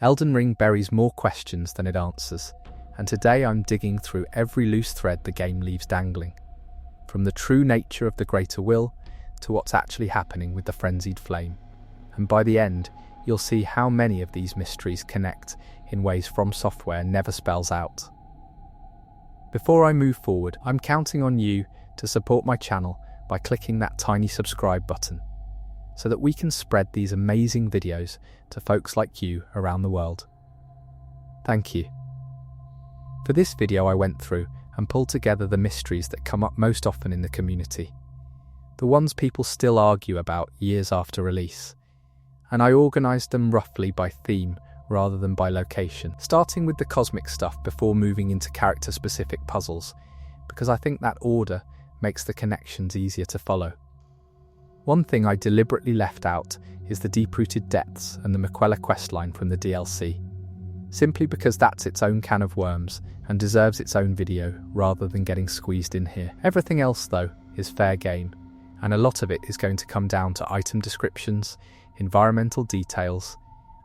Elden Ring buries more questions than it answers, and today I'm digging through every loose thread the game leaves dangling, from the true nature of the greater will to what's actually happening with the frenzied flame. And by the end, you'll see how many of these mysteries connect in ways From Software never spells out. Before I move forward, I'm counting on you to support my channel by clicking that tiny subscribe button, so that we can spread these amazing videos to folks like you around the world. Thank you. For this video I went through and pulled together the mysteries that come up most often in the community, the ones people still argue about years after release, and I organised them roughly by theme rather than by location, starting with the cosmic stuff before moving into character-specific puzzles, because I think that order makes the connections easier to follow. One thing I deliberately left out is the deep-rooted depths and the Miquella questline from the DLC, simply because that's its own can of worms and deserves its own video rather than getting squeezed in here. Everything else, though, is fair game, and a lot of it is going to come down to item descriptions, environmental details,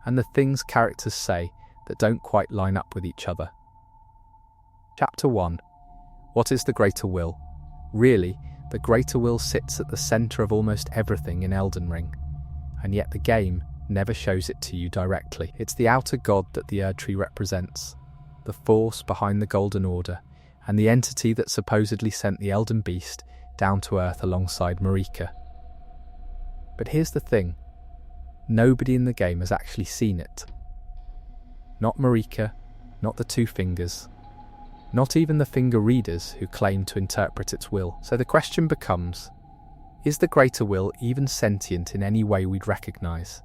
and the things characters say that don't quite line up with each other. Chapter 1. What is the Greater Will? Really, the Greater Will sits at the centre of almost everything in Elden Ring, and yet the game never shows it to you directly. It's the outer god that the Erdtree represents, the force behind the Golden Order, and the entity that supposedly sent the Elden Beast down to Earth alongside Marika. But here's the thing, nobody in the game has actually seen it. Not Marika, not the Two Fingers, not even the finger readers who claim to interpret its will. So the question becomes, is the Greater Will even sentient in any way we'd recognise?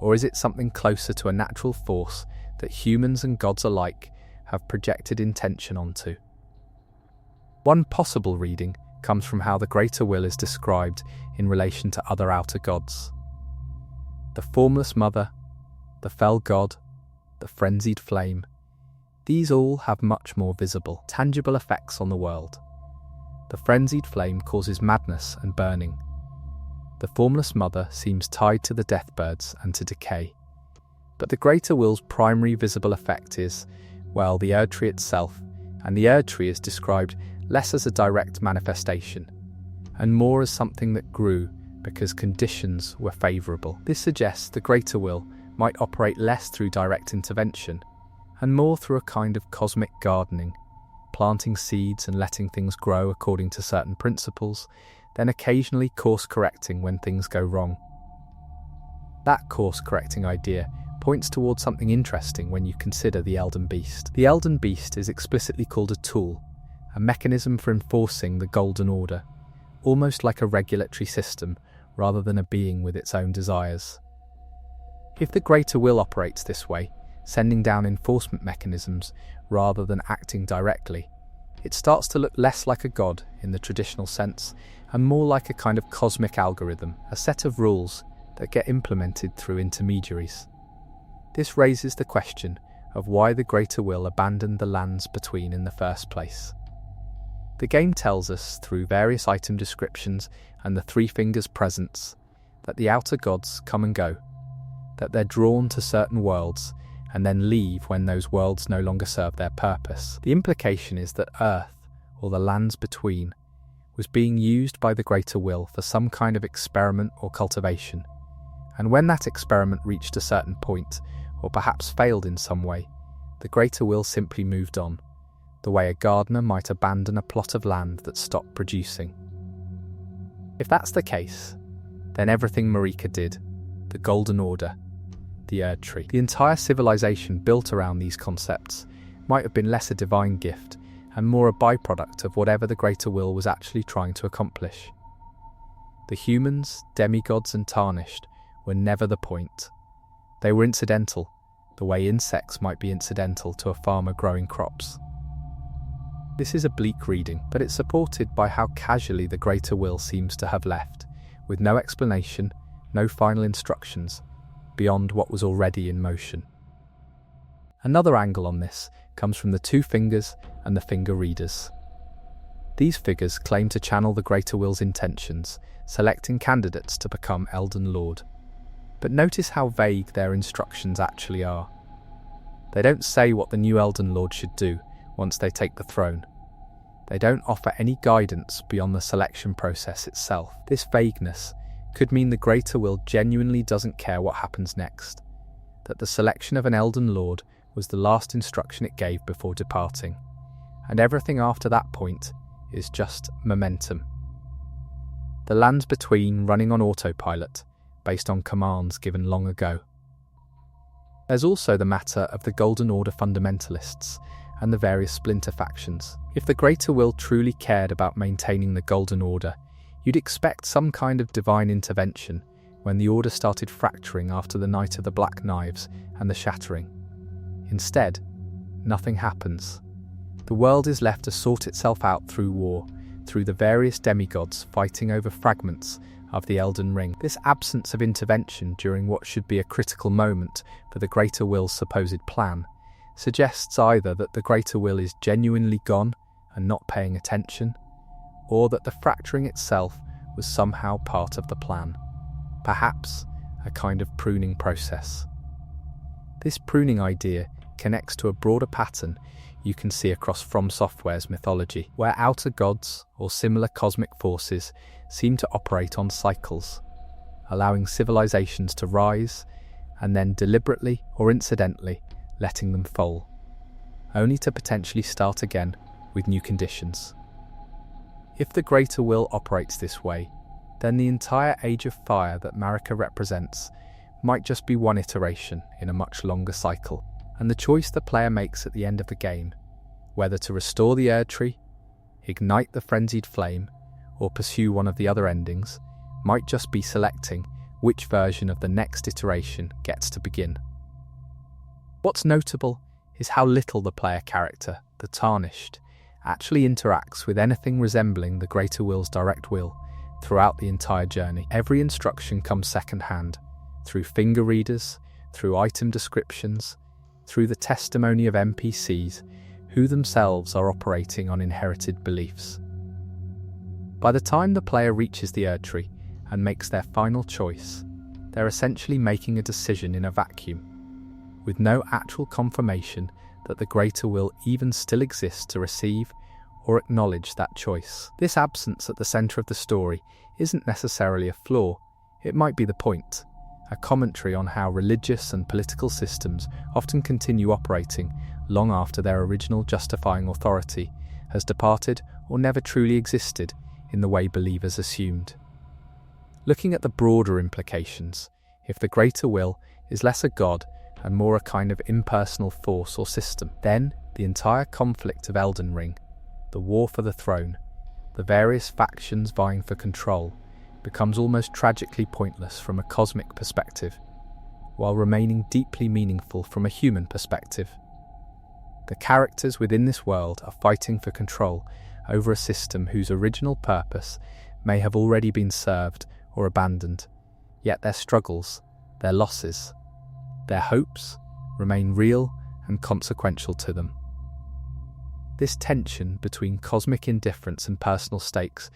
Or is it something closer to a natural force that humans and gods alike have projected intention onto? One possible reading comes from how the Greater Will is described in relation to other outer gods. The Formless Mother, the Fell God, the Frenzied Flame, these all have much more visible, tangible effects on the world. The Frenzied Flame causes madness and burning. The Formless Mother seems tied to the Deathbirds and to decay. But the Greater Will's primary visible effect is, well, the Erdtree itself, and the Erdtree is described less as a direct manifestation, and more as something that grew because conditions were favourable. This suggests the Greater Will might operate less through direct intervention, and more through a kind of cosmic gardening, planting seeds and letting things grow according to certain principles, then occasionally course-correcting when things go wrong. That course-correcting idea points towards something interesting when you consider the Elden Beast. The Elden Beast is explicitly called a tool, a mechanism for enforcing the Golden Order, almost like a regulatory system rather than a being with its own desires. If the Greater Will operates this way, sending down enforcement mechanisms rather than acting directly, it starts to look less like a god in the traditional sense and more like a kind of cosmic algorithm, a set of rules that get implemented through intermediaries. This raises the question of why the Greater Will abandoned the lands between in the first place. The game tells us, through various item descriptions and the Three Fingers' presence, that the outer gods come and go, that they're drawn to certain worlds and then leave when those worlds no longer serve their purpose. The implication is that Earth, or the lands between, was being used by the Greater Will for some kind of experiment or cultivation, and when that experiment reached a certain point, or perhaps failed in some way, the Greater Will simply moved on, the way a gardener might abandon a plot of land that stopped producing. If that's the case, then everything Marika did, the Golden Order, the Erdtree, the entire civilization built around these concepts, might have been less a divine gift and more a byproduct of whatever the Greater Will was actually trying to accomplish. The humans, demigods and tarnished were never the point. They were incidental, the way insects might be incidental to a farmer growing crops. This is a bleak reading, but it's supported by how casually the Greater Will seems to have left, with no explanation, no final instructions, beyond what was already in motion. Another angle on this comes from the Two Fingers and the Finger Readers. These figures claim to channel the Greater Will's intentions, selecting candidates to become Elden Lord. But notice how vague their instructions actually are. They don't say what the new Elden Lord should do once they take the throne. They don't offer any guidance beyond the selection process itself. This vagueness could mean the Greater Will genuinely doesn't care what happens next, that the selection of an Elden Lord was the last instruction it gave before departing, and everything after that point is just momentum. The lands between running on autopilot, based on commands given long ago. There's also the matter of the Golden Order fundamentalists and the various splinter factions. If the Greater Will truly cared about maintaining the Golden Order, you'd expect some kind of divine intervention when the Order started fracturing after the Night of the Black Knives and the Shattering. Instead, nothing happens. The world is left to sort itself out through war, through the various demigods fighting over fragments of the Elden Ring. This absence of intervention during what should be a critical moment for the Greater Will's supposed plan suggests either that the Greater Will is genuinely gone and not paying attention, or that the fracturing itself was somehow part of the plan, perhaps a kind of pruning process. This pruning idea connects to a broader pattern you can see across From Software's mythology, where outer gods or similar cosmic forces seem to operate on cycles, allowing civilizations to rise and then deliberately or incidentally letting them fall, only to potentially start again with new conditions. If the Greater Will operates this way, then the entire Age of Fire that Marika represents might just be one iteration in a much longer cycle, and the choice the player makes at the end of the game, whether to restore the Erd Tree, ignite the Frenzied Flame, or pursue one of the other endings, might just be selecting which version of the next iteration gets to begin. What's notable is how little the player character, the Tarnished, actually interacts with anything resembling the Greater Will's direct will throughout the entire journey. Every instruction comes second-hand, through finger readers, through item descriptions, through the testimony of NPCs who themselves are operating on inherited beliefs. By the time the player reaches the Erd Tree and makes their final choice, they're essentially making a decision in a vacuum, with no actual confirmation that the Greater Will even still exists to receive or acknowledge that choice. This absence at the centre of the story isn't necessarily a flaw, it might be the point, a commentary on how religious and political systems often continue operating long after their original justifying authority has departed or never truly existed in the way believers assumed. Looking at the broader implications, if the Greater Will is less a god and more a kind of impersonal force or system, then the entire conflict of Elden Ring, the war for the throne, the various factions vying for control, becomes almost tragically pointless from a cosmic perspective, while remaining deeply meaningful from a human perspective. The characters within this world are fighting for control over a system whose original purpose may have already been served or abandoned, yet their struggles, their losses, their hopes remain real and consequential to them. This tension between cosmic indifference and personal stakes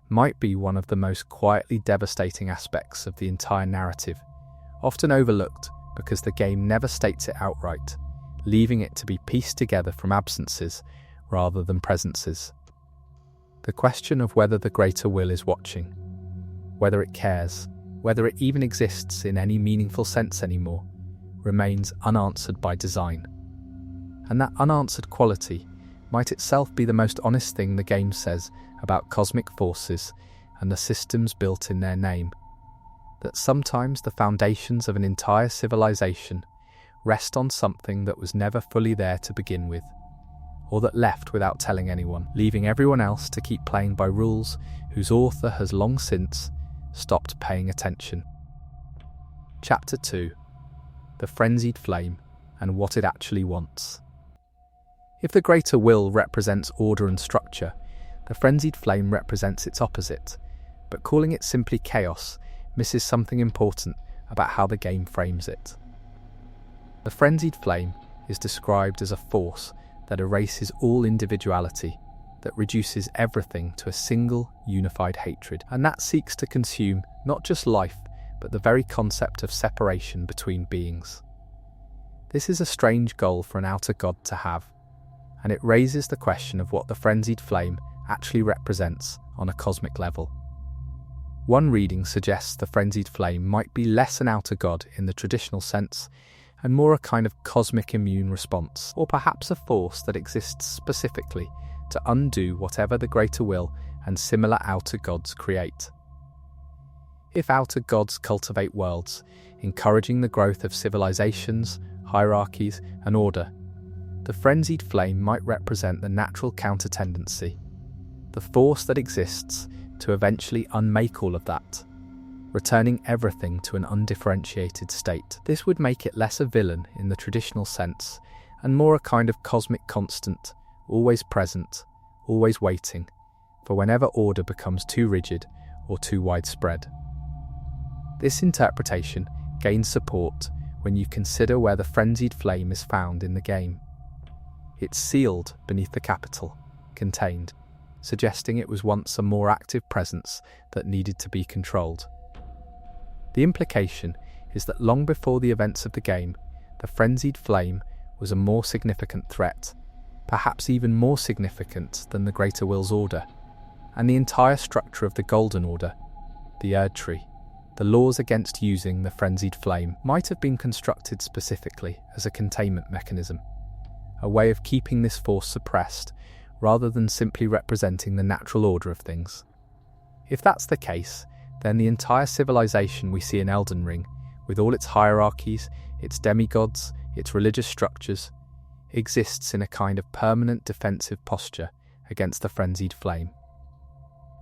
might be one of the most quietly devastating aspects of the entire narrative, often overlooked because the game never states it outright, leaving it to be pieced together from absences rather than presences. The question of whether the Greater Will is watching, whether it cares, whether it even exists in any meaningful sense anymore, remains unanswered by design. And that unanswered quality might itself be the most honest thing the game says about cosmic forces and the systems built in their name, that sometimes the foundations of an entire civilization rest on something that was never fully there to begin with, or that left without telling anyone, leaving everyone else to keep playing by rules whose author has long since stopped paying attention. Chapter 2: The Frenzied Flame and What It Actually Wants. If the Greater Will represents order and structure, the Frenzied Flame represents its opposite, but calling it simply chaos misses something important about how the game frames it. The Frenzied Flame is described as a force that erases all individuality, that reduces everything to a single, unified hatred, and that seeks to consume not just life, but the very concept of separation between beings. This is a strange goal for an outer god to have, and it raises the question of what the frenzied flame actually represents on a cosmic level. One reading suggests the frenzied flame might be less an outer god in the traditional sense, and more a kind of cosmic immune response, or perhaps a force that exists specifically to undo whatever the greater will and similar outer gods create. If outer gods cultivate worlds, encouraging the growth of civilizations, hierarchies, and order, the frenzied flame might represent the natural counter-tendency, the force that exists to eventually unmake all of that, returning everything to an undifferentiated state. This would make it less a villain in the traditional sense, and more a kind of cosmic constant, always present, always waiting, for whenever order becomes too rigid or too widespread. This interpretation gains support when you consider where the frenzied flame is found in the game. It's sealed beneath the capital, contained, suggesting it was once a more active presence that needed to be controlled. The implication is that long before the events of the game, the frenzied flame was a more significant threat, perhaps even more significant than the Greater Will's order, and the entire structure of the Golden Order, the Erd Tree. The laws against using the frenzied flame might have been constructed specifically as a containment mechanism, a way of keeping this force suppressed rather than simply representing the natural order of things. If that's the case, then the entire civilization we see in Elden Ring, with all its hierarchies, its demigods, its religious structures, exists in a kind of permanent defensive posture against the frenzied flame.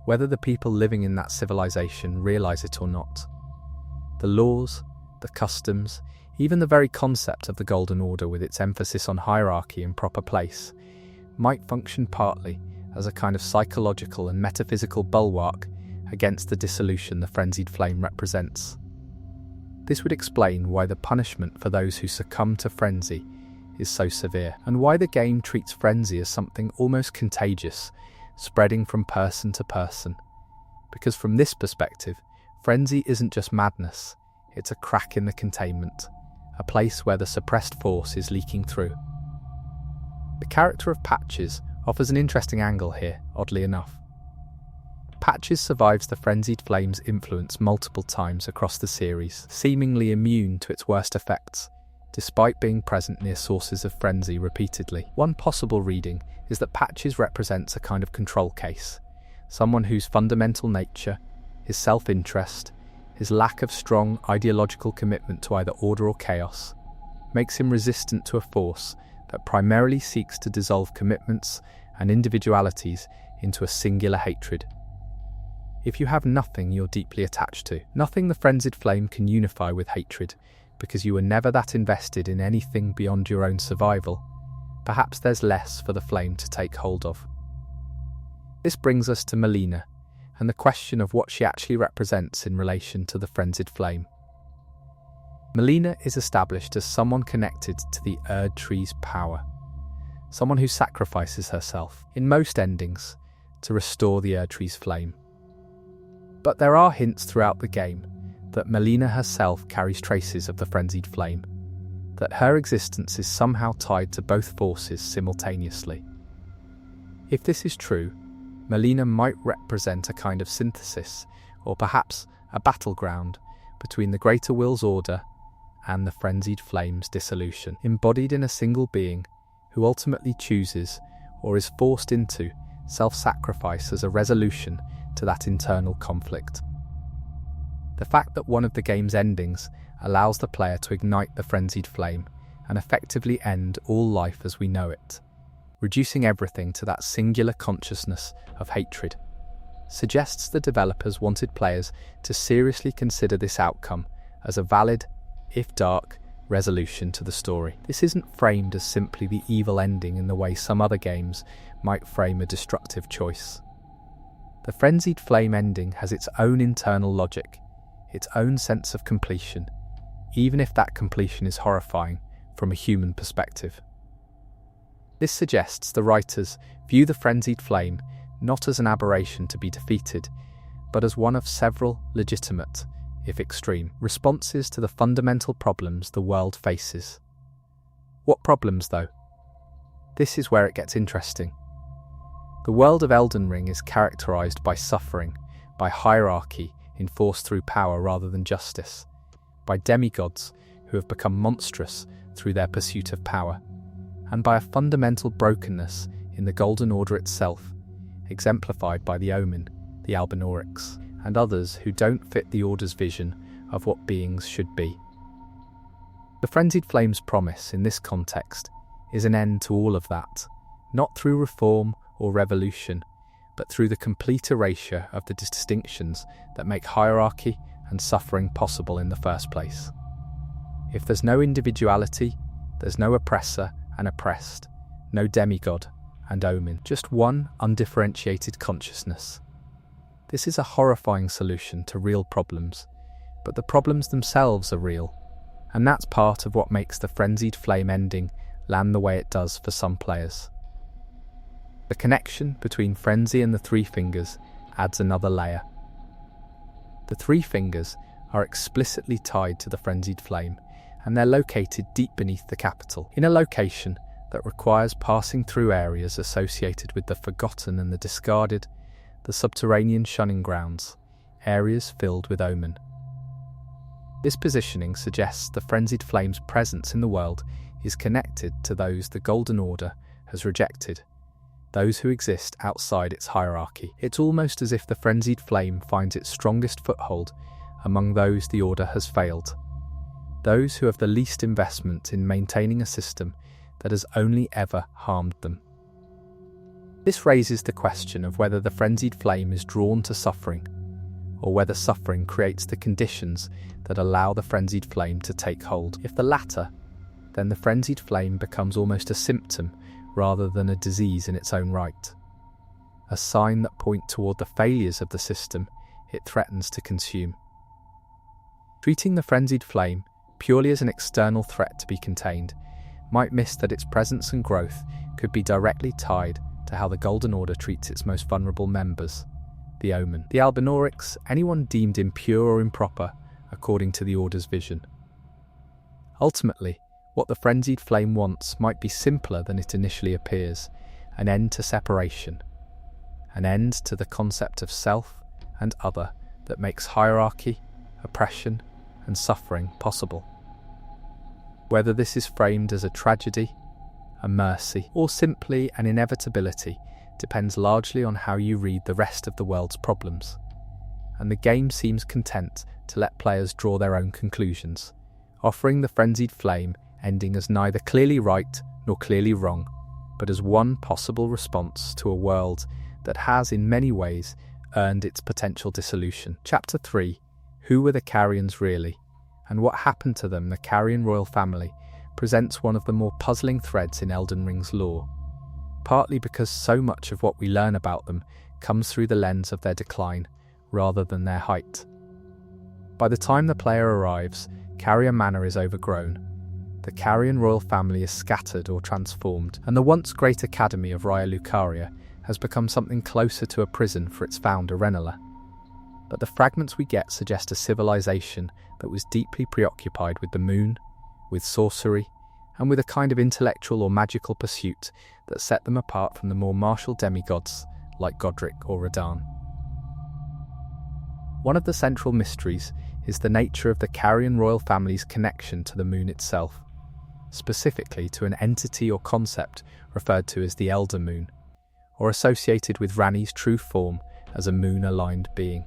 Whether the people living in that civilization realize it or not, the laws, the customs, even the very concept of the Golden Order with its emphasis on hierarchy and proper place, might function partly as a kind of psychological and metaphysical bulwark against the dissolution the frenzied flame represents. This would explain why the punishment for those who succumb to frenzy is so severe, and why the game treats frenzy as something almost contagious, spreading from person to person. Because from this perspective, frenzy isn't just madness, it's a crack in the containment, a place where the suppressed force is leaking through. The character of Patches offers an interesting angle here, oddly enough. Patches survives the frenzied flame's influence multiple times across the series, seemingly immune to its worst effects, despite being present near sources of frenzy repeatedly. One possible reading is that Patches represents a kind of control case, someone whose fundamental nature, his self-interest, his lack of strong ideological commitment to either order or chaos, makes him resistant to a force that primarily seeks to dissolve commitments and individualities into a singular hatred. If you have nothing you're deeply attached to, nothing the frenzied flame can unify with hatred, because you were never that invested in anything beyond your own survival, perhaps there's less for the flame to take hold of. This brings us to Miquella, and the question of what she actually represents in relation to the frenzied flame. Miquella is established as someone connected to the Erd Tree's power, someone who sacrifices herself, in most endings, to restore the Erd Tree's flame. But there are hints throughout the game that Miquella herself carries traces of the frenzied flame, that her existence is somehow tied to both forces simultaneously. If this is true, Miquella might represent a kind of synthesis, or perhaps a battleground, between the Greater Will's order and the frenzied flame's dissolution, embodied in a single being who ultimately chooses, or is forced into, self-sacrifice as a resolution to that internal conflict. The fact that one of the game's endings allows the player to ignite the frenzied flame and effectively end all life as we know it, reducing everything to that singular consciousness of hatred, suggests the developers wanted players to seriously consider this outcome as a valid, if dark, resolution to the story. This isn't framed as simply the evil ending in the way some other games might frame a destructive choice. The frenzied flame ending has its own internal logic, its own sense of completion, even if that completion is horrifying from a human perspective. This suggests the writers view the frenzied flame not as an aberration to be defeated, but as one of several legitimate, if extreme, responses to the fundamental problems the world faces. What problems, though? This is where it gets interesting. The world of Elden Ring is characterized by suffering, by hierarchy enforced through power rather than justice, by demigods who have become monstrous through their pursuit of power, and by a fundamental brokenness in the Golden Order itself, exemplified by the Omen, the Albinaurics, and others who don't fit the Order's vision of what beings should be. The Frenzied Flame's promise in this context is an end to all of that, not through reform or revolution, but through the complete erasure of the distinctions that make hierarchy and suffering possible in the first place. If there's no individuality, there's no oppressor and oppressed, no demigod and omen, just one undifferentiated consciousness. This is a horrifying solution to real problems, but the problems themselves are real, and that's part of what makes the Frenzied Flame ending land the way it does for some players. The connection between Frenzy and the Three Fingers adds another layer. The Three Fingers are explicitly tied to the Frenzied Flame, and they're located deep beneath the capital, in a location that requires passing through areas associated with the forgotten and the discarded, the subterranean shunning grounds, areas filled with omen. This positioning suggests the Frenzied Flame's presence in the world is connected to those the Golden Order has rejected, those who exist outside its hierarchy. It's almost as if the Frenzied Flame finds its strongest foothold among those the Order has failed, those who have the least investment in maintaining a system that has only ever harmed them. This raises the question of whether the Frenzied Flame is drawn to suffering, or whether suffering creates the conditions that allow the Frenzied Flame to take hold. If the latter, then the Frenzied Flame becomes almost a symptom rather than a disease in its own right, a sign that points toward the failures of the system it threatens to consume. Treating the Frenzied Flame purely as an external threat to be contained might miss that its presence and growth could be directly tied to how the Golden Order treats its most vulnerable members, the Omen, the Albinaurics, anyone deemed impure or improper according to the Order's vision. Ultimately, what the Frenzied Flame wants might be simpler than it initially appears, an end to separation, an end to the concept of self and other that makes hierarchy, oppression, and suffering possible. Whether this is framed as a tragedy, a mercy, or simply an inevitability depends largely on how you read the rest of the world's problems, and the game seems content to let players draw their own conclusions, offering the Frenzied Flame ending as neither clearly right nor clearly wrong, but as one possible response to a world that has in many ways earned its potential dissolution. Chapter 3, Who were the Carians really, and what happened to them, the Carian royal family, presents one of the more puzzling threads in Elden Ring's lore, partly because so much of what we learn about them comes through the lens of their decline rather than their height. By the time the player arrives, Caria Manor is overgrown, the Carian royal family is scattered or transformed, and the once great academy of Raya Lucaria has become something closer to a prison for its founder Renala. But the fragments we get suggest a civilization that was deeply preoccupied with the moon, with sorcery, and with a kind of intellectual or magical pursuit that set them apart from the more martial demigods like Godric or Radahn. One of the central mysteries is the nature of the Carian royal family's connection to the moon itself, specifically to an entity or concept referred to as the Elder Moon, or associated with Ranni's true form as a moon-aligned being.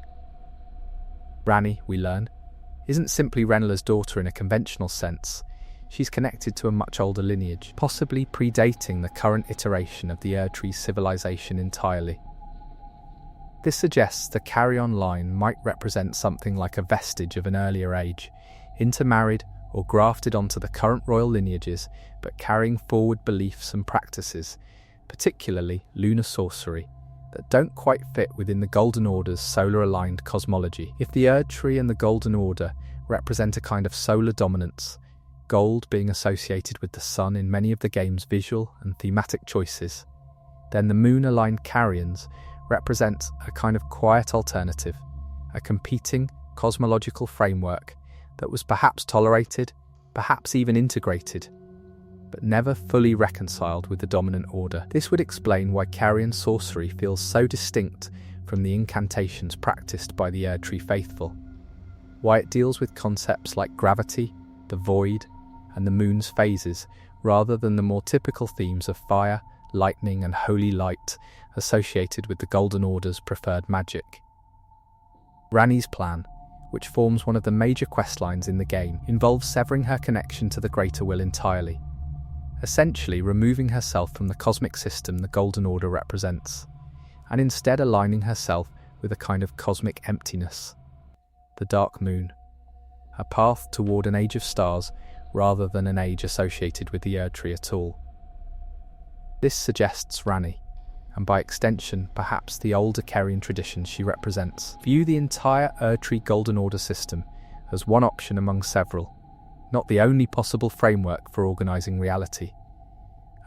Ranni, we learn, isn't simply Renala's daughter in a conventional sense. She's connected to a much older lineage, possibly predating the current iteration of the Erdtree civilization entirely. This suggests the Carion line might represent something like a vestige of an earlier age, intermarried or grafted onto the current royal lineages, but carrying forward beliefs and practices, particularly lunar sorcery, that don't quite fit within the Golden Order's solar-aligned cosmology. If the Erdtree and the Golden Order represent a kind of solar dominance, gold being associated with the sun in many of the game's visual and thematic choices, then the moon-aligned Carians represent a kind of quiet alternative, a competing cosmological framework that was perhaps tolerated, perhaps even integrated, but never fully reconciled with the dominant order. This would explain why carrion sorcery feels so distinct from the incantations practiced by the Erdtree faithful, why it deals with concepts like gravity, the void, and the moon's phases, rather than the more typical themes of fire, lightning, and holy light associated with the Golden Order's preferred magic. Ranni's plan, which forms one of the major questlines in the game, involves severing her connection to the Greater Will entirely, essentially removing herself from the cosmic system the Golden Order represents, and instead aligning herself with a kind of cosmic emptiness, the Dark Moon, a path toward an age of stars rather than an age associated with the Erdtree at all. This suggests Ranni, and by extension perhaps the older Carrion tradition she represents, view the entire Erdtree Golden Order system as one option among several, not the only possible framework for organising reality,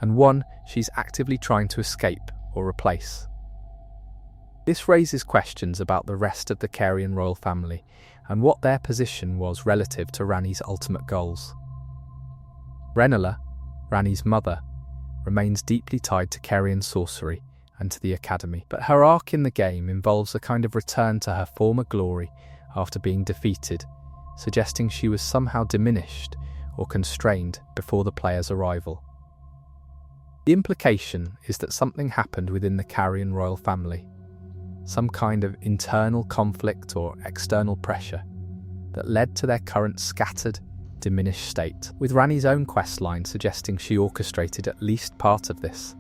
and one she's actively trying to escape or replace. This raises questions about the rest of the Carrion royal family and what their position was relative to Ranni's ultimate goals. Rennala, Ranni's mother, remains deeply tied to Carrion sorcery and to the Academy, but her arc in the game involves a kind of return to her former glory after being defeated, suggesting she was somehow diminished or constrained before the player's arrival. The implication is that something happened within the Carrion royal family, some kind of internal conflict or external pressure that led to their current scattered, diminished state, with Ranni's own questline suggesting she orchestrated at least part of this,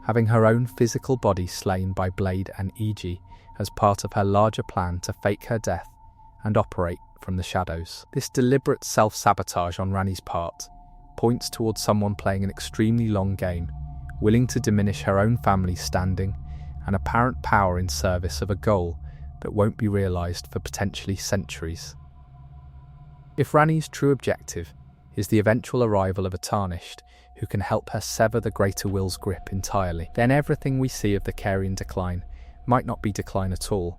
having her own physical body slain by Blade and Iji as part of her larger plan to fake her death and operate from the shadows. This deliberate self-sabotage on Ranni's part points towards someone playing an extremely long game, willing to diminish her own family's standing and apparent power in service of a goal that won't be realised for potentially centuries. If Ranni's true objective is the eventual arrival of a Tarnished who can help her sever the Greater Will's grip entirely, then everything we see of the Carrion decline might not be decline at all,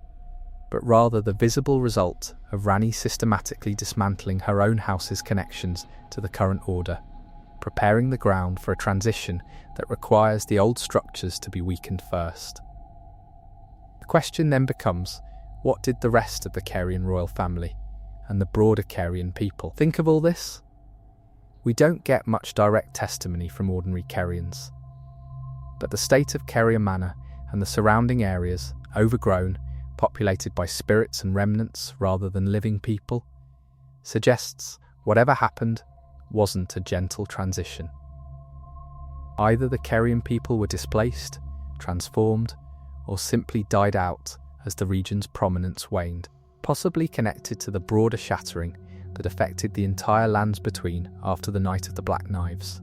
but rather the visible result of Ranni systematically dismantling her own house's connections to the current order, preparing the ground for a transition that requires the old structures to be weakened first. The question then becomes, what did the rest of the Carrion royal family and the broader Carrion people think of all this? We don't get much direct testimony from ordinary Carrions, but the state of Carrion Manor and the surrounding areas, overgrown, populated by spirits and remnants rather than living people, suggests whatever happened wasn't a gentle transition. Either the Carrion people were displaced, transformed, or simply died out as the region's prominence waned, possibly connected to the broader shattering that affected the entire lands between after the Night of the Black Knives.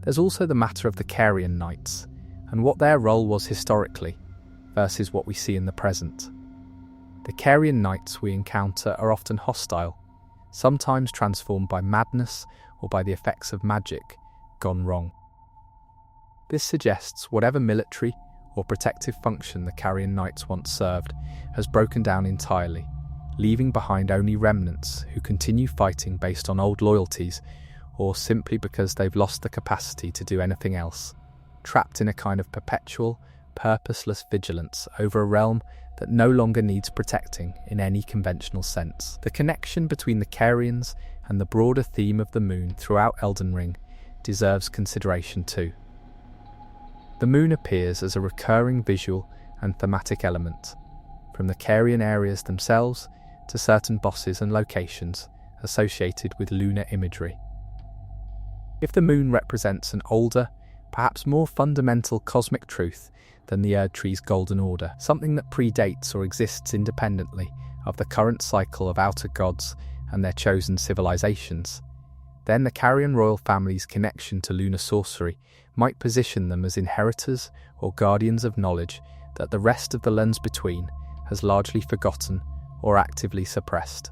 There's also the matter of the Carrion Knights, and what their role was historically, versus what we see in the present. The Carrion Knights we encounter are often hostile, sometimes transformed by madness or by the effects of magic gone wrong. This suggests whatever military or protective function the Carrion Knights once served has broken down entirely, leaving behind only remnants who continue fighting based on old loyalties or simply because they've lost the capacity to do anything else, trapped in a kind of perpetual, purposeless vigilance over a realm that no longer needs protecting in any conventional sense. The connection between the Carrions and the broader theme of the moon throughout Elden Ring deserves consideration too. The moon appears as a recurring visual and thematic element, from the Carrion areas themselves to certain bosses and locations associated with lunar imagery. If the moon represents an older, perhaps more fundamental cosmic truth than the Erdtree's Golden Order, something that predates or exists independently of the current cycle of outer gods and their chosen civilizations, then the Carrion royal family's connection to lunar sorcery might position them as inheritors or guardians of knowledge that the rest of the lands between has largely forgotten or actively suppressed.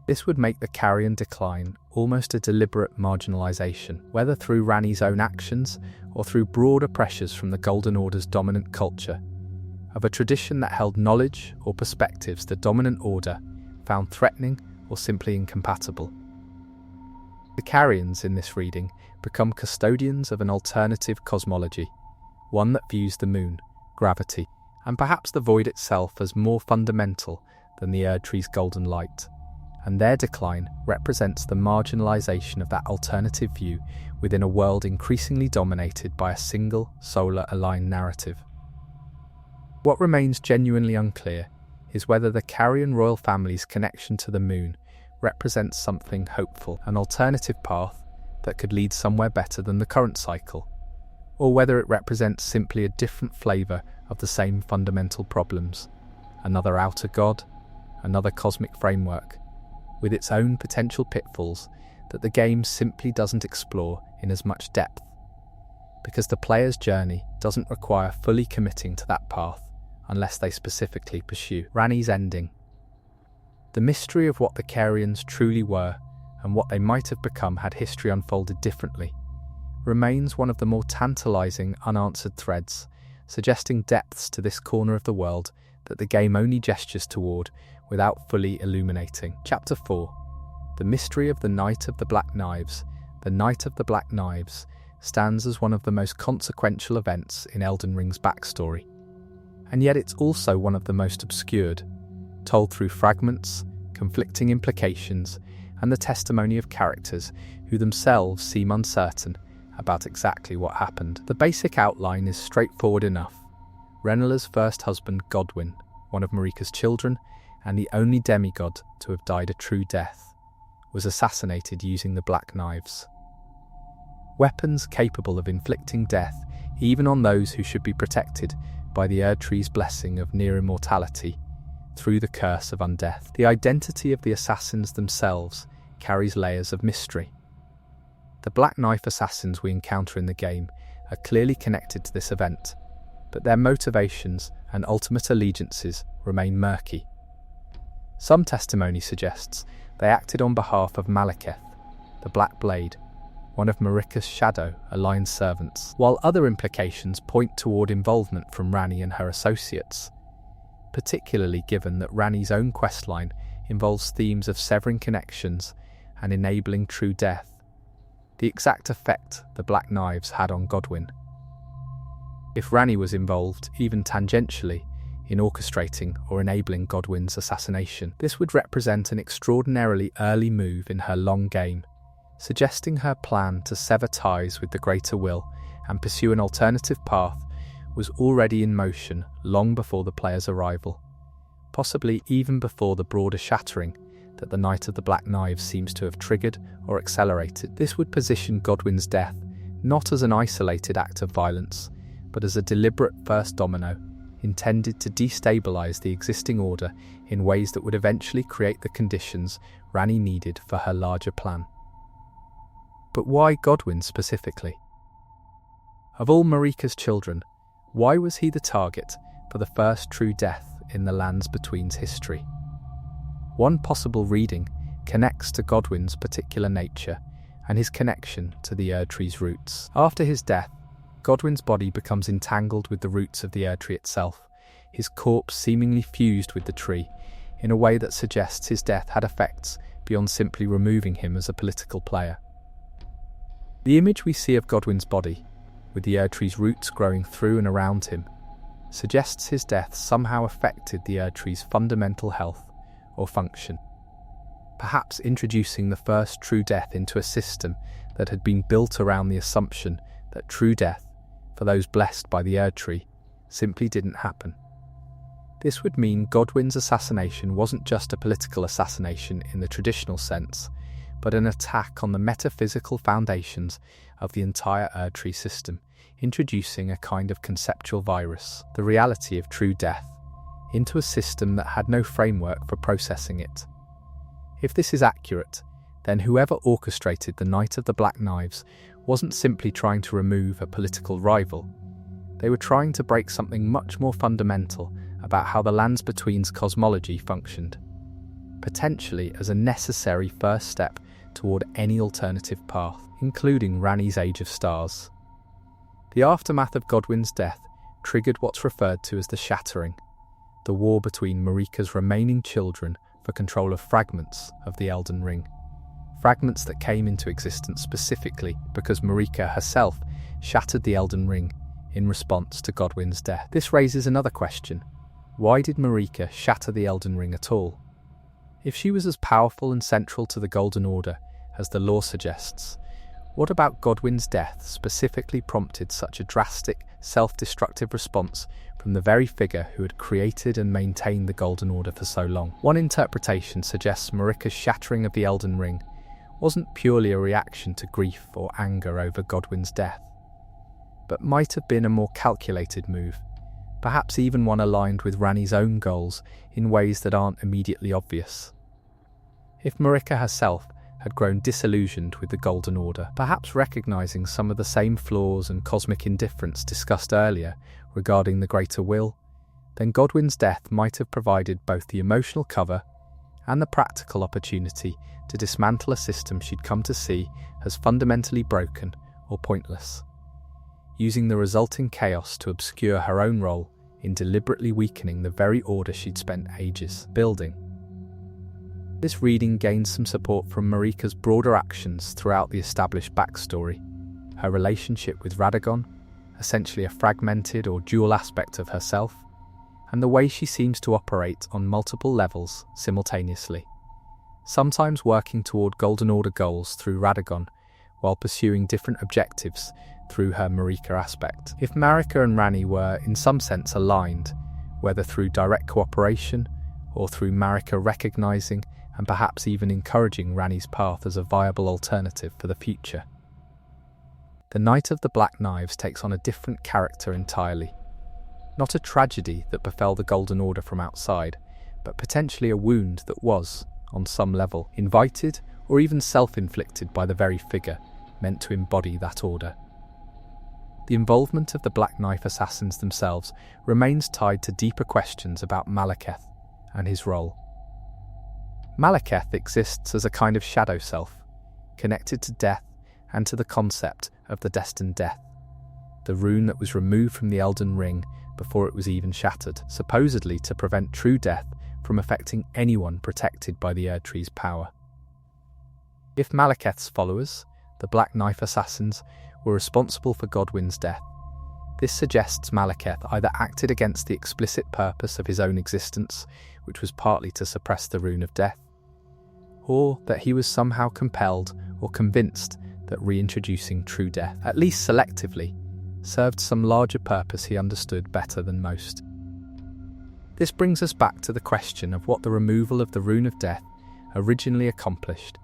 This would make the Carrion decline almost a deliberate marginalisation, whether through Ranni's own actions or through broader pressures from the Golden Order's dominant culture, of a tradition that held knowledge or perspectives the dominant order found threatening or simply incompatible. The Carians in this reading become custodians of an alternative cosmology, one that views the moon, gravity, and perhaps the void itself as more fundamental than the Erdtree's golden light, and their decline represents the marginalisation of that alternative view within a world increasingly dominated by a single, solar-aligned narrative. What remains genuinely unclear is whether the Carian royal family's connection to the moon represents something hopeful, an alternative path that could lead somewhere better than the current cycle, or whether it represents simply a different flavour of the same fundamental problems, another outer god, another cosmic framework, with its own potential pitfalls that the game simply doesn't explore in as much depth, because the player's journey doesn't require fully committing to that path unless they specifically pursue. Ranni's ending. The mystery of what the Carians truly were and what they might have become had history unfolded differently remains one of the more tantalising unanswered threads, suggesting depths to this corner of the world that the game only gestures toward without fully illuminating. Chapter 4. The Mystery of the Knight of the Black Knives. The Knight of the Black Knives stands as one of the most consequential events in Elden Ring's backstory, and yet it's also one of the most obscured, told through fragments, conflicting implications, and the testimony of characters who themselves seem uncertain about exactly what happened. The basic outline is straightforward enough. Renala's first husband, Godwyn, one of Marika's children, and the only demigod to have died a true death, was assassinated using the Black Knives. Weapons capable of inflicting death even on those who should be protected by the Erdtree's blessing of near immortality through the curse of undeath. The identity of the assassins themselves carries layers of mystery. The Black Knife assassins we encounter in the game are clearly connected to this event, but their motivations and ultimate allegiances remain murky. Some testimony suggests they acted on behalf of Malekith, the Black Blade, one of Marika's shadow-aligned servants, while other implications point toward involvement from Ranni and her associates, particularly given that Ranni's own questline involves themes of severing connections and enabling true death, the exact effect the Black Knives had on Godwyn. If Ranni was involved, even tangentially, in orchestrating or enabling Godwyn's assassination, this would represent an extraordinarily early move in her long game, suggesting her plan to sever ties with the greater will and pursue an alternative path was already in motion long before the player's arrival, possibly even before the broader shattering that the Knight of the Black Knives seems to have triggered or accelerated. This would position Godwyn's death not as an isolated act of violence, but as a deliberate first domino intended to destabilise the existing order in ways that would eventually create the conditions Ranni needed for her larger plan. But why Godwyn specifically? Of all Marika's children, why was he the target for the first true death in the Lands Between's history? One possible reading connects to Godwyn's particular nature and his connection to the Erdtree's roots. After his death, Godwyn's body becomes entangled with the roots of the Erdtree itself, his corpse seemingly fused with the tree in a way that suggests his death had effects beyond simply removing him as a political player. The image we see of Godwyn's body, with the Erdtree's roots growing through and around him, suggests his death somehow affected the Erdtree's fundamental health or function, perhaps introducing the first true death into a system that had been built around the assumption that true death, for those blessed by the Erdtree, simply didn't happen. This would mean Godwyn's assassination wasn't just a political assassination in the traditional sense, but an attack on the metaphysical foundations of the entire Erdtree system, introducing a kind of conceptual virus, the reality of true death, into a system that had no framework for processing it. If this is accurate, then whoever orchestrated the Knight of the Black Knives wasn't simply trying to remove a political rival. They were trying to break something much more fundamental about how the Lands Between's cosmology functioned, potentially as a necessary first step toward any alternative path, including Ranni's Age of Stars. The aftermath of Godwyn's death triggered what's referred to as the Shattering, the war between Marika's remaining children for control of fragments of the Elden Ring. fragments that came into existence specifically because Marika herself shattered the Elden Ring in response to Godwyn's death. This raises another question. Why did Marika shatter the Elden Ring at all? If she was as powerful and central to the Golden Order as the lore suggests, what about Godwyn's death specifically prompted such a drastic, self-destructive response from the very figure who had created and maintained the Golden Order for so long? One interpretation suggests Marika's shattering of the Elden Ring wasn't purely a reaction to grief or anger over Godwyn's death, but might have been a more calculated move, perhaps even one aligned with Ranni's own goals in ways that aren't immediately obvious. If Marika herself had grown disillusioned with the Golden Order, perhaps recognizing some of the same flaws and cosmic indifference discussed earlier regarding the greater will, then Godwyn's death might have provided both the emotional cover and the practical opportunity to dismantle a system she'd come to see as fundamentally broken or pointless, using the resulting chaos to obscure her own role in deliberately weakening the very order she'd spent ages building. This reading gains some support from Marika's broader actions throughout the established backstory, her relationship with Radagon, essentially a fragmented or dual aspect of herself, and the way she seems to operate on multiple levels simultaneously, sometimes working toward Golden Order goals through Radagon, while pursuing different objectives through her Marika aspect. If Marika and Ranni were in some sense aligned, whether through direct cooperation or through Marika recognizing and perhaps even encouraging Ranni's path as a viable alternative for the future, the Knight of the Black Knives takes on a different character entirely. Not a tragedy that befell the Golden Order from outside, but potentially a wound that was, on some level, invited or even self-inflicted by the very figure meant to embody that order. The involvement of the Black Knife assassins themselves remains tied to deeper questions about Malekith and his role. Malekith exists as a kind of shadow self, connected to death and to the concept of the destined death, the rune that was removed from the Elden Ring before it was even shattered, supposedly to prevent true death from affecting anyone protected by the Erdtree's power. If Malekith's followers, the Black Knife assassins, were responsible for Godwyn's death, this suggests Malekith either acted against the explicit purpose of his own existence, which was partly to suppress the rune of death, or that he was somehow compelled or convinced that reintroducing true death, at least selectively, served some larger purpose he understood better than most. This brings us back to the question of what the removal of the Rune of Death originally accomplished,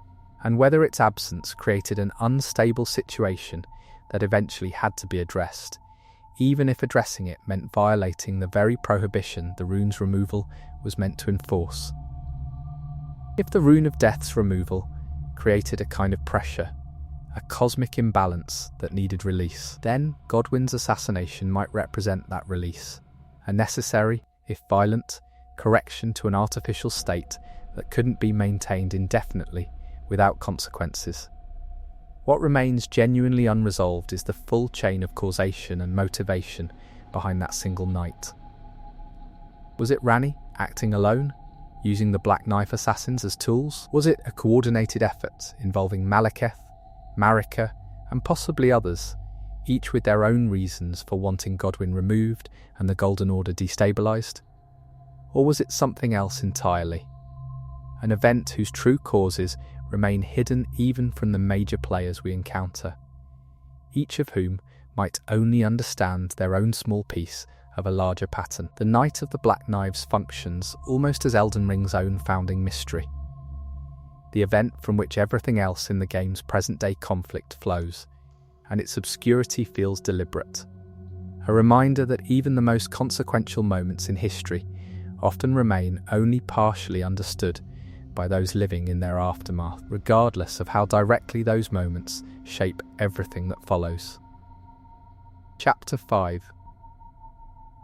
and whether its absence created an unstable situation that eventually had to be addressed, even if addressing it meant violating the very prohibition the rune's removal was meant to enforce. If the Rune of Death's removal created a kind of pressure, a cosmic imbalance that needed release, then Godwyn's assassination might represent that release, a necessary, if violent, correction to an artificial state that couldn't be maintained indefinitely without consequences. What remains genuinely unresolved is the full chain of causation and motivation behind that single night. Was it Ranni acting alone, using the Black Knife assassins as tools? Was it a coordinated effort involving Malekith, Marika, and possibly others, each with their own reasons for wanting Godwyn removed and the Golden Order destabilised? Or was it something else entirely? An event whose true causes remain hidden even from the major players we encounter, each of whom might only understand their own small piece of a larger pattern. The Knight of the Black Knives functions almost as Elden Ring's own founding mystery, the event from which everything else in the game's present-day conflict flows, and its obscurity feels deliberate. A reminder that even the most consequential moments in history often remain only partially understood by those living in their aftermath, regardless of how directly those moments shape everything that follows. Chapter 5.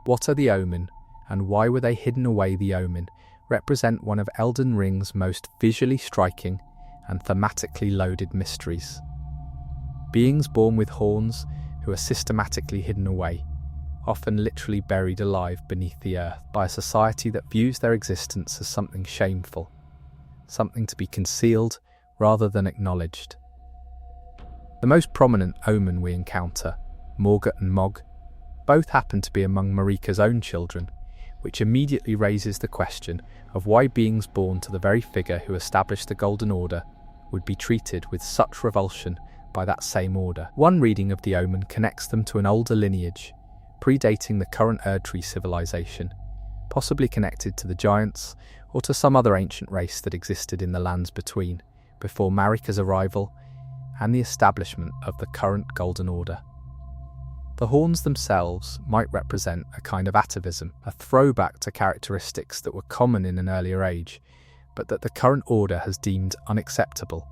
What are the Omen, and why were they hidden away? The Omen represent one of Elden Ring's most visually striking and thematically loaded mysteries. Beings born with horns who are systematically hidden away, often literally buried alive beneath the earth by a society that views their existence as something shameful, something to be concealed rather than acknowledged. The most prominent omen we encounter, Morgott and Mog, both happen to be among Marika's own children, which immediately raises the question of why beings born to the very figure who established the Golden Order would be treated with such revulsion by that same order. One reading of the omen connects them to an older lineage, predating the current Erdtree civilization, possibly connected to the Giants or to some other ancient race that existed in the lands between, before Marika's arrival and the establishment of the current Golden Order. The horns themselves might represent a kind of atavism, a throwback to characteristics that were common in an earlier age, but that the current order has deemed unacceptable.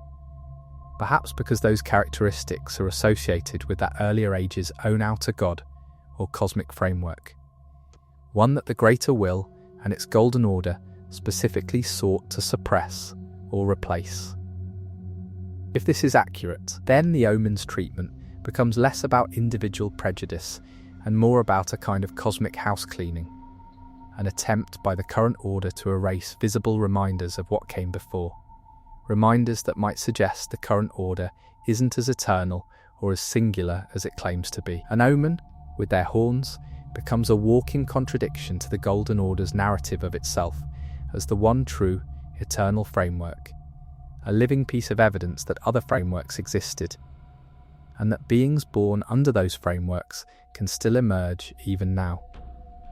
Perhaps because those characteristics are associated with that earlier age's own outer god or cosmic framework, one that the Greater Will and its Golden Order specifically sought to suppress or replace. If this is accurate, then the omen's treatment becomes less about individual prejudice and more about a kind of cosmic house-cleaning, an attempt by the current order to erase visible reminders of what came before, reminders that might suggest the current order isn't as eternal or as singular as it claims to be. An omen, with their horns, becomes a walking contradiction to the Golden Order's narrative of itself as the one true, eternal framework, a living piece of evidence that other frameworks existed, and that beings born under those frameworks can still emerge even now,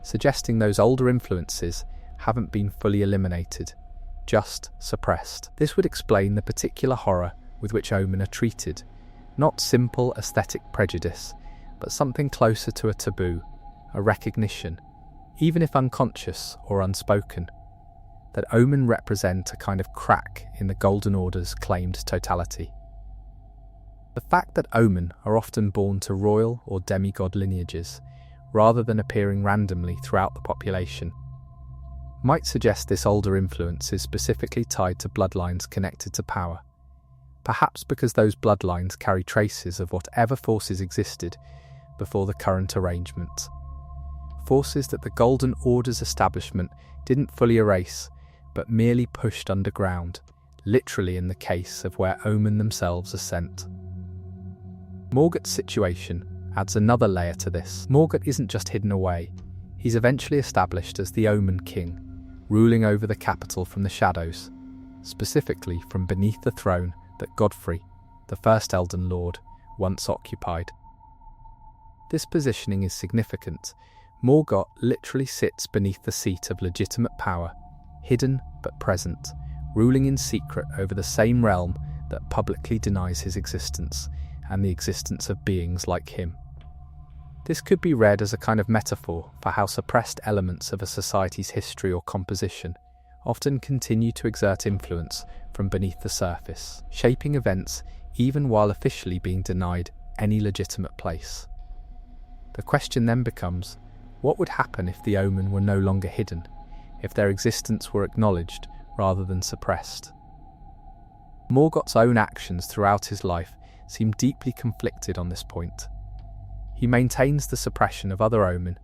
suggesting those older influences haven't been fully eliminated, just suppressed. This would explain the particular horror with which omen are treated, not simple aesthetic prejudice, but something closer to a taboo, a recognition, even if unconscious or unspoken, that omen represent a kind of crack in the Golden Order's claimed totality. The fact that omen are often born to royal or demigod lineages, rather than appearing randomly throughout the population, might suggest this older influence is specifically tied to bloodlines connected to power, perhaps because those bloodlines carry traces of whatever forces existed before the current arrangement. Forces that the Golden Order's establishment didn't fully erase, but merely pushed underground, literally in the case of where omen themselves are sent. Morgott's situation adds another layer to this. Morgott isn't just hidden away, he's eventually established as the Omen King, ruling over the capital from the shadows, specifically from beneath the throne that Godfrey, the first Elden Lord, once occupied. This positioning is significant. Morgott literally sits beneath the seat of legitimate power, hidden but present, ruling in secret over the same realm that publicly denies his existence and the existence of beings like him. This could be read as a kind of metaphor for how suppressed elements of a society's history or composition often continue to exert influence from beneath the surface, shaping events even while officially being denied any legitimate place. The question then becomes, what would happen if the omen were no longer hidden, if their existence were acknowledged rather than suppressed? Morgott's own actions throughout his life seem deeply conflicted on this point. He maintains the suppression of other omen,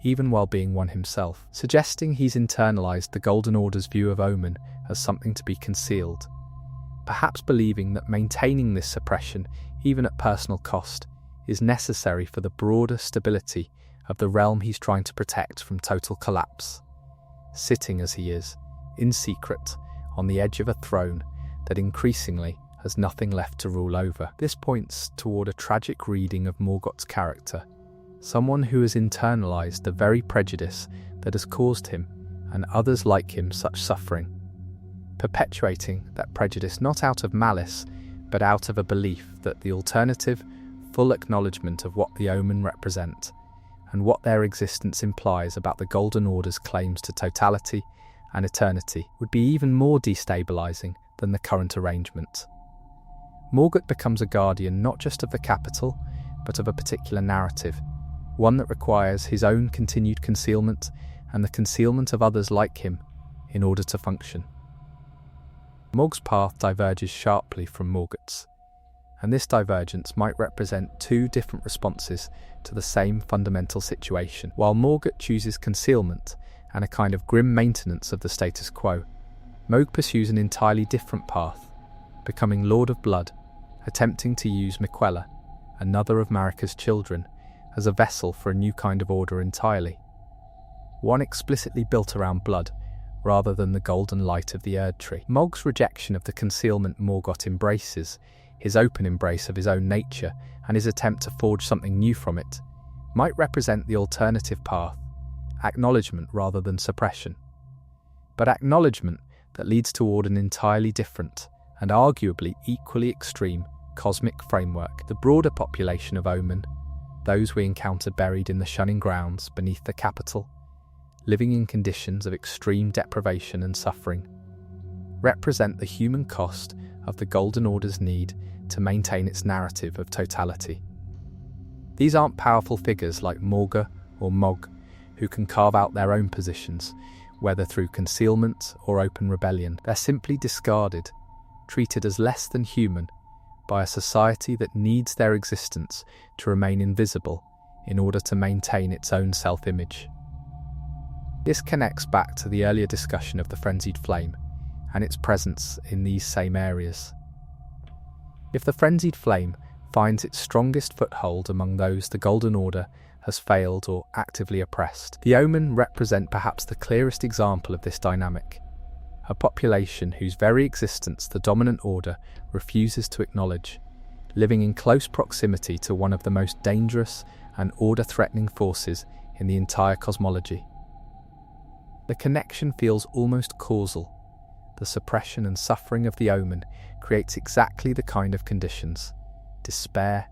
even while being one himself, suggesting he's internalized the Golden Order's view of omen as something to be concealed, perhaps believing that maintaining this suppression, even at personal cost, is necessary for the broader stability of the realm he's trying to protect from total collapse, sitting as he is, in secret, on the edge of a throne that increasingly has nothing left to rule over. This points toward a tragic reading of Morgott's character, someone who has internalized the very prejudice that has caused him and others like him such suffering, perpetuating that prejudice not out of malice, but out of a belief that the alternative, full acknowledgement of what the omen represent and what their existence implies about the Golden Order's claims to totality and eternity would be even more destabilizing than the current arrangement. Morgott becomes a guardian not just of the capital, but of a particular narrative, one that requires his own continued concealment and the concealment of others like him in order to function. Mog's path diverges sharply from Morgott's, and this divergence might represent two different responses to the same fundamental situation. While Morgott chooses concealment and a kind of grim maintenance of the status quo, Mog pursues an entirely different path, becoming Lord of Blood, attempting to use Miquella, another of Marika's children, as a vessel for a new kind of order entirely. One explicitly built around blood, rather than the golden light of the Erd tree. Mog's rejection of the concealment Morgoth embraces, his open embrace of his own nature, and his attempt to forge something new from it, might represent the alternative path, acknowledgement rather than suppression. But acknowledgement that leads toward an entirely different, and arguably equally extreme, cosmic framework. The broader population of Omen, those we encounter buried in the shunning grounds beneath the capital, living in conditions of extreme deprivation and suffering, represent the human cost of the Golden Order's need to maintain its narrative of totality. These aren't powerful figures like Morga or Mog, who can carve out their own positions, whether through concealment or open rebellion. They're simply discarded, treated as less than human, by a society that needs their existence to remain invisible in order to maintain its own self-image. This connects back to the earlier discussion of the frenzied flame and its presence in these same areas. If the frenzied flame finds its strongest foothold among those the Golden Order has failed or actively oppressed, the Omen represent perhaps the clearest example of this dynamic, a population whose very existence the dominant order refuses to acknowledge, living in close proximity to one of the most dangerous and order-threatening forces in the entire cosmology. The connection feels almost causal. The suppression and suffering of the Omen creates exactly the kind of conditions, despair,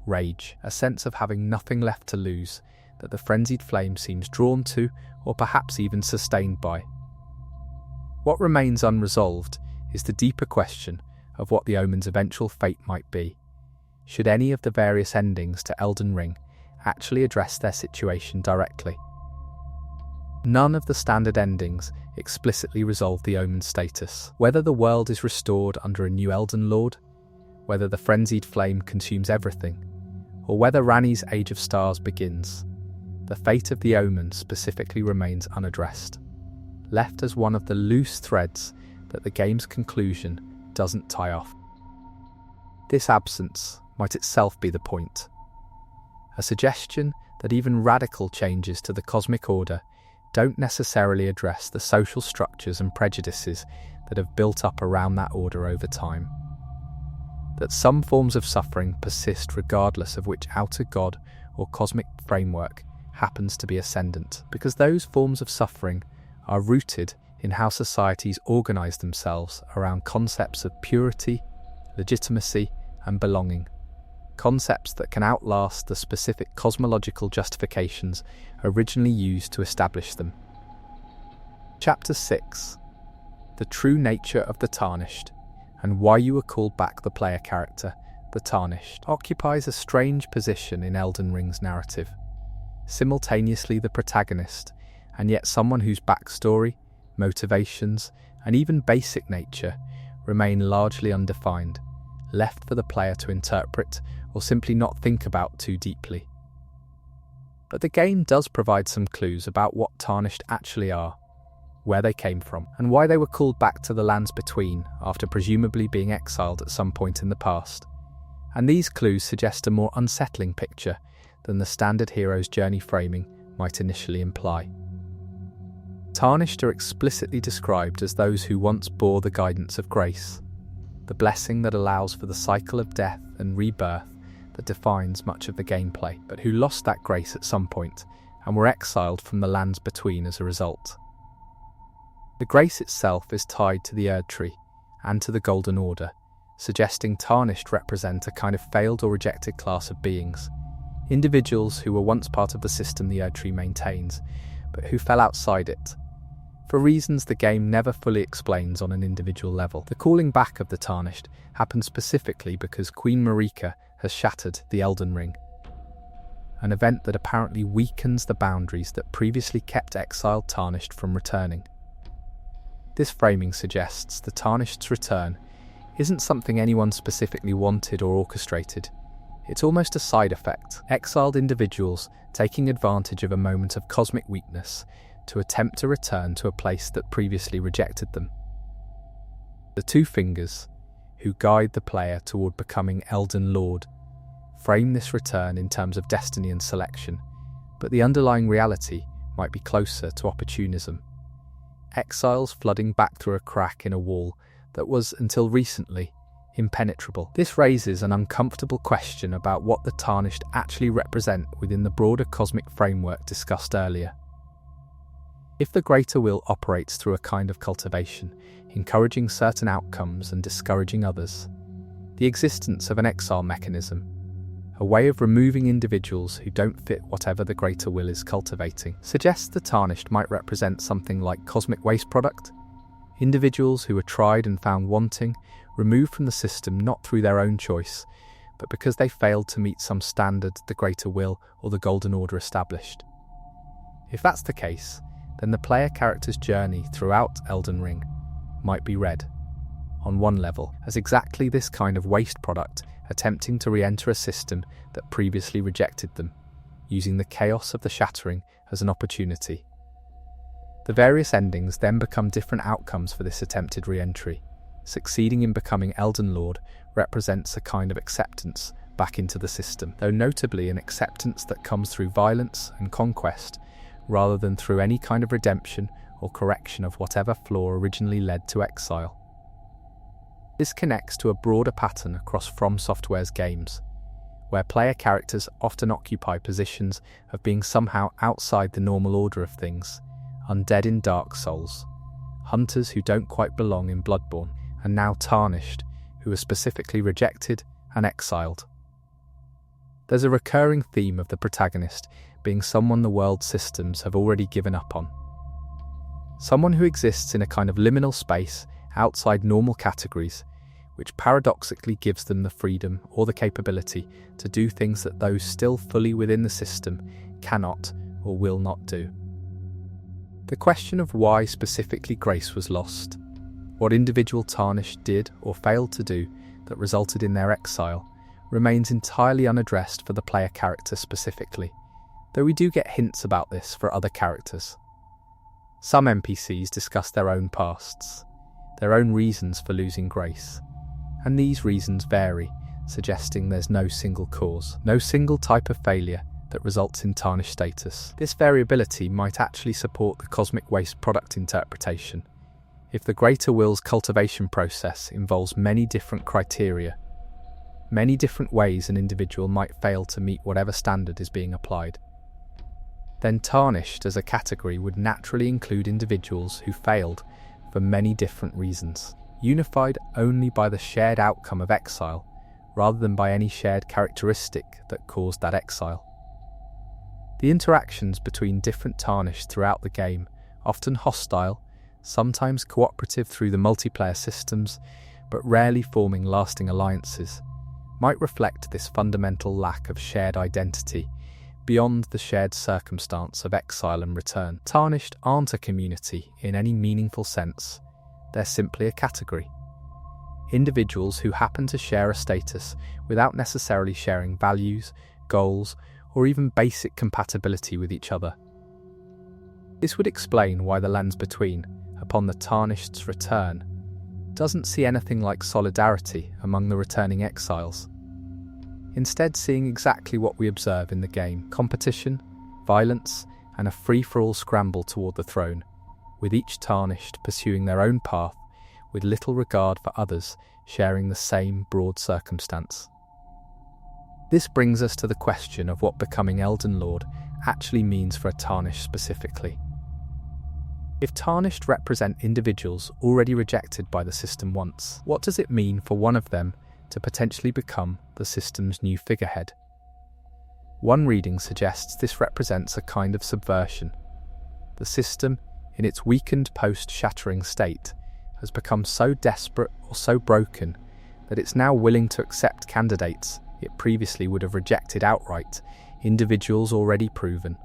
rage, a sense of having nothing left to lose, that the frenzied flame seems drawn to or perhaps even sustained by. What remains unresolved is the deeper question of what the Omen's eventual fate might be, should any of the various endings to Elden Ring actually address their situation directly. None of the standard endings explicitly resolve the Omen's status. Whether the world is restored under a new Elden Lord, whether the frenzied flame consumes everything, or whether Ranni's Age of Stars begins, the fate of the Omen specifically remains unaddressed, left as one of the loose threads that the game's conclusion doesn't tie off. This absence might itself be the point, a suggestion that even radical changes to the cosmic order don't necessarily address the social structures and prejudices that have built up around that order over time. That some forms of suffering persist regardless of which outer god or cosmic framework happens to be ascendant, because those forms of suffering are rooted in how societies organize themselves around concepts of purity, legitimacy, and belonging, concepts that can outlast the specific cosmological justifications originally used to establish them. Chapter 6: The True Nature of the Tarnished, and Why You Were Called Back. The player character, the Tarnished, occupies a strange position in Elden Ring's narrative, simultaneously the protagonist, and yet someone whose backstory, motivations, and even basic nature remain largely undefined, left for the player to interpret or simply not think about too deeply. But the game does provide some clues about what Tarnished actually are, where they came from, and why they were called back to the lands between after presumably being exiled at some point in the past. And these clues suggest a more unsettling picture than the standard hero's journey framing might initially imply. Tarnished are explicitly described as those who once bore the guidance of grace, the blessing that allows for the cycle of death and rebirth that defines much of the gameplay, but who lost that grace at some point and were exiled from the lands between as a result. The grace itself is tied to the Erd tree and to the Golden Order, suggesting Tarnished represent a kind of failed or rejected class of beings, individuals who were once part of the system the Erd tree maintains, but who fell outside it, for reasons the game never fully explains on an individual level. The calling back of the Tarnished happens specifically because Queen Marika has shattered the Elden Ring, an event that apparently weakens the boundaries that previously kept exiled Tarnished from returning. This framing suggests the Tarnished's return isn't something anyone specifically wanted or orchestrated. It's almost a side effect, exiled individuals taking advantage of a moment of cosmic weakness to attempt to return to a place that previously rejected them. The two fingers, who guide the player toward becoming Elden Lord, frame this return in terms of destiny and selection, but the underlying reality might be closer to opportunism. Exiles flooding back through a crack in a wall that was, until recently, impenetrable. This raises an uncomfortable question about what the Tarnished actually represent within the broader cosmic framework discussed earlier. If the greater will operates through a kind of cultivation, encouraging certain outcomes and discouraging others, the existence of an exile mechanism, a way of removing individuals who don't fit whatever the greater will is cultivating, suggests the Tarnished might represent something like cosmic waste product, individuals who are tried and found wanting, removed from the system not through their own choice, but because they failed to meet some standard the greater will or the Golden Order established. If that's the case, then the player character's journey throughout Elden Ring might be read, on one level, as exactly this kind of waste product attempting to re-enter a system that previously rejected them, using the chaos of the shattering as an opportunity. The various endings then become different outcomes for this attempted re-entry. Succeeding in becoming Elden Lord represents a kind of acceptance back into the system, though notably an acceptance that comes through violence and conquest, rather than through any kind of redemption or correction of whatever flaw originally led to exile. This connects to a broader pattern across From Software's games, where player characters often occupy positions of being somehow outside the normal order of things, undead in Dark Souls, hunters who don't quite belong in Bloodborne, and now Tarnished, who are specifically rejected and exiled. There's a recurring theme of the protagonist being someone the world systems have already given up on. Someone who exists in a kind of liminal space outside normal categories, which paradoxically gives them the freedom or the capability to do things that those still fully within the system cannot or will not do. The question of why specifically grace was lost, what individual Tarnished did or failed to do that resulted in their exile, remains entirely unaddressed for the player character specifically, though we do get hints about this for other characters. Some NPCs discuss their own pasts, their own reasons for losing grace, and these reasons vary, suggesting there's no single cause, no single type of failure that results in Tarnished status. This variability might actually support the cosmic waste product interpretation. If the greater will's cultivation process involves many different criteria, many different ways an individual might fail to meet whatever standard is being applied, then Tarnished as a category would naturally include individuals who failed for many different reasons, unified only by the shared outcome of exile, rather than by any shared characteristic that caused that exile. The interactions between different Tarnished throughout the game, often hostile, sometimes cooperative through the multiplayer systems, but rarely forming lasting alliances, might reflect this fundamental lack of shared identity beyond the shared circumstance of exile and return. Tarnished aren't a community in any meaningful sense, they're simply a category. Individuals who happen to share a status without necessarily sharing values, goals, or even basic compatibility with each other. This would explain why the Lands Between, upon the Tarnished's return, doesn't see anything like solidarity among the returning exiles, instead seeing exactly what we observe in the game: competition, violence, and a free-for-all scramble toward the throne, with each Tarnished pursuing their own path with little regard for others sharing the same broad circumstance. This brings us to the question of what becoming Elden Lord actually means for a Tarnished specifically. If Tarnished represent individuals already rejected by the system once, what does it mean for one of them to potentially become the system's new figurehead? One reading suggests this represents a kind of subversion. The system, in its weakened post-shattering state, has become so desperate or so broken that it's now willing to accept candidates it previously would have rejected outright, individuals already proven,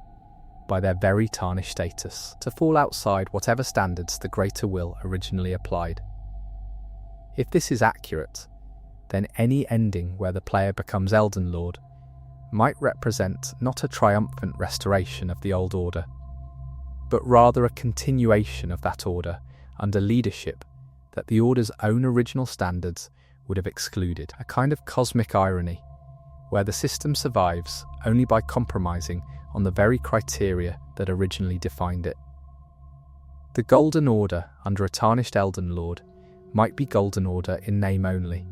by their very Tarnished status, to fall outside whatever standards the greater will originally applied. If this is accurate, then any ending where the player becomes Elden Lord might represent not a triumphant restoration of the old order, but rather a continuation of that order under leadership that the order's own original standards would have excluded. A kind of cosmic irony, where the system survives only by compromising on the very criteria that originally defined it. The Golden Order under a tarnished Elden Lord might be Golden Order in name only,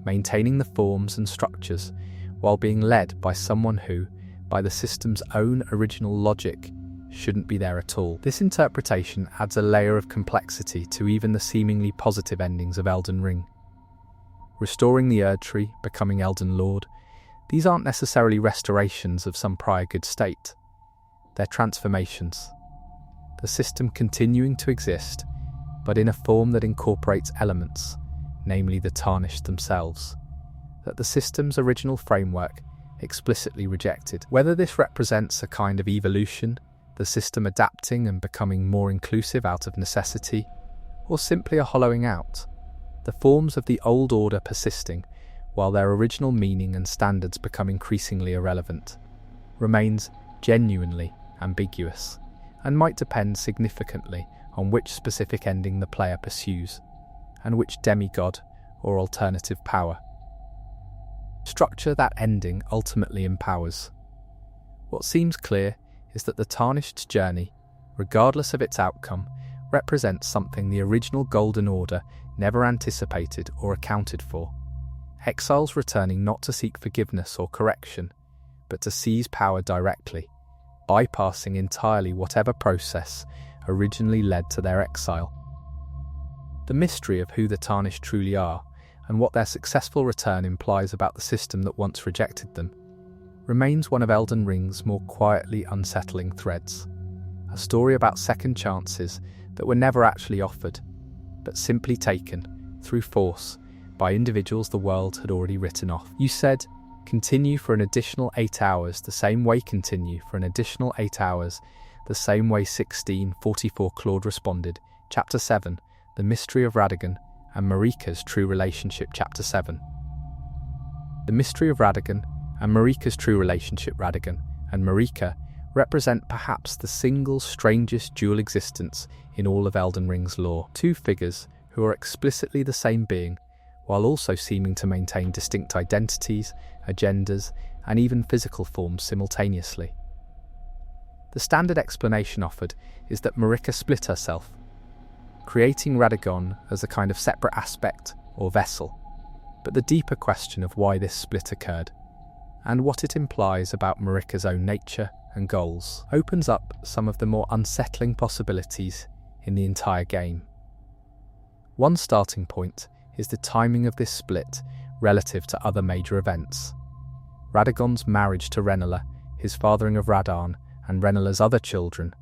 maintaining the forms and structures while being led by someone who, by the system's own original logic, shouldn't be there at all. This interpretation adds a layer of complexity to even the seemingly positive endings of Elden Ring. Restoring the Erdtree, becoming Elden Lord, these aren't necessarily restorations of some prior good state. They're transformations. The system continuing to exist, but in a form that incorporates elements, namely the tarnished themselves, that the system's original framework explicitly rejected. Whether this represents a kind of evolution, the system adapting and becoming more inclusive out of necessity, or simply a hollowing out, the forms of the old order persisting while their original meaning and standards become increasingly irrelevant, remains genuinely ambiguous, and might depend significantly on which specific ending the player pursues, and which demigod or alternative power structure that ending ultimately empowers. What seems clear is that the tarnished journey, regardless of its outcome, represents something the original Golden Order never anticipated or accounted for. Exiles returning not to seek forgiveness or correction, but to seize power directly, bypassing entirely whatever process originally led to their exile. The mystery of who the tarnished truly are, and what their successful return implies about the system that once rejected them, remains one of Elden Ring's more quietly unsettling threads. A story about second chances that were never actually offered, but simply taken, through force, by individuals the world had already written off. You said, continue for an additional 8 hours the same way continue for an additional 8 hours the same way 1644 Claude responded. Chapter 7, The Mystery of Radagon and Marika's True Relationship. Chapter 7. The Mystery of Radagon and Marika's True Relationship. Radagon and Marika represent perhaps the single strangest dual existence in all of Elden Ring's lore. Two figures who are explicitly the same being, while also seeming to maintain distinct identities, agendas, and even physical forms simultaneously. The standard explanation offered is that Marika split herself, creating Radagon as a kind of separate aspect or vessel. But the deeper question of why this split occurred, and what it implies about Marika's own nature and goals, opens up some of the more unsettling possibilities in the entire game. One starting point is the timing of this split relative to other major events. Radagon's marriage to Renala, his fathering of Radahn, and Renala's other children.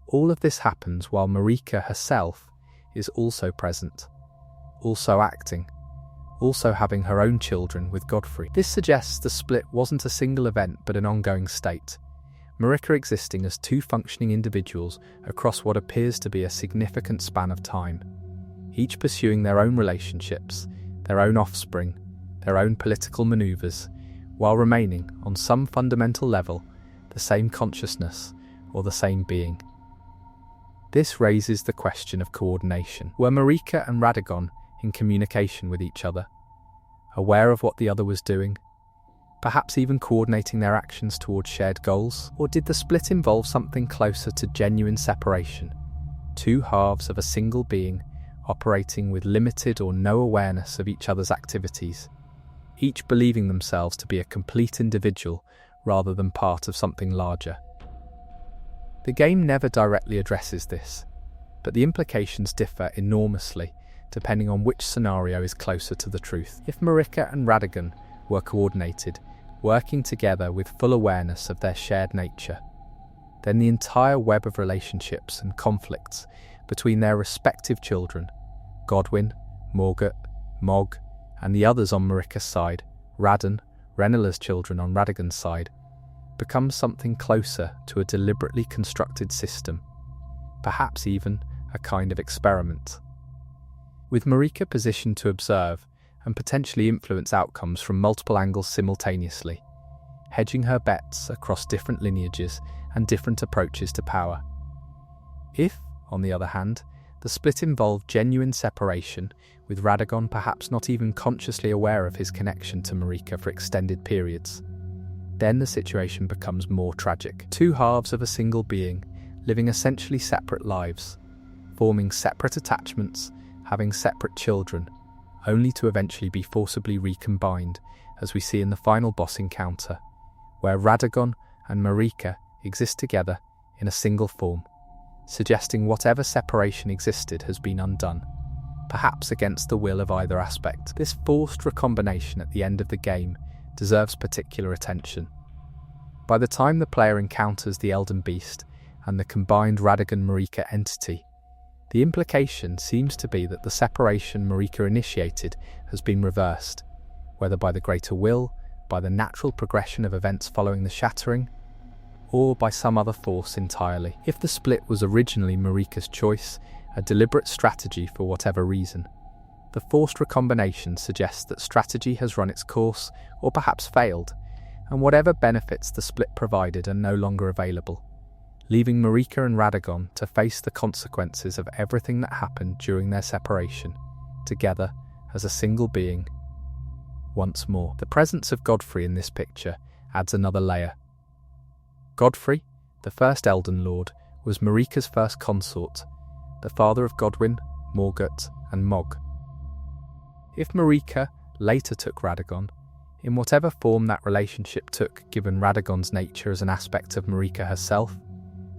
All of this happens while Marika herself is also present, also acting, also having her own children with Godfrey. This suggests the split wasn't a single event but an ongoing state, Marika existing as two functioning individuals across what appears to be a significant span of time, each pursuing their own relationships, their own offspring, their own political maneuvers, while remaining, on some fundamental level, the same consciousness or the same being. This raises the question of coordination. Were Marika and Radagon in communication with each other, aware of what the other was doing, perhaps even coordinating their actions towards shared goals? Or did the split involve something closer to genuine separation, two halves of a single being operating with limited or no awareness of each other's activities, each believing themselves to be a complete individual rather than part of something larger? The game never directly addresses this, but the implications differ enormously depending on which scenario is closer to the truth. If Marika and Radagon were coordinated, working together with full awareness of their shared nature, then the entire web of relationships and conflicts between their respective children, Godwyn, Morgott, Mog, and the others on Marika's side, Radahn, Renala's children on Radagon's side, becomes something closer to a deliberately constructed system, perhaps even a kind of experiment. With Marika positioned to observe and potentially influence outcomes from multiple angles simultaneously, hedging her bets across different lineages and different approaches to power. If, on the other hand, The split involved genuine separation, with Radagon perhaps not even consciously aware of his connection to Marika for extended periods. Then the situation becomes more tragic. Two halves of a single being, living essentially separate lives, forming separate attachments, having separate children, only to eventually be forcibly recombined, as we see in the final boss encounter, where Radagon and Marika exist together in a single form, suggesting whatever separation existed has been undone, perhaps against the will of either aspect. This forced recombination at the end of the game deserves particular attention. By the time the player encounters the Elden Beast and the combined Radagon-Marika entity, the implication seems to be that the separation Marika initiated has been reversed, whether by the greater will, by the natural progression of events following the shattering, or by some other force entirely. If the split was originally Marika's choice, a deliberate strategy for whatever reason, the forced recombination suggests that strategy has run its course, or perhaps failed, and whatever benefits the split provided are no longer available, leaving Marika and Radagon to face the consequences of everything that happened during their separation, together as a single being. Once more, the presence of Godfrey in this picture adds another layer. Godfrey, the first Elden Lord, was Marika's first consort, the father of Godwyn, Morgott, and Mog. If Marika later took Radagon, in whatever form that relationship took given Radagon's nature as an aspect of Marika herself,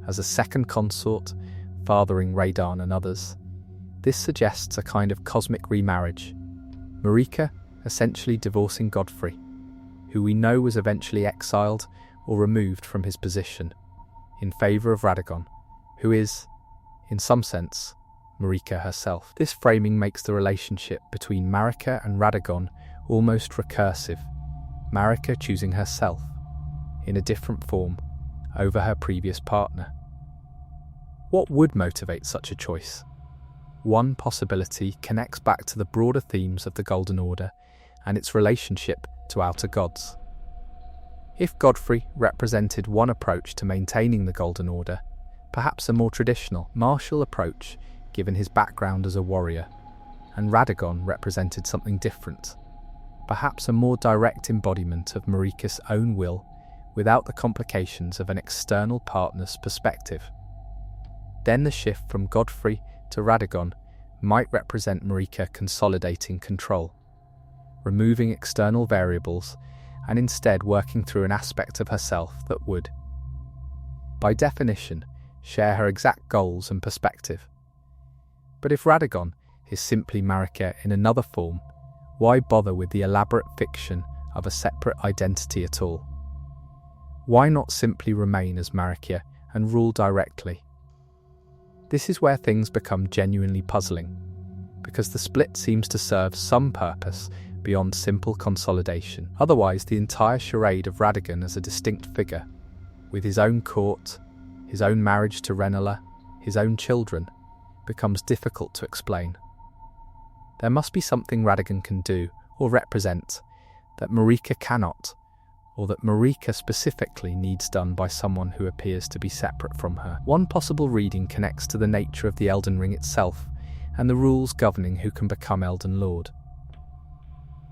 as a second consort, fathering Radahn and others, this suggests a kind of cosmic remarriage, Marika essentially divorcing Godfrey, who we know was eventually exiled or removed from his position, in favour of Radagon, who is, in some sense, Marika herself. This framing makes the relationship between Marika and Radagon almost recursive, Marika choosing herself, in a different form, over her previous partner. What would motivate such a choice? One possibility connects back to the broader themes of the Golden Order and its relationship to outer gods. If Godfrey represented one approach to maintaining the Golden Order, perhaps a more traditional, martial approach given his background as a warrior, and Radagon represented something different, perhaps a more direct embodiment of Marika's own will without the complications of an external partner's perspective. Then the shift from Godfrey to Radagon might represent Marika consolidating control, removing external variables and instead working through an aspect of herself that would, by definition, share her exact goals and perspective. But if Radagon is simply Marika in another form, why bother with the elaborate fiction of a separate identity at all? Why not simply remain as Marika and rule directly? This is where things become genuinely puzzling, because the split seems to serve some purpose beyond simple consolidation. Otherwise, the entire charade of Radagon as a distinct figure, with his own court, his own marriage to Rennala, his own children, becomes difficult to explain. There must be something Radagon can do or represent that Marika cannot, or that Marika specifically needs done by someone who appears to be separate from her. One possible reading connects to the nature of the Elden Ring itself and the rules governing who can become Elden Lord.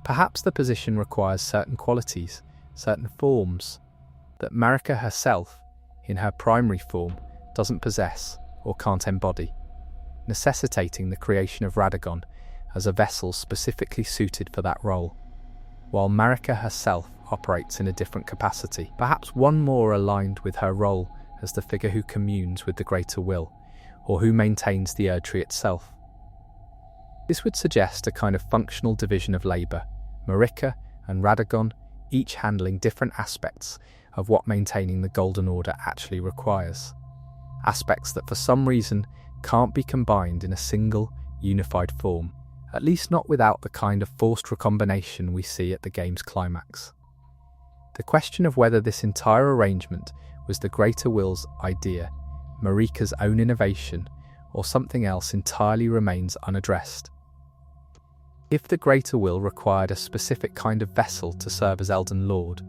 Perhaps the position requires certain qualities, certain forms, that Marika herself, in her primary form, doesn't possess or can't embody, necessitating the creation of Radagon as a vessel specifically suited for that role, while Marika herself operates in a different capacity, perhaps one more aligned with her role as the figure who communes with the greater will, or who maintains the Erdtree itself. This would suggest a kind of functional division of labour, Marika and Radagon each handling different aspects of what maintaining the Golden Order actually requires, aspects that for some reason can't be combined in a single, unified form, at least not without the kind of forced recombination we see at the game's climax. The question of whether this entire arrangement was the Greater Will's idea, Marika's own innovation, or something else entirely remains unaddressed. If the Greater Will required a specific kind of vessel to serve as Elden Lord,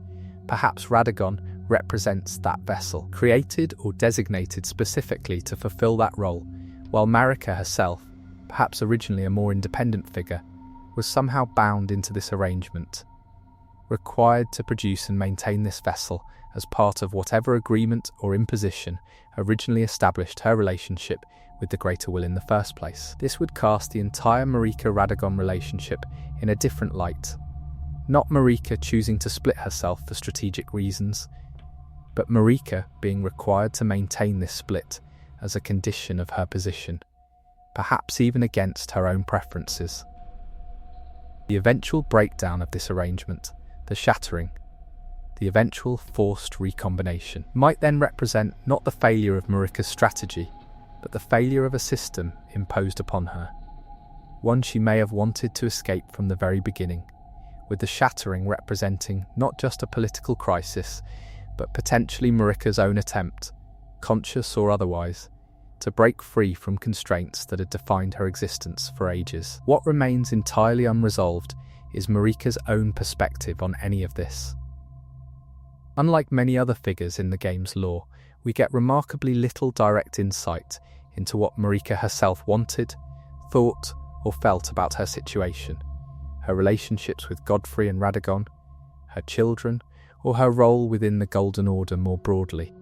perhaps Radagon represents that vessel, created or designated specifically to fulfill that role, while Marika herself, perhaps originally a more independent figure, was somehow bound into this arrangement, required to produce and maintain this vessel as part of whatever agreement or imposition originally established her relationship with the Greater Will in the first place. This would cast the entire Marika-Radagon relationship in a different light. Not Marika choosing to split herself for strategic reasons, but Marika being required to maintain this split as a condition of her position, perhaps even against her own preferences. The eventual breakdown of this arrangement, the shattering, the eventual forced recombination, might then represent not the failure of Marika's strategy, but the failure of a system imposed upon her, one she may have wanted to escape from the very beginning, with the shattering representing not just a political crisis, but potentially Marika's own attempt, conscious or otherwise, to break free from constraints that had defined her existence for ages. What remains entirely unresolved is Marika's own perspective on any of this. Unlike many other figures in the game's lore, we get remarkably little direct insight into what Marika herself wanted, thought, or felt about her situation, her relationships with Godfrey and Radagon, her children, or her role within the Golden Order more broadly.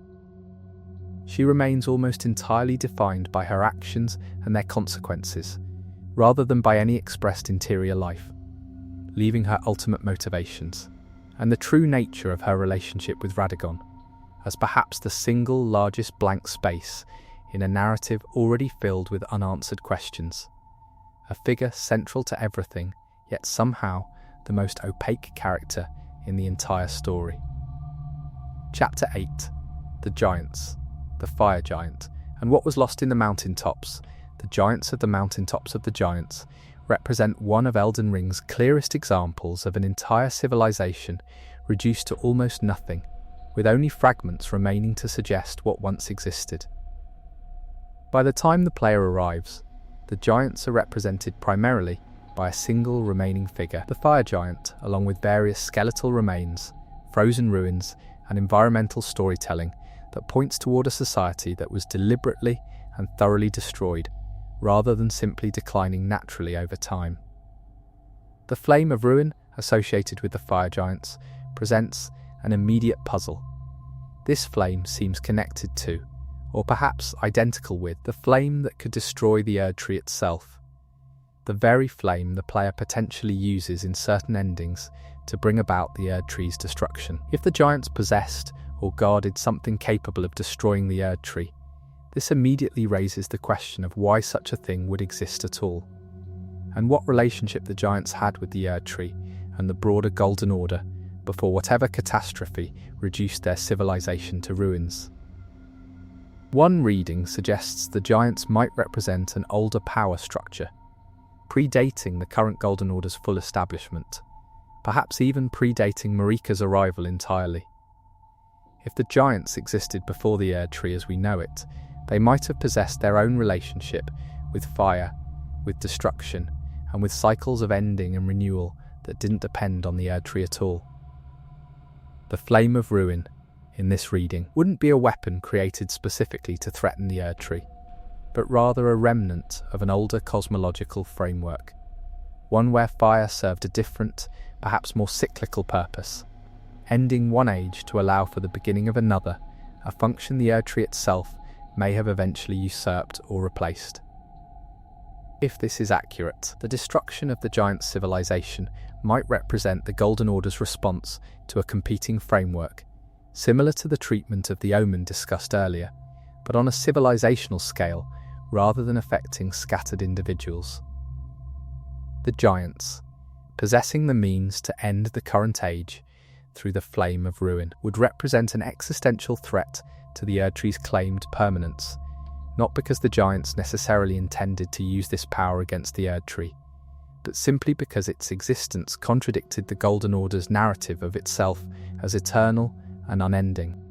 She remains almost entirely defined by her actions and their consequences, rather than by any expressed interior life, leaving her ultimate motivations, and the true nature of her relationship with Radagon, as perhaps the single largest blank space in a narrative already filled with unanswered questions. A figure central to everything, yet somehow the most opaque character in the entire story. Chapter 8. The Giants, the Fire Giant, and what was lost in the mountaintops. The giants of the mountaintops of the giants represent one of Elden Ring's clearest examples of an entire civilization reduced to almost nothing, with only fragments remaining to suggest what once existed. By the time the player arrives, the giants are represented primarily by a single remaining figure, the Fire Giant, along with various skeletal remains, frozen ruins, and environmental storytelling that points toward a society that was deliberately and thoroughly destroyed, rather than simply declining naturally over time. The flame of ruin associated with the Fire Giants presents an immediate puzzle. This flame seems connected to, or perhaps identical with, the flame that could destroy the Erd Tree itself. The very flame the player potentially uses in certain endings to bring about the Erd Tree's destruction. If the giants possessed or guarded something capable of destroying the Erd Tree, this immediately raises the question of why such a thing would exist at all, and what relationship the giants had with the Erd Tree and the broader Golden Order before whatever catastrophe reduced their civilization to ruins. One reading suggests the giants might represent an older power structure, predating the current Golden Order's full establishment, perhaps even predating Marika's arrival entirely. If the giants existed before the Erd Tree as we know it, they might have possessed their own relationship with fire, with destruction, and with cycles of ending and renewal that didn't depend on the Erd Tree at all. The flame of ruin, in this reading, wouldn't be a weapon created specifically to threaten the Erd Tree, but rather a remnant of an older cosmological framework, one where fire served a different, perhaps more cyclical purpose, ending one age to allow for the beginning of another, a function the Erd Tree itself may have eventually usurped or replaced. If this is accurate, the destruction of the giant civilization might represent the Golden Order's response to a competing framework, similar to the treatment of the Omen discussed earlier, but on a civilizational scale rather than affecting scattered individuals. The giants, possessing the means to end the current age through the flame of ruin, would represent an existential threat to the Erd Tree's claimed permanence, not because the giants necessarily intended to use this power against the Erd Tree, but simply because its existence contradicted the Golden Order's narrative of itself as eternal and unending.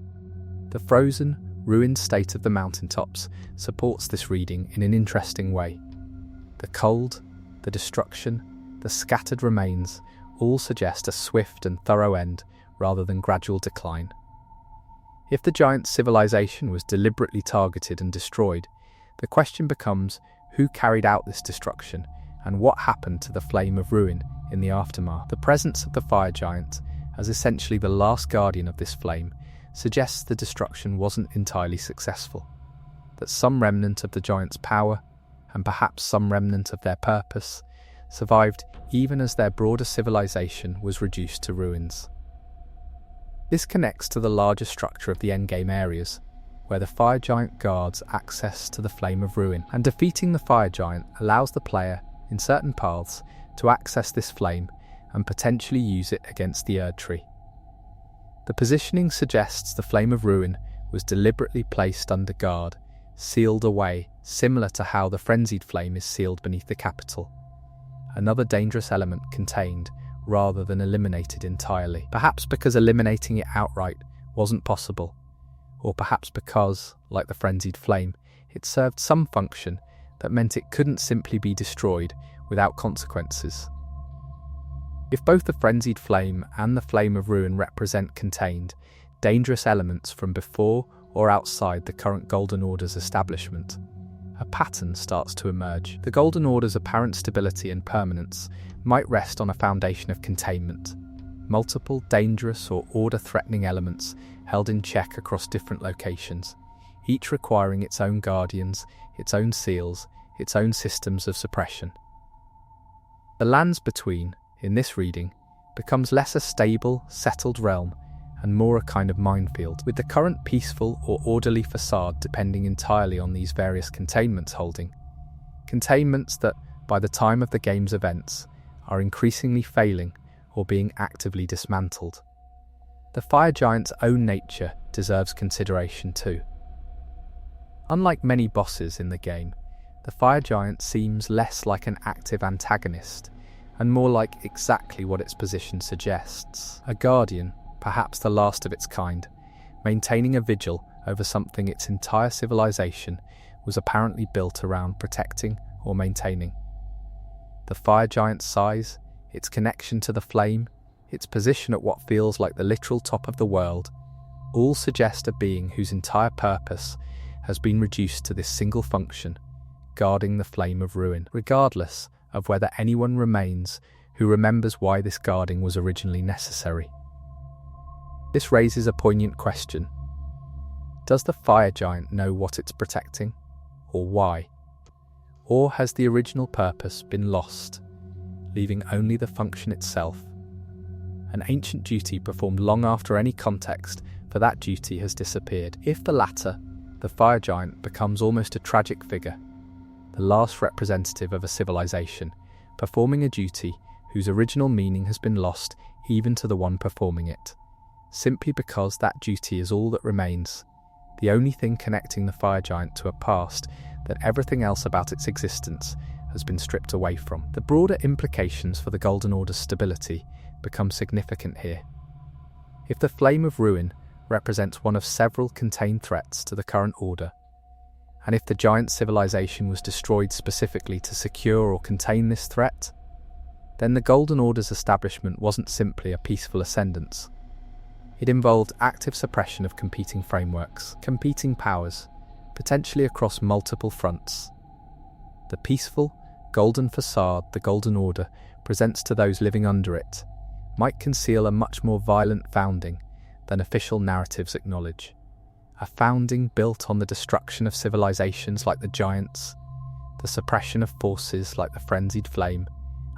The frozen, ruined state of the mountaintops supports this reading in an interesting way. The cold, the destruction, the scattered remains all suggest a swift and thorough end rather than gradual decline. If the giant civilization was deliberately targeted and destroyed, The question becomes who carried out this destruction and what happened to the flame of ruin in the aftermath. The presence of the fire giant, as essentially the last guardian of this flame, suggests the destruction wasn't entirely successful, that some remnant of the giant's power, and perhaps some remnant of their purpose, survived even as their broader civilization was reduced to ruins. This connects to the larger structure of the endgame areas, where the fire giant guards access to the flame of ruin, and defeating the fire giant allows the player, in certain paths, to access this flame and potentially use it against the Erd tree. The positioning suggests the flame of ruin was deliberately placed under guard, sealed away, similar to how the frenzied flame is sealed beneath the capital. Another dangerous element contained, rather than eliminated entirely. Perhaps because eliminating it outright wasn't possible, or perhaps because, like the frenzied flame, it served some function that meant it couldn't simply be destroyed without consequences. If both the frenzied flame and the flame of ruin represent contained, dangerous elements from before or outside the current Golden Order's establishment, a pattern starts to emerge. The Golden Order's apparent stability and permanence might rest on a foundation of containment, multiple dangerous or order-threatening elements held in check across different locations, each requiring its own guardians, its own seals, its own systems of suppression. The lands between, in this reading, becomes less a stable, settled realm and more a kind of minefield, with the current peaceful or orderly facade depending entirely on these various containments holding. Containments that, by the time of the game's events, are increasingly failing or being actively dismantled. The fire giant's own nature deserves consideration too. Unlike many bosses in the game, the fire giant seems less like an active antagonist and more like exactly what its position suggests. A guardian, perhaps the last of its kind, maintaining a vigil over something its entire civilization was apparently built around protecting or maintaining. The fire giant's size, its connection to the flame, its position at what feels like the literal top of the world, all suggest a being whose entire purpose has been reduced to this single function, guarding the flame of ruin, regardless of whether anyone remains who remembers why this guarding was originally necessary. This raises a poignant question. Does the fire giant know what it's protecting, or why? Or has the original purpose been lost, leaving only the function itself? An ancient duty performed long after any context for that duty has disappeared. If the latter, the fire giant becomes almost a tragic figure, the last representative of a civilization, performing a duty whose original meaning has been lost even to the one performing it, simply because that duty is all that remains, the only thing connecting the fire giant to a past that everything else about its existence has been stripped away from. The broader implications for the Golden Order's stability become significant here. If the flame of ruin represents one of several contained threats to the current order, and if the giant civilization was destroyed specifically to secure or contain this threat, then the Golden Order's establishment wasn't simply a peaceful ascendance. It involved active suppression of competing frameworks, competing powers, potentially across multiple fronts. The peaceful, golden facade the Golden Order presents to those living under it might conceal a much more violent founding than official narratives acknowledge. A founding built on the destruction of civilizations like the giants, the suppression of forces like the frenzied flame,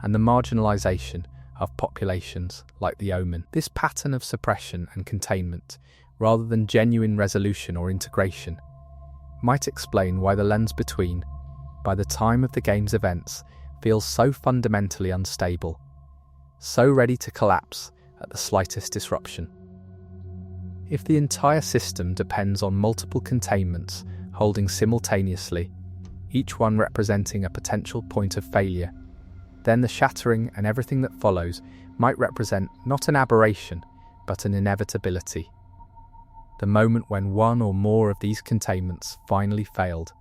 and the marginalization of populations like the Omen. This pattern of suppression and containment, rather than genuine resolution or integration, might explain why the lens between, by the time of the game's events, feels so fundamentally unstable, so ready to collapse at the slightest disruption. If the entire system depends on multiple containments holding simultaneously, each one representing a potential point of failure, then the shattering and everything that follows might represent not an aberration, but an inevitability. The moment when one or more of these containments finally failed,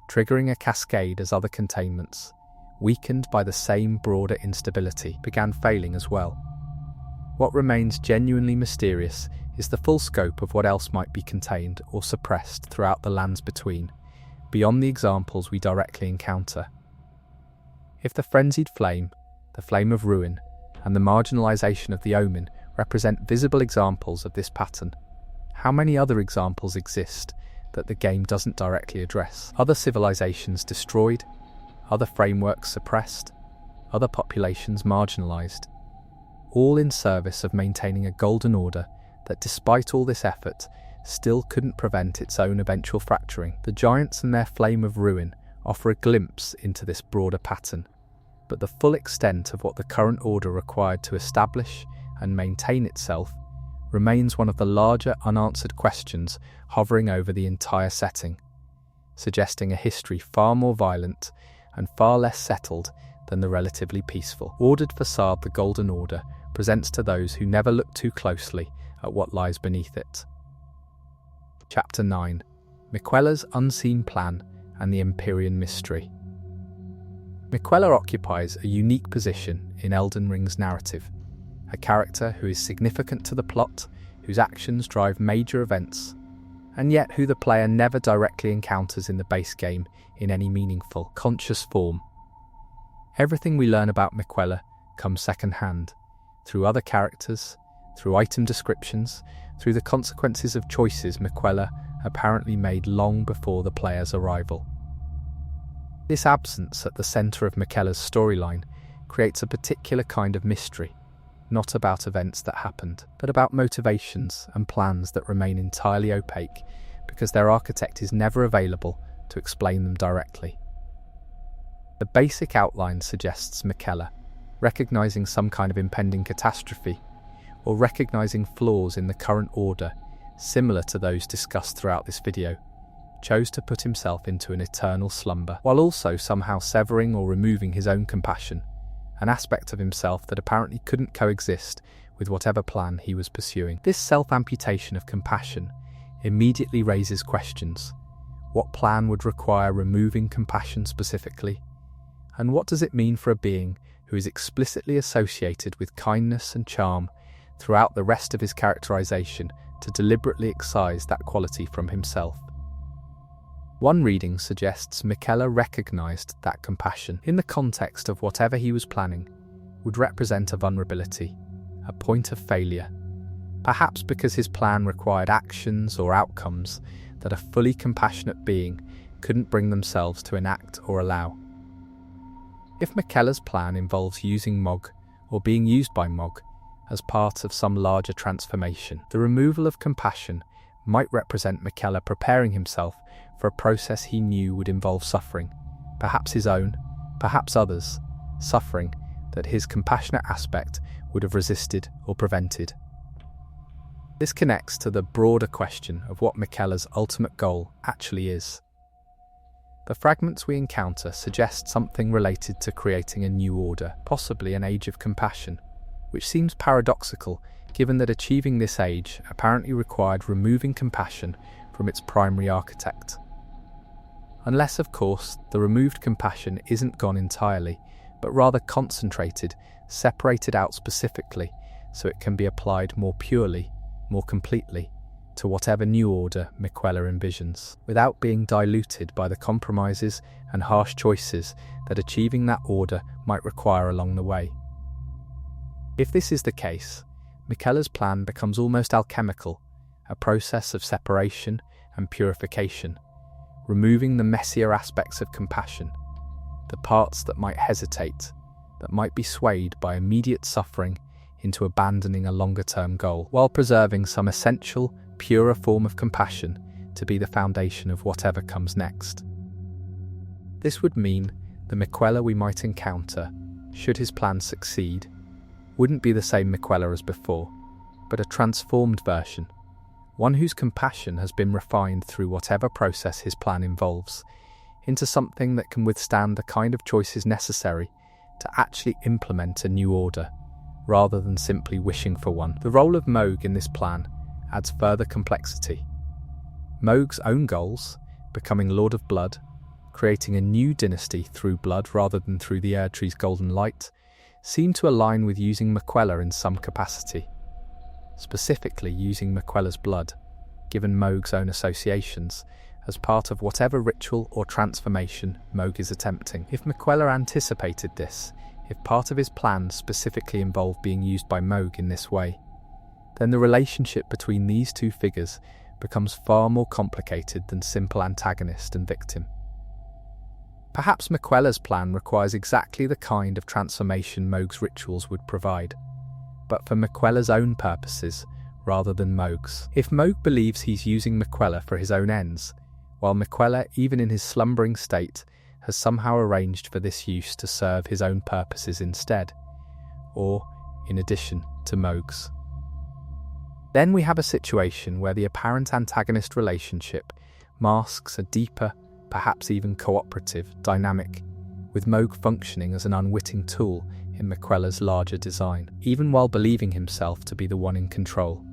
triggering a cascade as other containments, weakened by the same broader instability, began failing as well. What remains genuinely mysterious is the full scope of what else might be contained or suppressed throughout the lands between, beyond the examples we directly encounter. If the frenzied flame, the flame of ruin, and the marginalization of the omen represent visible examples of this pattern, how many other examples exist that the game doesn't directly address? Other civilizations destroyed, other frameworks suppressed, other populations marginalized, all in service of maintaining a golden order that, despite all this effort, still couldn't prevent its own eventual fracturing. The giants and their flame of ruin offer a glimpse into this broader pattern, but the full extent of what the current order required to establish and maintain itself remains one of the larger unanswered questions hovering over the entire setting, suggesting a history far more violent and far less settled than the relatively peaceful. Ordered facade the Golden Order presents to those who never look too closely at what lies beneath it. Chapter 9. Miquella's Unseen Plan and the Empyrean Mystery. Miquella occupies a unique position in Elden Ring's narrative, a character who is significant to the plot, whose actions drive major events, and yet who the player never directly encounters in the base game in any meaningful, conscious form. Everything we learn about Miquella comes second-hand, through other characters, through item descriptions, through the consequences of choices Miquella apparently made long before the player's arrival. This absence at the centre of Miquella's storyline creates a particular kind of mystery, not about events that happened, but about motivations and plans that remain entirely opaque because their architect is never available to explain them directly. The basic outline suggests Miquella, recognizing some kind of impending catastrophe, or recognizing flaws in the current order, similar to those discussed throughout this video, chose to put himself into an eternal slumber, while also somehow severing or removing his own compassion, an aspect of himself that apparently couldn't coexist with whatever plan he was pursuing. This self-amputation of compassion immediately raises questions. What plan would require removing compassion specifically? And what does it mean for a being who is explicitly associated with kindness and charm throughout the rest of his characterization to deliberately excise that quality from himself? One reading suggests Miquella recognized that compassion, in the context of whatever he was planning, would represent a vulnerability, a point of failure, perhaps because his plan required actions or outcomes that a fully compassionate being couldn't bring themselves to enact or allow. If Miquella's plan involves using Mog, or being used by Mog, as part of some larger transformation, the removal of compassion might represent Miquella preparing himself for a process he knew would involve suffering, perhaps his own, perhaps others, suffering that his compassionate aspect would have resisted or prevented. This connects to the broader question of what Miquella's ultimate goal actually is. The fragments we encounter suggest something related to creating a new order, possibly an age of compassion, which seems paradoxical given that achieving this age apparently required removing compassion from its primary architect. Unless, of course, the removed compassion isn't gone entirely, but rather concentrated, separated out specifically, so it can be applied more purely, more completely, to whatever new order Miquella envisions, without being diluted by the compromises and harsh choices that achieving that order might require along the way. If this is the case, Miquella's plan becomes almost alchemical, a process of separation and purification, removing the messier aspects of compassion, the parts that might hesitate, that might be swayed by immediate suffering into abandoning a longer-term goal, while preserving some essential, purer form of compassion to be the foundation of whatever comes next. This would mean the Miquella we might encounter, should his plan succeed, wouldn't be the same Miquella as before, but a transformed version, one whose compassion has been refined through whatever process his plan involves, into something that can withstand the kind of choices necessary to actually implement a new order, rather than simply wishing for one. The role of Mohg in this plan adds further complexity. Mohg's own goals, becoming Lord of Blood, creating a new dynasty through blood rather than through the Erdtree's golden light, seem to align with using Miquella in some capacity. Specifically using Miquella's blood, given Mohg's own associations, as part of whatever ritual or transformation Mohg is attempting. If Miquella anticipated this, if part of his plan specifically involved being used by Mohg in this way, then the relationship between these two figures becomes far more complicated than simple antagonist and victim. Perhaps Miquella's plan requires exactly the kind of transformation Mohg's rituals would provide, but for Miquella's own purposes rather than Mohg's. If Mohg believes he's using Miquella for his own ends, while Miquella, even in his slumbering state, has somehow arranged for this use to serve his own purposes instead, or in addition to Mohg's. Then we have a situation where the apparent antagonist relationship masks a deeper, perhaps even cooperative, dynamic, with Mohg functioning as an unwitting tool in Miquella's larger design, even while believing himself to be the one in control.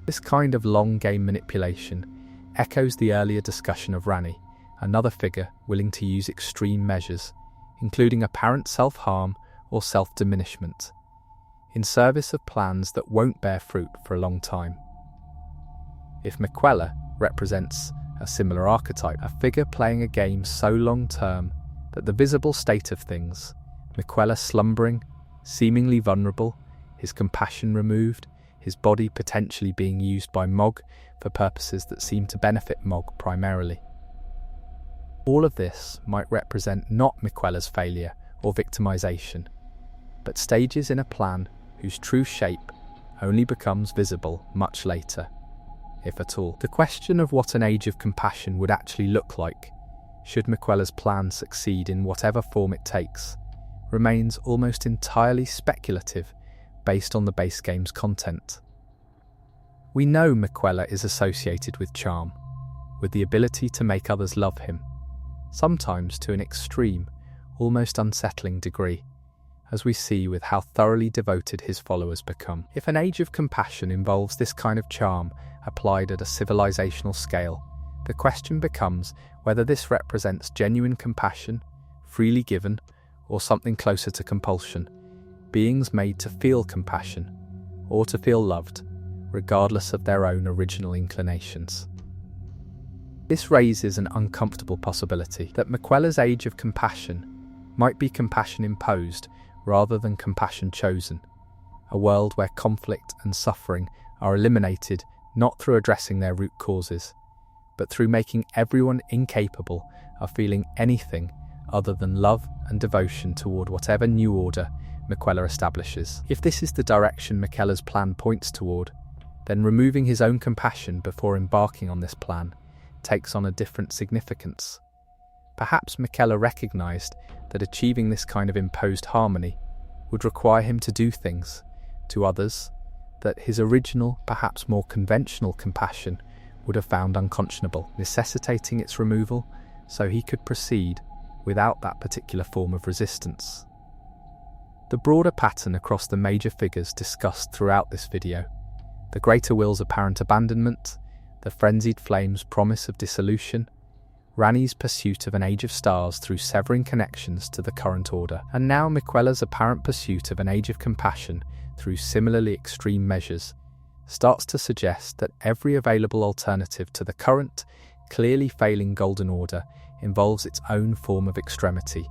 This kind of long-game manipulation echoes the earlier discussion of Ranni, another figure willing to use extreme measures, including apparent self-harm or self-diminishment, in service of plans that won't bear fruit for a long time. If Miquella represents a similar archetype, a figure playing a game so long-term that the visible state of things, Miquella slumbering, seemingly vulnerable, his compassion removed, his body potentially being used by Mohg for purposes that seem to benefit Mohg primarily. All of this might represent not Miquella's failure or victimization, but stages in a plan whose true shape only becomes visible much later, if at all. The question of what an age of compassion would actually look like, should Miquella's plan succeed in whatever form it takes, remains almost entirely speculative based on the base game's content. We know Miquella is associated with charm, with the ability to make others love him, sometimes to an extreme, almost unsettling degree, as we see with how thoroughly devoted his followers become. If an age of compassion involves this kind of charm applied at a civilizational scale, the question becomes whether this represents genuine compassion, freely given, or something closer to compulsion, beings made to feel compassion, or to feel loved, regardless of their own original inclinations. This raises an uncomfortable possibility that Miquella's age of compassion might be compassion imposed rather than compassion chosen, a world where conflict and suffering are eliminated not through addressing their root causes, but through making everyone incapable of feeling anything other than love and devotion toward whatever new order Miquella establishes. If this is the direction Miquella's plan points toward, then removing his own compassion before embarking on this plan takes on a different significance. Perhaps Miquella recognized that achieving this kind of imposed harmony would require him to do things to others that his original, perhaps more conventional compassion would have found unconscionable, necessitating its removal so he could proceed without that particular form of resistance. The broader pattern across the major figures discussed throughout this video, the greater will's apparent abandonment, the frenzied flame's promise of dissolution, Ranni's pursuit of an age of stars through severing connections to the current order, and now Miquella's apparent pursuit of an age of compassion through similarly extreme measures, starts to suggest that every available alternative to the current, clearly failing golden order involves its own form of extremity,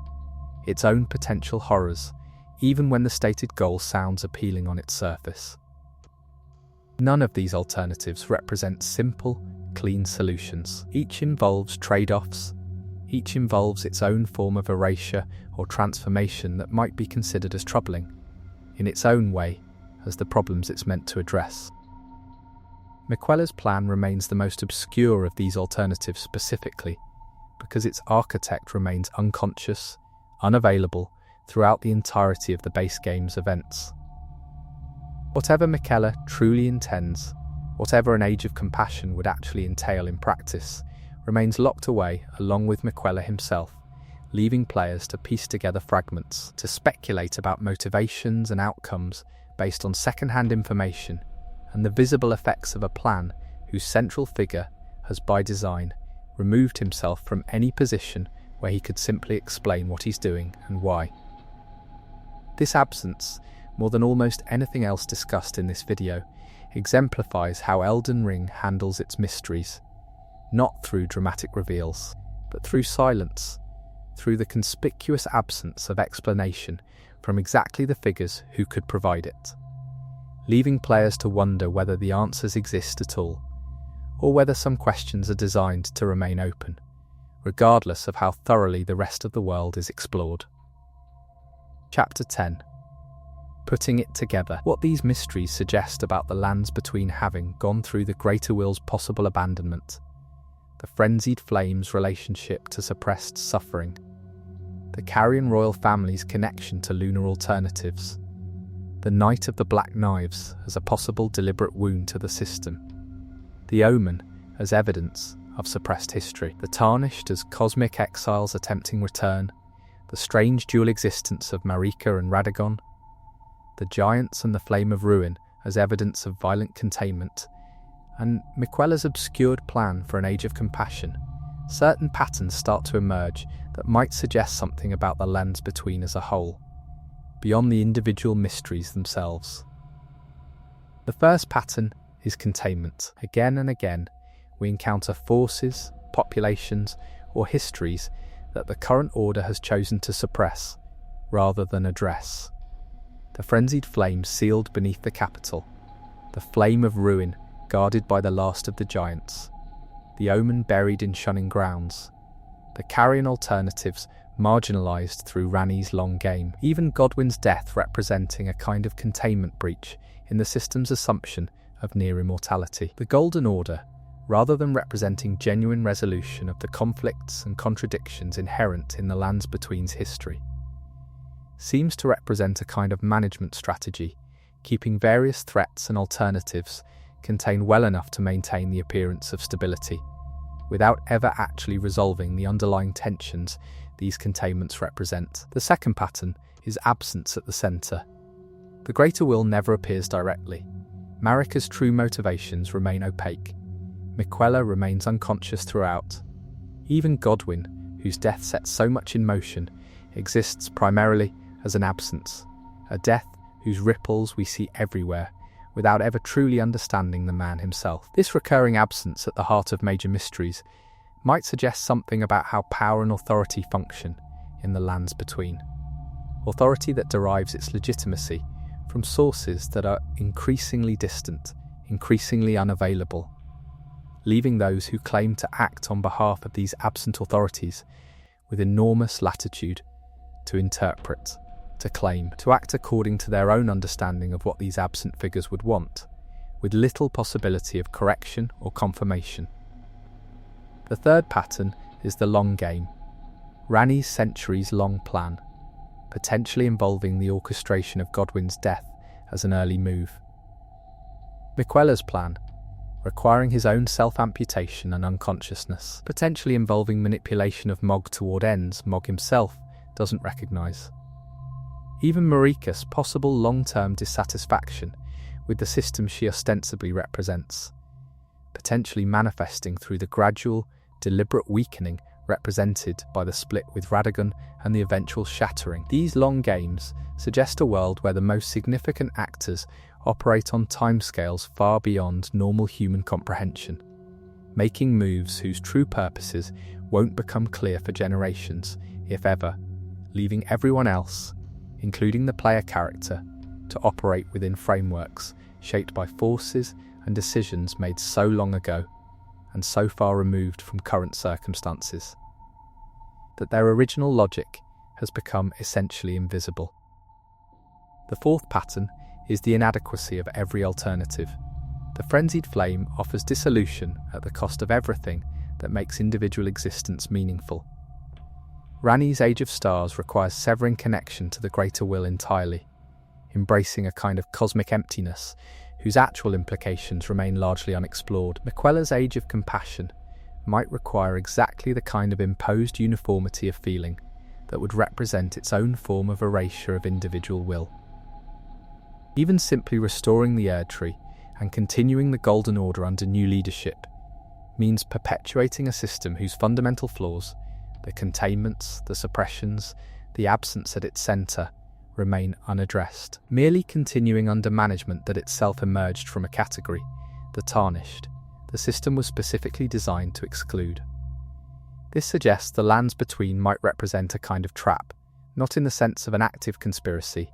its own potential horrors, even when the stated goal sounds appealing on its surface. None of these alternatives represent simple, clean solutions. Each involves trade-offs. Each involves its own form of erasure or transformation that might be considered as troubling, in its own way, as the problems it's meant to address. Miquella's plan remains the most obscure of these alternatives specifically, because its architect remains unconscious, unavailable, throughout the entirety of the base game's events. Whatever Miquella truly intends, whatever an age of compassion would actually entail in practice, remains locked away along with Miquella himself, leaving players to piece together fragments, to speculate about motivations and outcomes based on second-hand information and the visible effects of a plan whose central figure has, by design, removed himself from any position where he could simply explain what he's doing and why. This absence, more than almost anything else discussed in this video, exemplifies how Elden Ring handles its mysteries. not through dramatic reveals, but through silence, through the conspicuous absence of explanation from exactly the figures who could provide it, leaving players to wonder whether the answers exist at all, or whether some questions are designed to remain open, regardless of how thoroughly the rest of the world is explored. Chapter 10. Putting it together. What these mysteries suggest about the lands between having gone through the Greater Will's possible abandonment, the frenzied flame's relationship to suppressed suffering, the Carrion royal family's connection to lunar alternatives, the Night of the Black Knives as a possible deliberate wound to the system, the Omen as evidence of suppressed history, the Tarnished as cosmic exiles attempting return, the strange dual existence of Marika and Radagon, the Giants and the Flame of Ruin as evidence of violent containment, and Miquella's obscured plan for an age of compassion. Certain patterns start to emerge that might suggest something about the lands between as a whole, beyond the individual mysteries themselves. The first pattern is containment. Again and again, we encounter forces, populations, or histories that the current order has chosen to suppress, rather than address. The frenzied flame sealed beneath the capital, the flame of ruin guarded by the last of the giants, the omen buried in shunning grounds, the carrion alternatives marginalised through Ranni's long game, even Godwyn's death representing a kind of containment breach in the system's assumption of near immortality. The Golden Order, rather than representing genuine resolution of the conflicts and contradictions inherent in the Lands Between's history, seems to represent a kind of management strategy, keeping various threats and alternatives contained well enough to maintain the appearance of stability, without ever actually resolving the underlying tensions these containments represent. The second pattern is absence at the centre. The Greater Will never appears directly. Marika's true motivations remain opaque. Miquella remains unconscious throughout. Even Godwyn, whose death set so much in motion, exists primarily as an absence, a death whose ripples we see everywhere, without ever truly understanding the man himself. This recurring absence at the heart of major mysteries might suggest something about how power and authority function in the lands between. Authority that derives its legitimacy from sources that are increasingly distant, increasingly unavailable, leaving those who claim to act on behalf of these absent authorities with enormous latitude to interpret, to claim, to act according to their own understanding of what these absent figures would want, with little possibility of correction or confirmation. The third pattern is the long game, Ranni's centuries-long plan, potentially involving the orchestration of Godwyn's death as an early move. Miquella's plan, requiring his own self-amputation and unconsciousness, potentially involving manipulation of Mog toward ends Mog himself doesn't recognise. Even Marika's possible long-term dissatisfaction with the system she ostensibly represents, potentially manifesting through the gradual, deliberate weakening represented by the split with Radagon and the eventual shattering. These long games suggest a world where the most significant actors operate on timescales far beyond normal human comprehension, making moves whose true purposes won't become clear for generations, if ever, leaving everyone else, including the player character, to operate within frameworks shaped by forces and decisions made so long ago and so far removed from current circumstances that their original logic has become essentially invisible. The fourth pattern is the inadequacy of every alternative. The frenzied flame offers dissolution at the cost of everything that makes individual existence meaningful. Ranni's Age of Stars requires severing connection to the Greater Will entirely, embracing a kind of cosmic emptiness whose actual implications remain largely unexplored. Miquella's Age of Compassion might require exactly the kind of imposed uniformity of feeling that would represent its own form of erasure of individual will. Even simply restoring the Erdtree and continuing the Golden Order under new leadership means perpetuating a system whose fundamental flaws, the containments, the suppressions, the absence at its centre, remain unaddressed. Merely continuing under management that itself emerged from a category, the Tarnished, the system was specifically designed to exclude. This suggests the lands between might represent a kind of trap, not in the sense of an active conspiracy,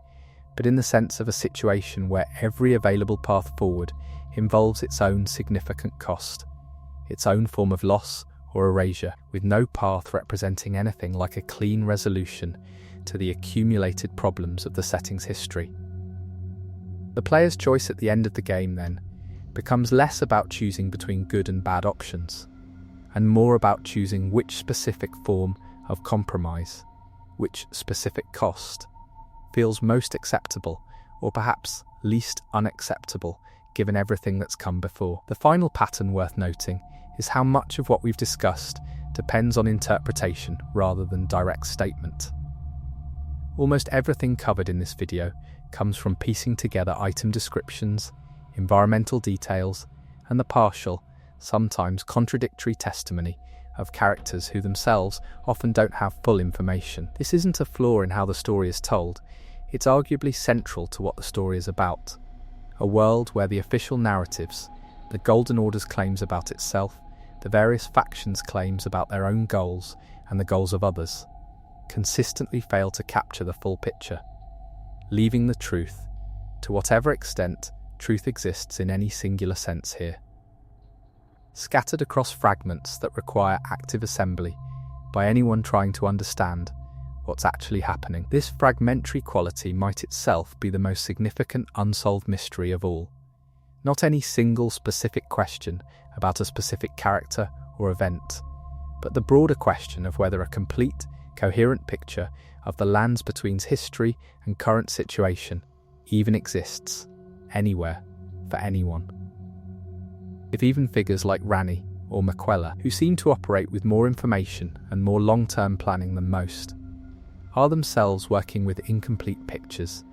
but in the sense of a situation where every available path forward involves its own significant cost, its own form of loss or erasure, with no path representing anything like a clean resolution to the accumulated problems of the setting's history. The player's choice at the end of the game, then, becomes less about choosing between good and bad options, and more about choosing which specific form of compromise, which specific cost, feels most acceptable, or perhaps least unacceptable, given everything that's come before. The final pattern worth noting is how much of what we've discussed depends on interpretation rather than direct statement. Almost everything covered in this video comes from piecing together item descriptions, environmental details, and the partial, sometimes contradictory testimony of characters who themselves often don't have full information. This isn't a flaw in how the story is told, it's arguably central to what the story is about. A world where the official narratives, the Golden Order's claims about itself, the various factions' claims about their own goals and the goals of others, consistently fail to capture the full picture, leaving the truth, to whatever extent truth exists in any singular sense here, scattered across fragments that require active assembly by anyone trying to understand what's actually happening. This fragmentary quality might itself be the most significant unsolved mystery of all. Not any single specific question about a specific character or event, but the broader question of whether a complete, coherent picture of the lands between's history and current situation even exists, anywhere, for anyone. If even figures like Rani or Miquella, who seem to operate with more information and more long-term planning than most, are themselves working with incomplete pictures,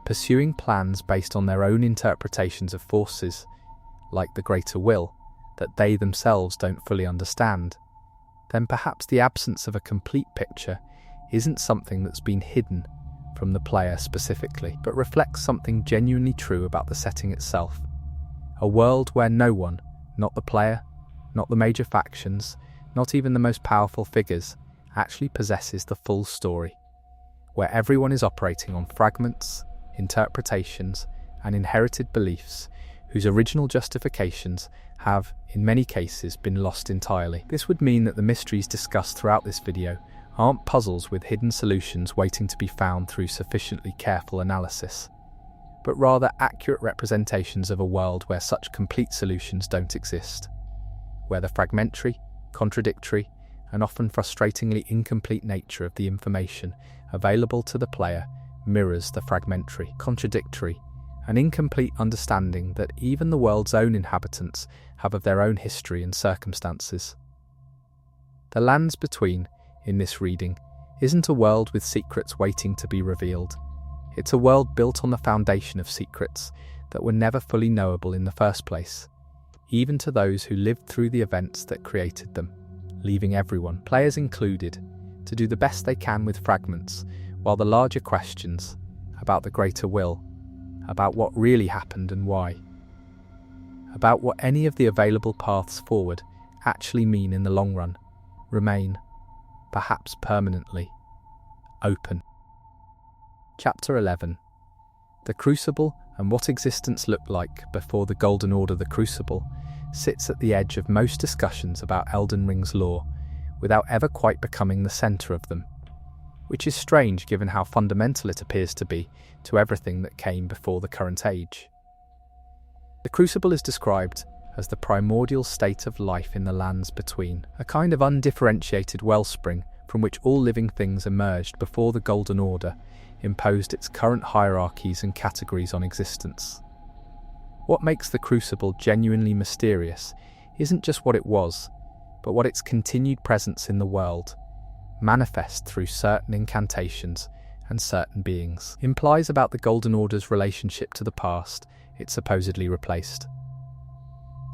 pursuing plans based on their own interpretations of forces, like the greater will, that they themselves don't fully understand, then perhaps the absence of a complete picture isn't something that's been hidden from the player specifically, but reflects something genuinely true about the setting itself. A world where no one, not the player, not the major factions, not even the most powerful figures, actually possesses the full story, where everyone is operating on fragments, interpretations, and inherited beliefs whose original justifications have, in many cases, been lost entirely. This would mean that the mysteries discussed throughout this video aren't puzzles with hidden solutions waiting to be found through sufficiently careful analysis, but rather accurate representations of a world where such complete solutions don't exist, where the fragmentary, contradictory, and often frustratingly incomplete nature of the information available to the player mirrors the fragmentary, contradictory, and incomplete understanding that even the world's own inhabitants have of their own history and circumstances. The lands between, in this reading, isn't a world with secrets waiting to be revealed. It's a world built on the foundation of secrets that were never fully knowable in the first place, even to those who lived through the events that created them, leaving everyone, players included, to do the best they can with fragments, while the larger questions, about the greater will, about what really happened and why, about what any of the available paths forward actually mean in the long run, remain, perhaps permanently, open. Chapter 11. The Crucible and what existence looked like before the Golden Order. The Crucible sits at the edge of most discussions about Elden Ring's lore, without ever quite becoming the centre of them, which is strange given how fundamental it appears to be to everything that came before the current age. The Crucible is described as the primordial state of life in the lands between, a kind of undifferentiated wellspring from which all living things emerged before the Golden Order imposed its current hierarchies and categories on existence. What makes the Crucible genuinely mysterious isn't just what it was, but what its continued presence in the world, manifest through certain incantations and certain beings, implies about the Golden Order's relationship to the past it supposedly replaced.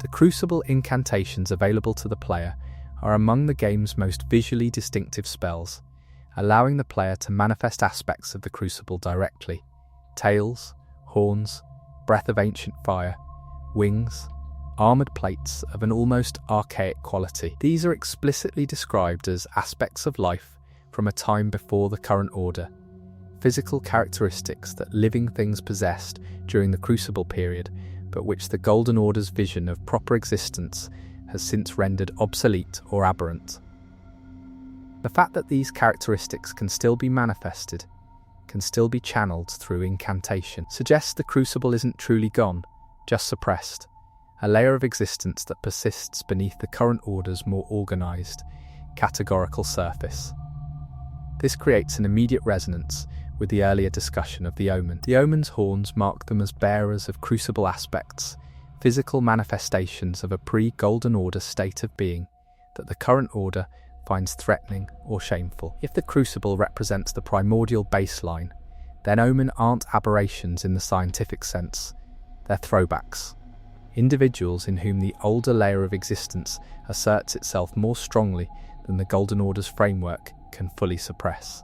The Crucible incantations available to the player are among the game's most visually distinctive spells, allowing the player to manifest aspects of the Crucible directly: tails, horns, breath of ancient fire, wings, armoured plates of an almost archaic quality. These are explicitly described as aspects of life from a time before the current order, physical characteristics that living things possessed during the Crucible period, but which the Golden Order's vision of proper existence has since rendered obsolete or aberrant. The fact that these characteristics can still be manifested, can still be channeled through incantation, suggests the Crucible isn't truly gone, just suppressed, a layer of existence that persists beneath the current order's more organised, categorical surface. This creates an immediate resonance with the earlier discussion of the Omen. The Omen's horns mark them as bearers of Crucible aspects, physical manifestations of a pre-Golden Order state of being that the current order finds threatening or shameful. If the Crucible represents the primordial baseline, then Omen aren't aberrations in the scientific sense, they're throwbacks. Individuals in whom the older layer of existence asserts itself more strongly than the Golden Order's framework can fully suppress.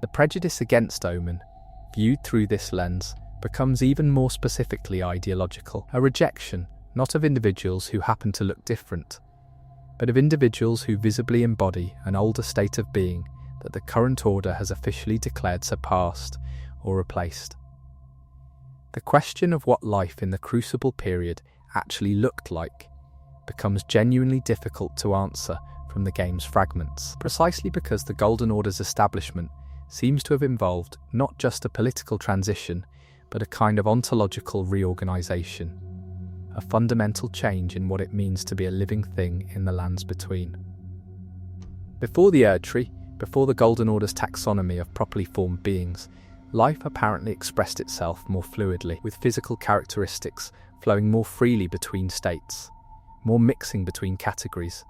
The prejudice against Omen, viewed through this lens, becomes even more specifically ideological, a rejection not of individuals who happen to look different, but of individuals who visibly embody an older state of being that the current order has officially declared surpassed or replaced. The question of what life in the Crucible period actually looked like becomes genuinely difficult to answer from the game's fragments, precisely because the Golden Order's establishment seems to have involved not just a political transition, but a kind of ontological reorganization, a fundamental change in what it means to be a living thing in the lands between. Before the Erdtree, before the Golden Order's taxonomy of properly formed beings, life apparently expressed itself more fluidly, with physical characteristics flowing more freely between states, more mixing between categories,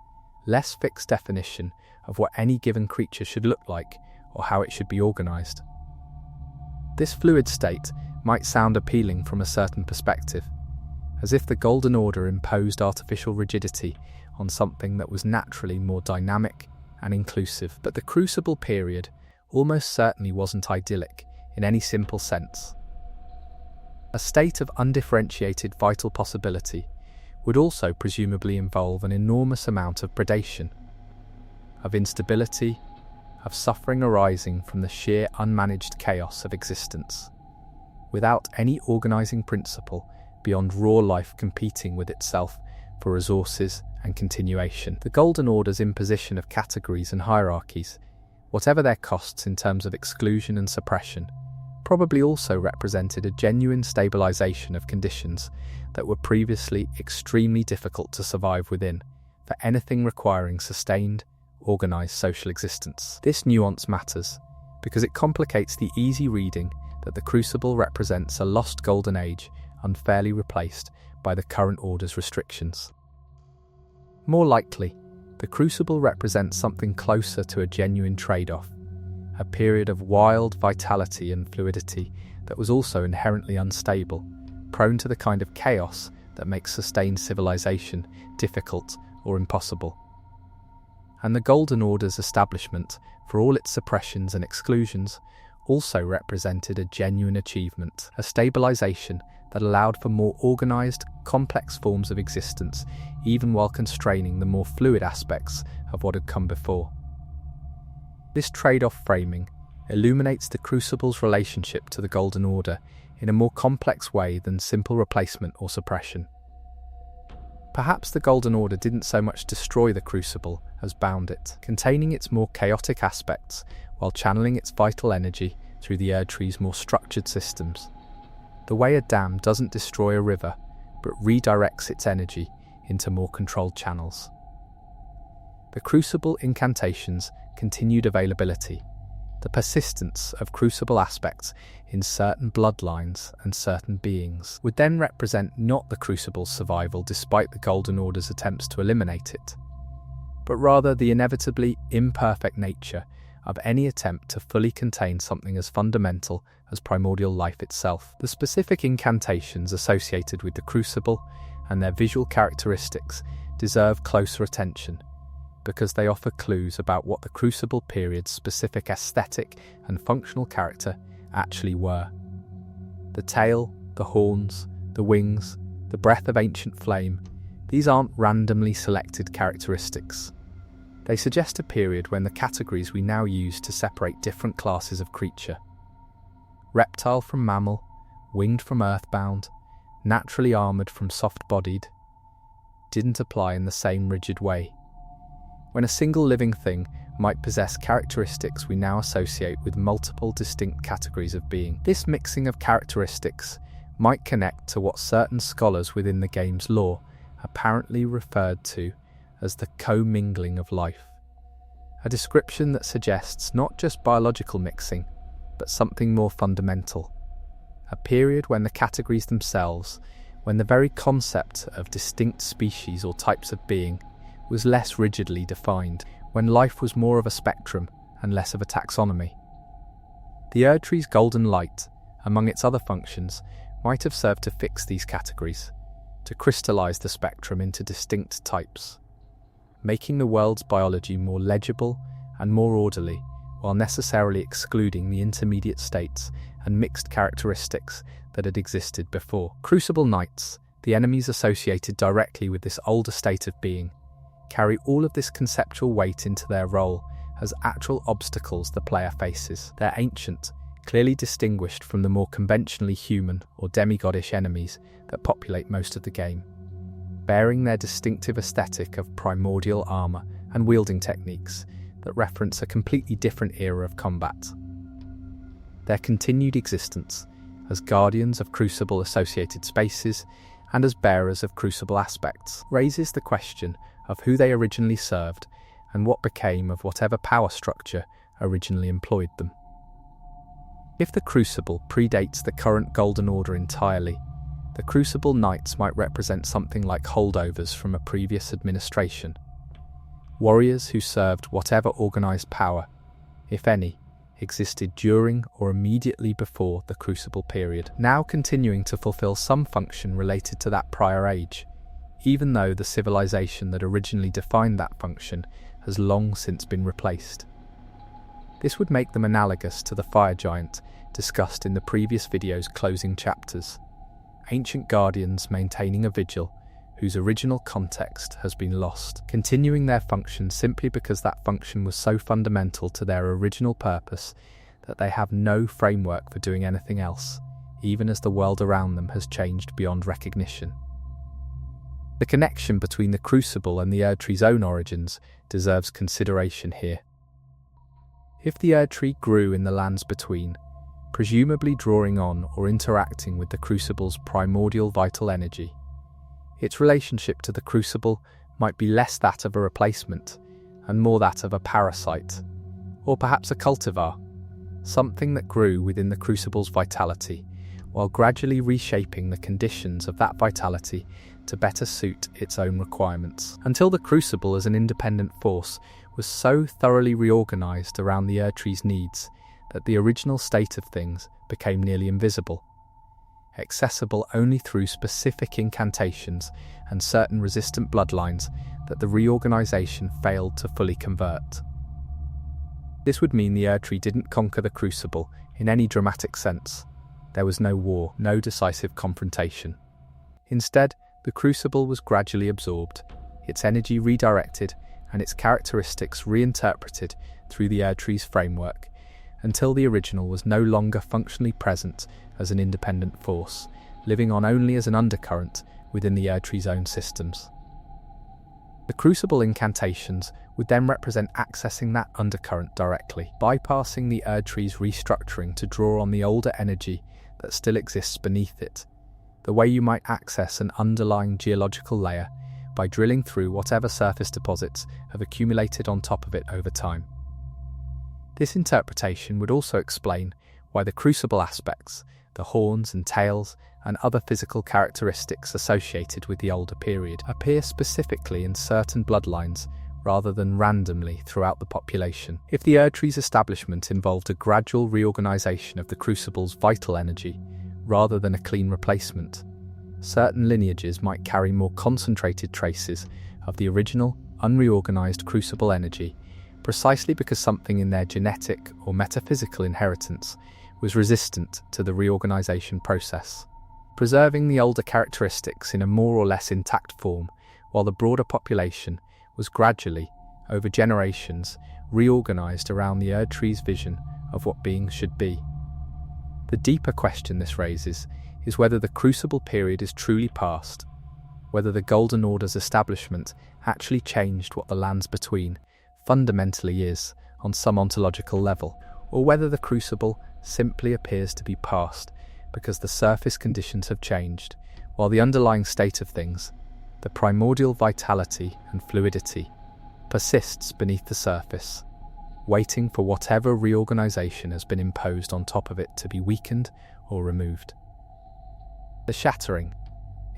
less fixed definition of what any given creature should look like or how it should be organized. This fluid state might sound appealing from a certain perspective, as if the Golden Order imposed artificial rigidity on something that was naturally more dynamic and inclusive. But the Crucible period almost certainly wasn't idyllic in any simple sense. A state of undifferentiated vital possibility would also presumably involve an enormous amount of predation, of instability, of suffering arising from the sheer unmanaged chaos of existence, without any organising principle beyond raw life competing with itself for resources and continuation. The Golden Order's imposition of categories and hierarchies, whatever their costs in terms of exclusion and suppression, probably also represented a genuine stabilisation of conditions that were previously extremely difficult to survive within, for anything requiring sustained, organised social existence. This nuance matters, because it complicates the easy reading that the Crucible represents a lost golden age unfairly replaced by the current order's restrictions. More likely, the Crucible represents something closer to a genuine trade-off, a period of wild vitality and fluidity that was also inherently unstable, prone to the kind of chaos that makes sustained civilization difficult or impossible. And the Golden Order's establishment, for all its suppressions and exclusions, also represented a genuine achievement, a stabilization that allowed for more organized, complex forms of existence, even while constraining the more fluid aspects of what had come before. This trade-off framing illuminates the Crucible's relationship to the Golden Order in a more complex way than simple replacement or suppression. Perhaps the Golden Order didn't so much destroy the Crucible as bound it, containing its more chaotic aspects while channeling its vital energy through the Erdtree's more structured systems. The way a dam doesn't destroy a river, but redirects its energy into more controlled channels. The Crucible incantation's continued availability, the persistence of Crucible aspects in certain bloodlines and certain beings, would then represent not the Crucible's survival despite the Golden Order's attempts to eliminate it, but rather the inevitably imperfect nature of any attempt to fully contain something as fundamental as primordial life itself. The specific incantations associated with the Crucible and their visual characteristics deserve closer attention, because they offer clues about what the Crucible period's specific aesthetic and functional character actually were. The tail, the horns, the wings, the the breath of ancient flame, these aren't randomly selected characteristics. They suggest a period when the categories we now use to separate different classes of creature, reptile from mammal, winged from earthbound, naturally armoured from soft-bodied, didn't apply in the same rigid way. When a single living thing might possess characteristics we now associate with multiple distinct categories of being. This mixing of characteristics might connect to what certain scholars within the game's lore apparently referred to as the commingling of life, a description that suggests not just biological mixing, but something more fundamental, a period when the categories themselves, when the very concept of distinct species or types of being was less rigidly defined, when life was more of a spectrum and less of a taxonomy. The Erdtree's golden light, among its other functions, might have served to fix these categories, to crystallize the spectrum into distinct types, making the world's biology more legible and more orderly, while necessarily excluding the intermediate states and mixed characteristics that had existed before. Crucible Knights, the enemies associated directly with this older state of being, carry all of this conceptual weight into their role as actual obstacles the player faces. They're ancient, clearly distinguished from the more conventionally human or demigodish enemies that populate most of the game, bearing their distinctive aesthetic of primordial armour and wielding techniques that reference a completely different era of combat. Their continued existence as guardians of Crucible-associated spaces and as bearers of Crucible aspects raises the question of who they originally served and what became of whatever power structure originally employed them. If the Crucible predates the current Golden Order entirely, the Crucible Knights might represent something like holdovers from a previous administration, warriors who served whatever organised power, if any, existed during or immediately before the Crucible period, now continuing to fulfill some function related to that prior age, even though the civilization that originally defined that function has long since been replaced. This would make them analogous to the fire giant discussed in the previous video's closing chapters, ancient guardians maintaining a vigil whose original context has been lost, continuing their function simply because that function was so fundamental to their original purpose that they have no framework for doing anything else, even as the world around them has changed beyond recognition. The connection between the Crucible and the Erdtree's own origins deserves consideration here. If the Erdtree grew in the lands between, presumably drawing on or interacting with the Crucible's primordial vital energy, its relationship to the Crucible might be less that of a replacement and more that of a parasite, or perhaps a cultivar, something that grew within the Crucible's vitality, while gradually reshaping the conditions of that vitality to better suit its own requirements, until the Crucible as an independent force was so thoroughly reorganised around the Erdtree's needs that the original state of things became nearly invisible, accessible only through specific incantations and certain resistant bloodlines that the reorganisation failed to fully convert. This would mean the Erdtree didn't conquer the Crucible in any dramatic sense. There was no war, no decisive confrontation. Instead, the Crucible was gradually absorbed, its energy redirected and its characteristics reinterpreted through the Erdtree's framework, until the original was no longer functionally present as an independent force, living on only as an undercurrent within the Erdtree's own systems. The Crucible incantations would then represent accessing that undercurrent directly, bypassing the Erdtree's restructuring to draw on the older energy that still exists beneath it, the way you might access an underlying geological layer by drilling through whatever surface deposits have accumulated on top of it over time. This interpretation would also explain why the Crucible aspects, the horns and tails, and other physical characteristics associated with the older period appear specifically in certain bloodlines rather than randomly throughout the population. If the Erdtree's establishment involved a gradual reorganisation of the Crucible's vital energy rather than a clean replacement, certain lineages might carry more concentrated traces of the original, unreorganised Crucible energy, precisely because something in their genetic or metaphysical inheritance was resistant to the reorganisation process. preserving the older characteristics in a more or less intact form, while the broader population was gradually, over generations, reorganized around the Erdtree's vision of what beings should be. The deeper question this raises is whether the Crucible period is truly past, whether the Golden Order's establishment actually changed what the lands between fundamentally is on some ontological level, or whether the Crucible simply appears to be past because the surface conditions have changed, while the underlying state of things, the primordial vitality and fluidity, persists beneath the surface, waiting for whatever reorganization has been imposed on top of it to be weakened or removed. The shattering,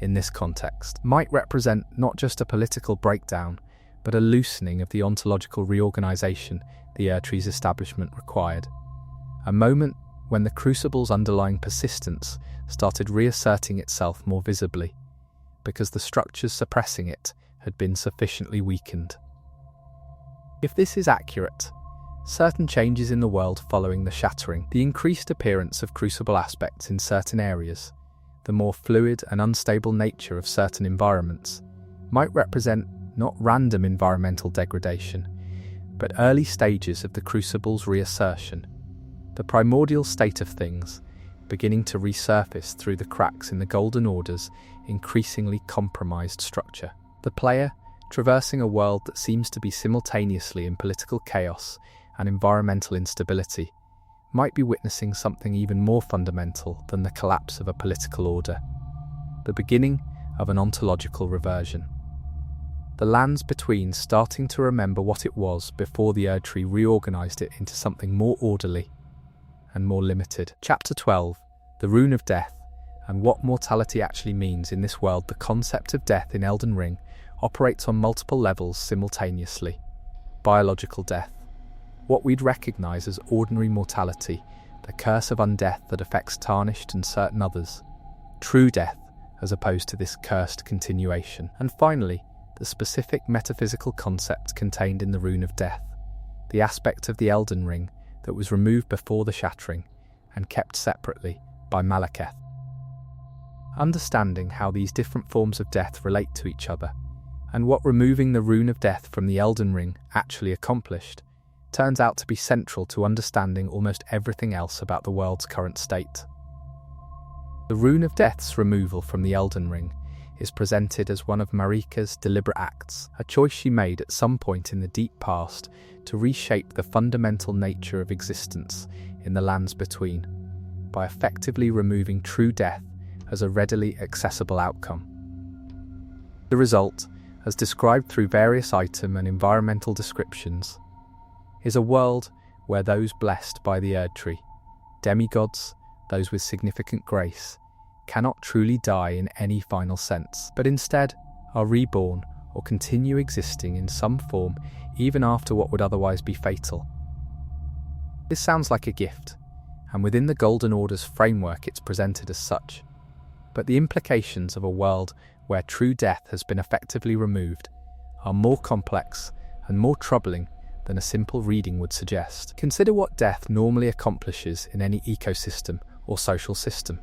in this context, might represent not just a political breakdown, but a loosening of the ontological reorganization the Erdtree's establishment required. A moment when the Crucible's underlying persistence started reasserting itself more visibly, because the structures suppressing it had been sufficiently weakened. If this is accurate, certain changes in the world following the shattering, the increased appearance of Crucible aspects in certain areas, the more fluid and unstable nature of certain environments, might represent not random environmental degradation, but early stages of the Crucible's reassertion, the primordial state of things beginning to resurface through the cracks in the Golden Order's increasingly compromised structure. The player, traversing a world that seems to be simultaneously in political chaos and environmental instability, might be witnessing something even more fundamental than the collapse of a political order, the beginning of an ontological reversion. The lands between starting to remember what it was before the Erdtree reorganized it into something more orderly and more limited. Chapter 12, The Rune of Death, and what mortality actually means in this world. The concept of death in Elden Ring operates on multiple levels simultaneously. Biological death, what we'd recognize as ordinary mortality, the curse of undeath that affects Tarnished and certain others. True death, as opposed to this cursed continuation. And finally, the specific metaphysical concept contained in the Rune of Death, the aspect of the Elden Ring that was removed before the shattering and kept separately by Malekith. Understanding how these different forms of death relate to each other, and what removing the Rune of Death from the Elden Ring actually accomplished, turns out to be central to understanding almost everything else about the world's current state. The Rune of Death's removal from the Elden Ring is presented as one of Marika's deliberate acts, a choice she made at some point in the deep past to reshape the fundamental nature of existence in the lands between, by effectively removing true death as a readily accessible outcome. The result, as described through various item and environmental descriptions, is a world where those blessed by the Erdtree, demigods, those with significant grace, cannot truly die in any final sense, but instead are reborn or continue existing in some form even after what would otherwise be fatal. This sounds like a gift, and within the Golden Order's framework it's presented as such, but the implications of a world where true death has been effectively removed are more complex and more troubling than a simple reading would suggest. Consider what death normally accomplishes in any ecosystem or social system.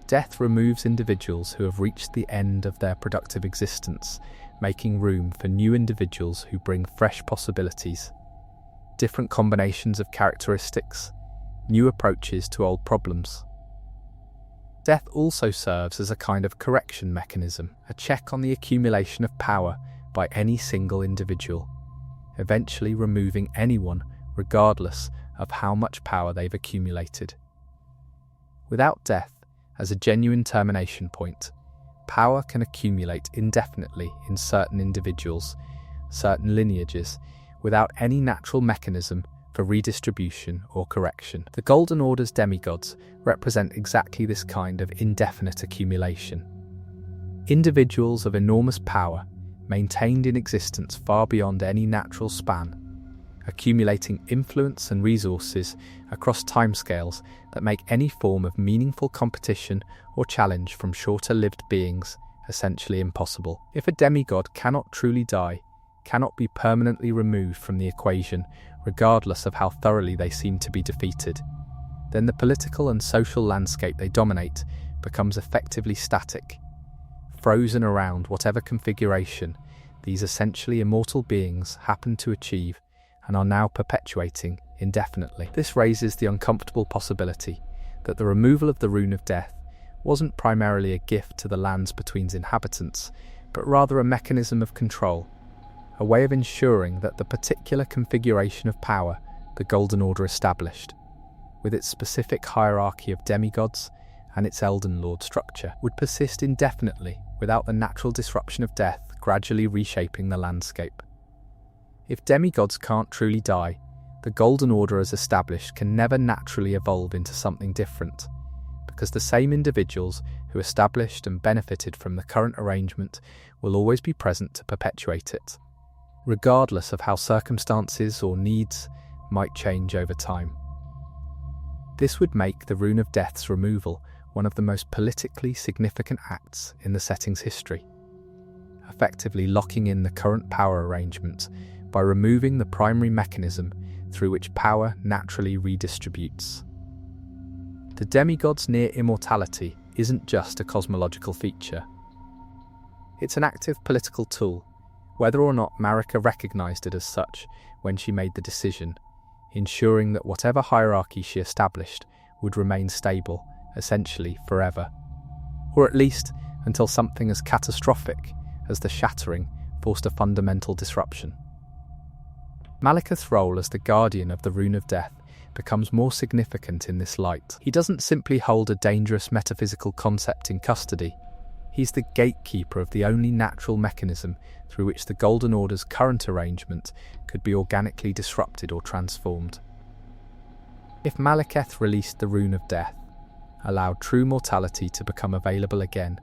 Death removes individuals who have reached the end of their productive existence, making room for new individuals who bring fresh possibilities, different combinations of characteristics, new approaches to old problems. Death also serves as a kind of correction mechanism, a check on the accumulation of power by any single individual, eventually removing anyone regardless of how much power they've accumulated. Without death as a genuine termination point, power can accumulate indefinitely in certain individuals, certain lineages, without any natural mechanism for redistribution or correction. The Golden Order's demigods represent exactly this kind of indefinite accumulation. Individuals of enormous power, maintained in existence far beyond any natural span, accumulating influence and resources across timescales that make any form of meaningful competition or challenge from shorter-lived beings essentially impossible. If a demigod cannot truly die, cannot be permanently removed from the equation, regardless of how thoroughly they seem to be defeated, then the political and social landscape they dominate becomes effectively static, frozen around whatever configuration these essentially immortal beings happen to achieve and are now perpetuating indefinitely. This raises the uncomfortable possibility that the removal of the Rune of Death wasn't primarily a gift to the Lands Between's inhabitants, but rather a mechanism of control, a way of ensuring that the particular configuration of power the Golden Order established, with its specific hierarchy of demigods and its Elden Lord structure, would persist indefinitely without the natural disruption of death gradually reshaping the landscape. If demigods can't truly die, the Golden Order as established can never naturally evolve into something different, because the same individuals who established and benefited from the current arrangement will always be present to perpetuate it, regardless of how circumstances or needs might change over time. This would make the Rune of Death's removal one of the most politically significant acts in the setting's history, effectively locking in the current power arrangement by removing the primary mechanism through which power naturally redistributes. The demigod's near immortality isn't just a cosmological feature. It's an active political tool, whether or not Marika recognized it as such when she made the decision, ensuring that whatever hierarchy she established would remain stable, essentially forever, or at least until something as catastrophic as the Shattering forced a fundamental disruption. Malekith's role as the guardian of the Rune of Death becomes more significant in this light. He doesn't simply hold a dangerous metaphysical concept in custody. He's the gatekeeper of the only natural mechanism through which the Golden Order's current arrangement could be organically disrupted or transformed. If Malekith released the Rune of Death, allowed true mortality to become available again,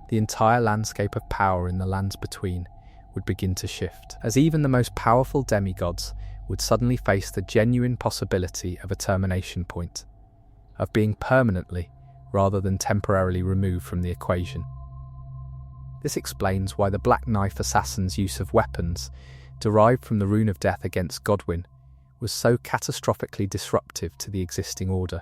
the entire landscape of power in the Lands Between would begin to shift, as even the most powerful demigods would suddenly face the genuine possibility of a termination point, of being permanently rather than temporarily removed from the equation. This explains why the Black Knife assassin's use of weapons derived from the Rune of Death against Godwyn was so catastrophically disruptive to the existing order.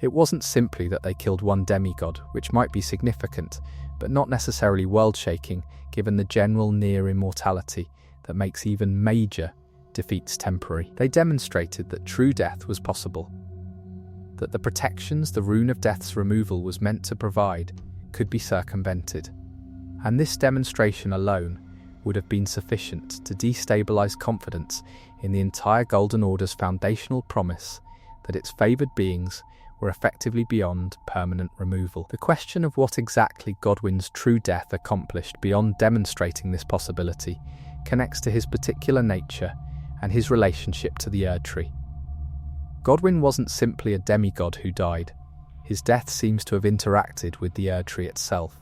It wasn't simply that they killed one demigod, which might be significant, but not necessarily world-shaking given the general near-immortality that makes even major defeats temporary. They demonstrated that true death was possible, that the protections the Rune of Death's removal was meant to provide could be circumvented, and this demonstration alone would have been sufficient to destabilize confidence in the entire Golden Order's foundational promise that its favoured beings were effectively beyond permanent removal. The question of what exactly Godwyn's true death accomplished beyond demonstrating this possibility connects to his particular nature and his relationship to the Erdtree. Godwyn wasn't simply a demigod who died. His death seems to have interacted with the Erdtree itself,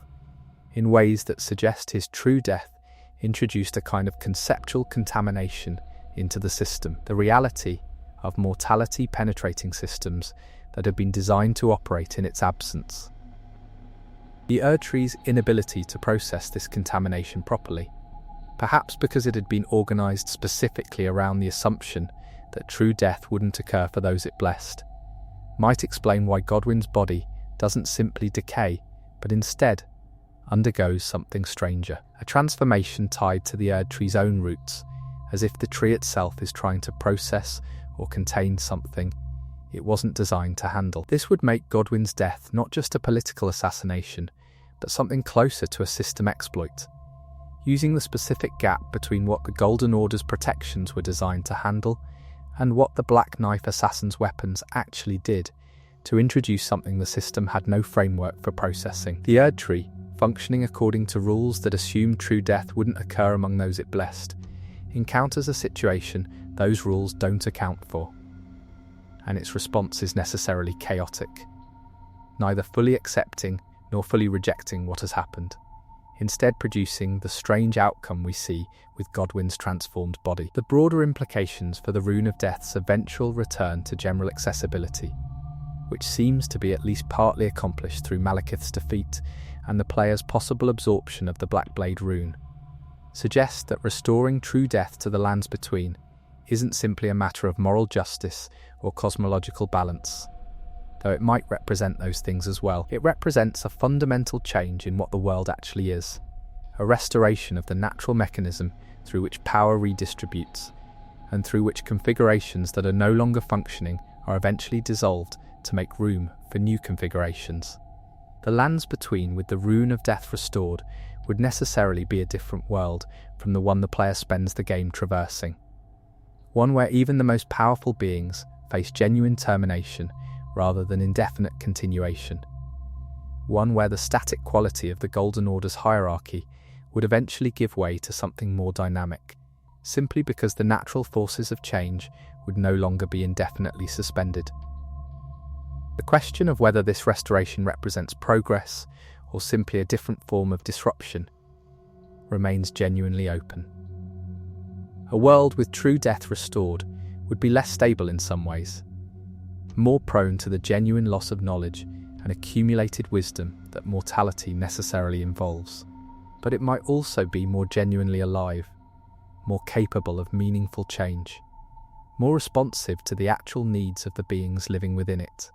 in ways that suggest his true death introduced a kind of conceptual contamination into the system, the reality of mortality penetrating systems that had been designed to operate in its absence. The Erdtree's inability to process this contamination properly, perhaps because it had been organised specifically around the assumption that true death wouldn't occur for those it blessed, might explain why Godwyn's body doesn't simply decay, but instead undergoes something stranger, a transformation tied to the Erdtree's own roots, as if the tree itself is trying to process or contain something it wasn't designed to handle. This would make Godwyn's death not just a political assassination, but something closer to a system exploit, using the specific gap between what the Golden Order's protections were designed to handle and what the Black Knife assassin's weapons actually did to introduce something the system had no framework for processing. The Erdtree, functioning according to rules that assumed true death wouldn't occur among those it blessed, encounters a situation those rules don't account for, and its response is necessarily chaotic, neither fully accepting nor fully rejecting what has happened, instead producing the strange outcome we see with Godwyn's transformed body. The broader implications for the Rune of Death's eventual return to general accessibility, which seems to be at least partly accomplished through Malekith's defeat and the player's possible absorption of the Blackblade rune, suggest that restoring true death to the Lands Between isn't simply a matter of moral justice or cosmological balance. though it might represent those things as well. It represents a fundamental change in what the world actually is, a restoration of the natural mechanism through which power redistributes, and through which configurations that are no longer functioning are eventually dissolved to make room for new configurations. The lands between, with the rune of death restored, would necessarily be a different world from the one the player spends the game traversing. One where even the most powerful beings face genuine termination rather than indefinite continuation. One where the static quality of the Golden Order's hierarchy would eventually give way to something more dynamic, simply because the natural forces of change would no longer be indefinitely suspended. The question of whether this restoration represents progress or simply a different form of disruption remains genuinely open. A world with true death restored would be less stable in some ways, more prone to the genuine loss of knowledge and accumulated wisdom that mortality necessarily involves. But it might also be more genuinely alive, more capable of meaningful change, more responsive to the actual needs of the beings living within it,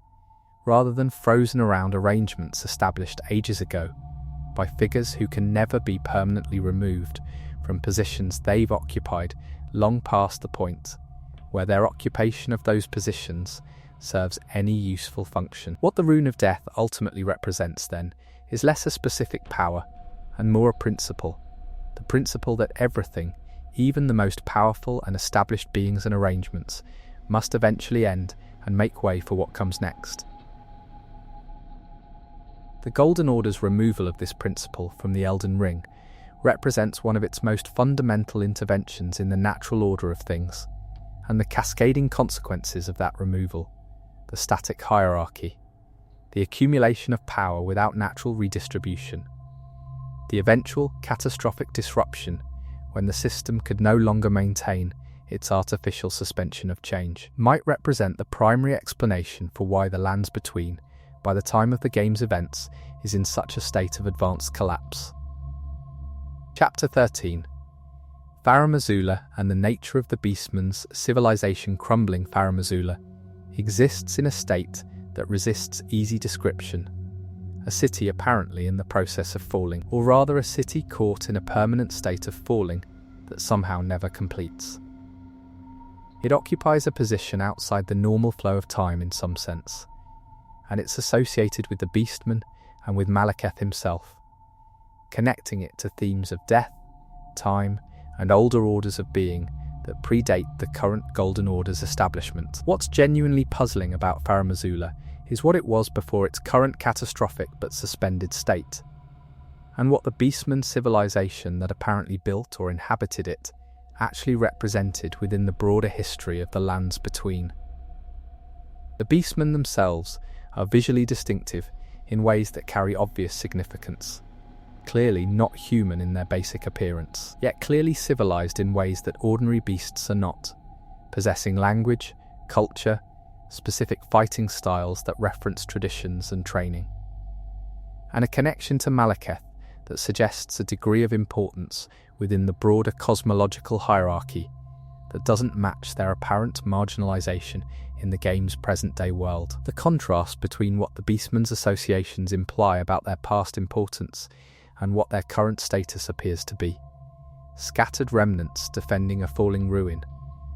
rather than frozen around arrangements established ages ago by figures who can never be permanently removed from positions they've occupied long past the point where their occupation of those positions serves any useful function. What the Rune of Death ultimately represents, then, is less a specific power and more a principle, the principle that everything, even the most powerful and established beings and arrangements, must eventually end and make way for what comes next. The Golden Order's removal of this principle from the Elden Ring represents one of its most fundamental interventions in the natural order of things, and the cascading consequences of that removal, the static hierarchy, the accumulation of power without natural redistribution, the eventual catastrophic disruption when the system could no longer maintain its artificial suspension of change, might represent the primary explanation for why the lands between, by the time of the game's events, is in such a state of advanced collapse. Chapter 13. Farum Azula and the nature of the Beastman's civilization. Crumbling Farum Azula exists in a state that resists easy description, a city apparently in the process of falling, or rather a city caught in a permanent state of falling that somehow never completes. It occupies a position outside the normal flow of time in some sense, and it's associated with the Beastman and with Malekith himself, connecting it to themes of death, time, and older orders of being that predate the current Golden Order's establishment. What's genuinely puzzling about Farum Azula is what it was before its current catastrophic but suspended state, and what the Beastman civilization that apparently built or inhabited it actually represented within the broader history of the lands between. The Beastmen themselves are visually distinctive in ways that carry obvious significance, clearly not human in their basic appearance, yet clearly civilized in ways that ordinary beasts are not, possessing language, culture, specific fighting styles that reference traditions and training, and a connection to Malekith that suggests a degree of importance within the broader cosmological hierarchy that doesn't match their apparent marginalization in the game's present-day world. The contrast between what the Beastman's associations imply about their past importance and what their current status appears to be, scattered remnants defending a falling ruin,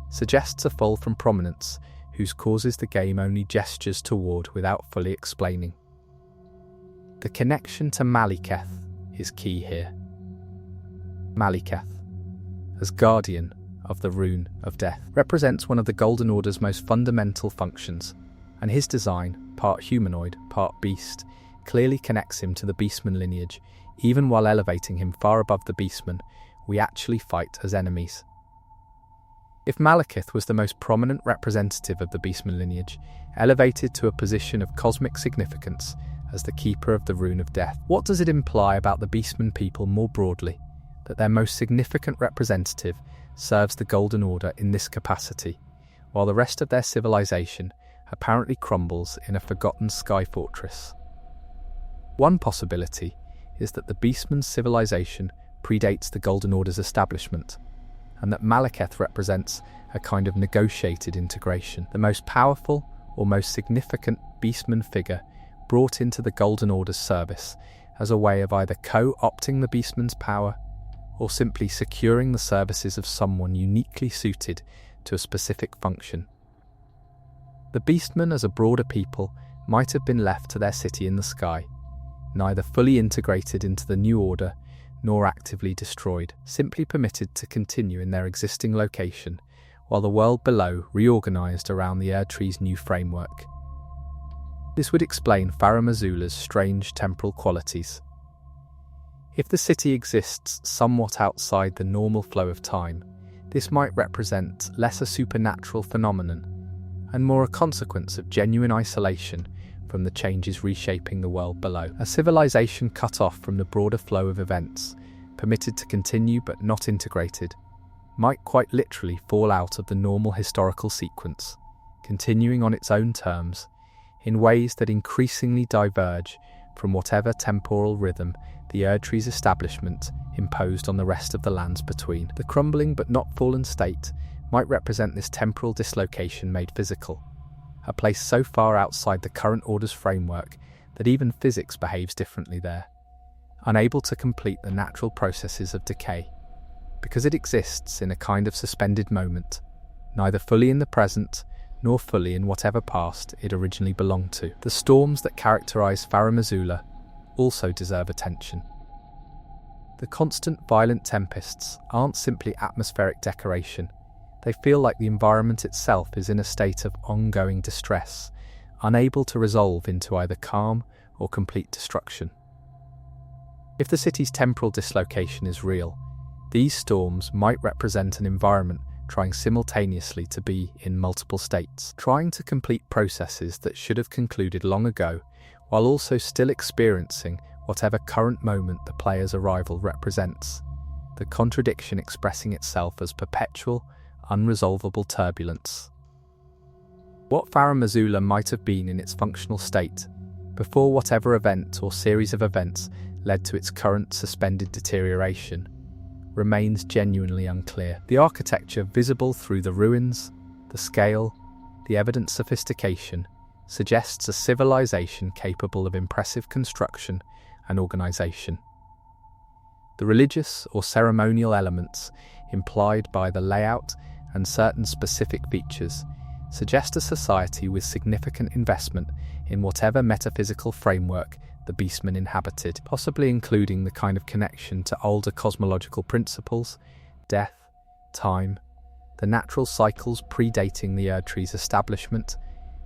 suggests a fall from prominence whose causes the game only gestures toward without fully explaining. The connection to Malekith is key here. Malekith, as guardian of the Rune of Death, represents one of the Golden Order's most fundamental functions, and his design, part humanoid, part beast, clearly connects him to the Beastman lineage. Even while elevating him far above the Beastman, we actually fight as enemies. If Malekith was the most prominent representative of the Beastman lineage, elevated to a position of cosmic significance as the keeper of the Rune of Death, what does it imply about the Beastman people more broadly, that their most significant representative serves the Golden Order in this capacity, while the rest of their civilization apparently crumbles in a forgotten sky fortress? One possibility is that the Beastman's civilization predates the Golden Order's establishment, and that Malekith represents a kind of negotiated integration. The most powerful, or most significant beastman figure brought into the Golden Order's service as a way of either co-opting the beastman's power or simply securing the services of someone uniquely suited to a specific function. The beastmen as a broader people might have been left to their city in the sky, neither fully integrated into the new order nor actively destroyed, simply permitted to continue in their existing location while the world below reorganized around the Erdtree's new framework. This would explain Farum Azula's strange temporal qualities. If the city exists somewhat outside the normal flow of time, this might represent less a supernatural phenomenon and more a consequence of genuine isolation from the changes reshaping the world below. A civilization cut off from the broader flow of events, permitted to continue but not integrated, might quite literally fall out of the normal historical sequence, continuing on its own terms, in ways that increasingly diverge from whatever temporal rhythm the Erdtree's establishment imposed on the rest of the lands between. The crumbling but not fallen state might represent this temporal dislocation made physical, a place so far outside the current order's framework that even physics behaves differently there, unable to complete the natural processes of decay, because it exists in a kind of suspended moment, neither fully in the present nor fully in whatever past it originally belonged to. The storms that characterize Farum Azula also deserve attention. The constant violent tempests aren't simply atmospheric decoration. They feel like the environment itself is in a state of ongoing distress, unable to resolve into either calm or complete destruction. If the city's temporal dislocation is real, these storms might represent an environment trying simultaneously to be in multiple states, trying to complete processes that should have concluded long ago, while also still experiencing whatever current moment the player's arrival represents, the contradiction expressing itself as perpetual, unresolvable turbulence. What Farum Azula might have been in its functional state, before whatever event or series of events led to its current suspended deterioration, remains genuinely unclear. The architecture visible through the ruins, the scale, the evident sophistication, suggests a civilization capable of impressive construction and organization. The religious or ceremonial elements implied by the layout and certain specific features suggest a society with significant investment in whatever metaphysical framework the beastmen inhabited, possibly including the kind of connection to older cosmological principles, death, time, the natural cycles predating the Erdtree's establishment,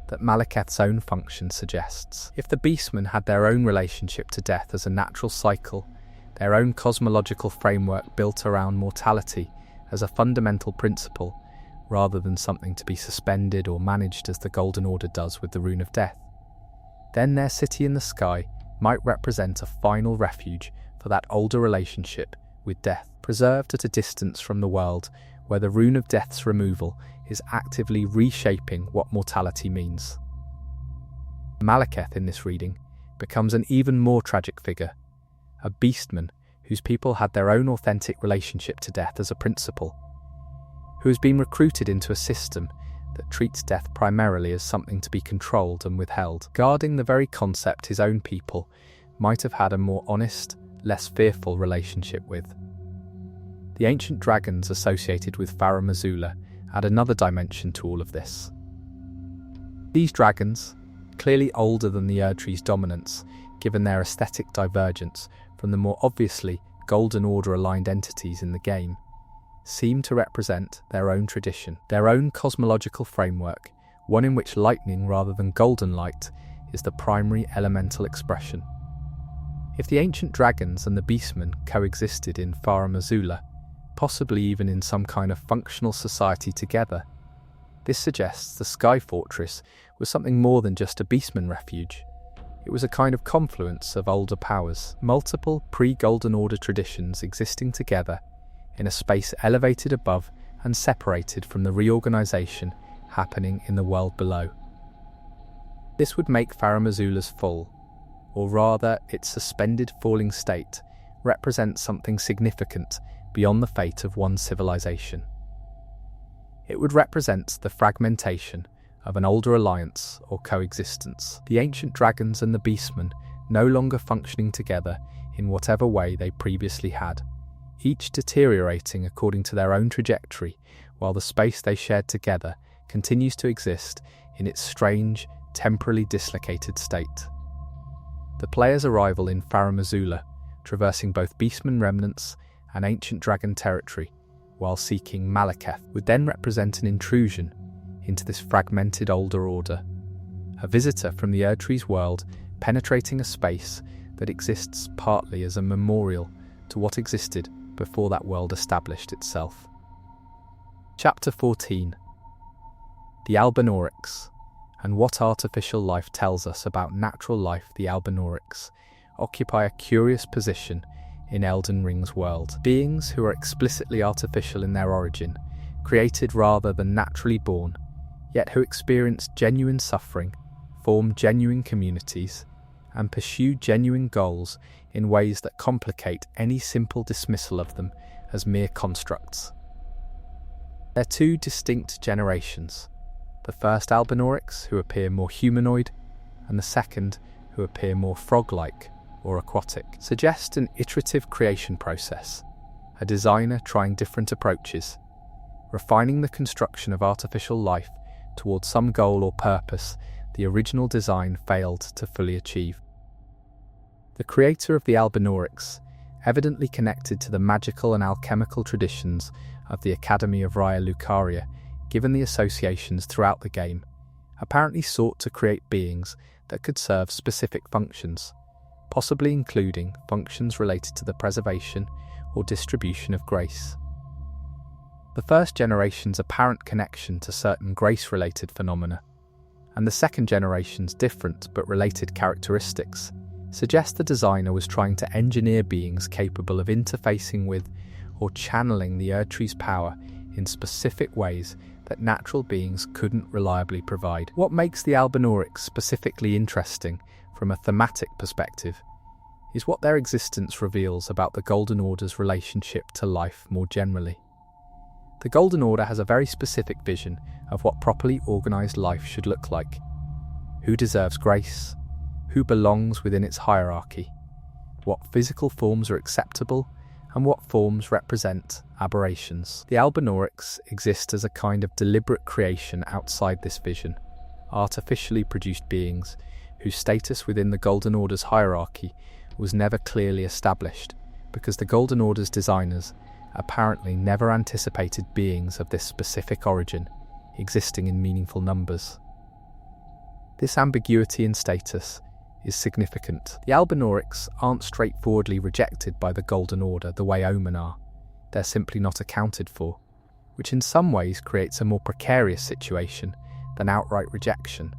that Malekith's own function suggests. If the beastmen had their own relationship to death as a natural cycle, their own cosmological framework built around mortality as a fundamental principle, rather than something to be suspended or managed as the Golden Order does with the Rune of Death, then their city in the sky might represent a final refuge for that older relationship with death, preserved at a distance from the world where the Rune of Death's removal is actively reshaping what mortality means. Malekith in this reading becomes an even more tragic figure, a beastman whose people had their own authentic relationship to death as a principle, who has been recruited into a system that treats death primarily as something to be controlled and withheld, guarding the very concept his own people might have had a more honest, less fearful relationship with. The ancient dragons associated with Farum Azula add another dimension to all of this. These dragons, clearly older than the Erdtree's dominance, given their aesthetic divergence from the more obviously Golden Order-aligned entities in the game, seem to represent their own tradition, their own cosmological framework, one in which lightning rather than golden light is the primary elemental expression. If the ancient dragons and the beastmen coexisted in Farum Azula, possibly even in some kind of functional society together, this suggests the Sky Fortress was something more than just a beastman refuge. It was a kind of confluence of older powers, multiple pre-Golden Order traditions existing together in a space elevated above and separated from the reorganization happening in the world below. This would make Farum Azula's fall, or rather its suspended falling state, represent something significant beyond the fate of one civilization. It would represent the fragmentation of an older alliance or coexistence. The ancient dragons and the beastmen no longer functioning together in whatever way they previously had, each deteriorating according to their own trajectory, while the space they shared together continues to exist in its strange, temporally dislocated state. The player's arrival in Farum Azula, traversing both beastman remnants and ancient dragon territory, while seeking Malekith, would then represent an intrusion into this fragmented older order. A visitor from the Erdtree's world penetrating a space that exists partly as a memorial to what existed before that world established itself. Chapter 14. The Albinaurics, and what artificial life tells us about natural life. The Albinaurics occupy a curious position in Elden Ring's world. Beings who are explicitly artificial in their origin, created rather than naturally born, yet who experience genuine suffering, form genuine communities, and pursue genuine goals in ways that complicate any simple dismissal of them as mere constructs. They're two distinct generations. The first Albinaurics, who appear more humanoid, and the second, who appear more frog-like or aquatic, suggest an iterative creation process, a designer trying different approaches, refining the construction of artificial life towards some goal or purpose the original design failed to fully achieve. The creator of the Albinaurics, evidently connected to the magical and alchemical traditions of the Academy of Raya Lucaria, given the associations throughout the game, apparently sought to create beings that could serve specific functions, possibly including functions related to the preservation or distribution of grace. The first generation's apparent connection to certain grace-related phenomena, and the second generation's different but related characteristics, suggest the designer was trying to engineer beings capable of interfacing with or channeling the Erdtree's power in specific ways that natural beings couldn't reliably provide. What makes the Albinaurics specifically interesting from a thematic perspective is what their existence reveals about the Golden Order's relationship to life more generally. The Golden Order has a very specific vision of what properly organised life should look like. Who deserves grace? Who belongs within its hierarchy? What physical forms are acceptable? And what forms represent aberrations? The Albinaurics exist as a kind of deliberate creation outside this vision, artificially produced beings whose status within the Golden Order's hierarchy was never clearly established, because the Golden Order's designers apparently never anticipated beings of this specific origin existing in meaningful numbers. This ambiguity in status is significant. The Albinaurics aren't straightforwardly rejected by the Golden Order the way Omen are. They're simply not accounted for, which in some ways creates a more precarious situation than outright rejection.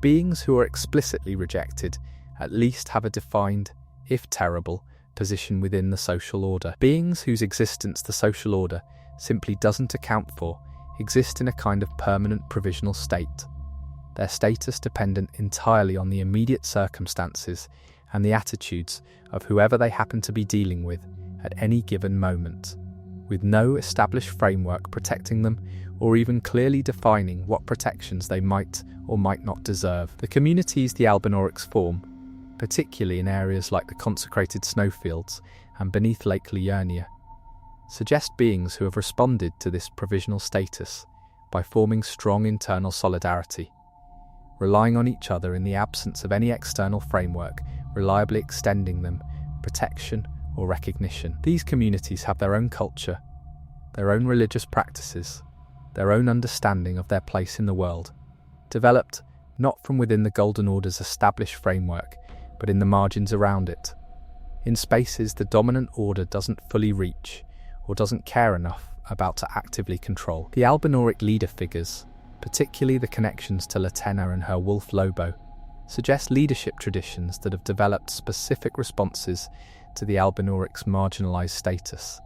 Beings who are explicitly rejected at least have a defined, if terrible, position within the social order. Beings whose existence the social order simply doesn't account for exist in a kind of permanent provisional state, their status dependent entirely on the immediate circumstances and the attitudes of whoever they happen to be dealing with at any given moment, with no established framework protecting them or even clearly defining what protections they might or might not deserve. The communities the Albinaurics form, particularly in areas like the consecrated snowfields and beneath Lake Liurnia, suggest beings who have responded to this provisional status by forming strong internal solidarity, relying on each other in the absence of any external framework reliably extending them protection or recognition. These communities have their own culture, their own religious practices, their own understanding of their place in the world, developed not from within the Golden Order's established framework, but in the margins around it, in spaces the dominant order doesn't fully reach or doesn't care enough about to actively control. The Albinauric leader figures, particularly the connections to Latenna and her wolf Lobo, suggest leadership traditions that have developed specific responses to the Albinauric's marginalised status.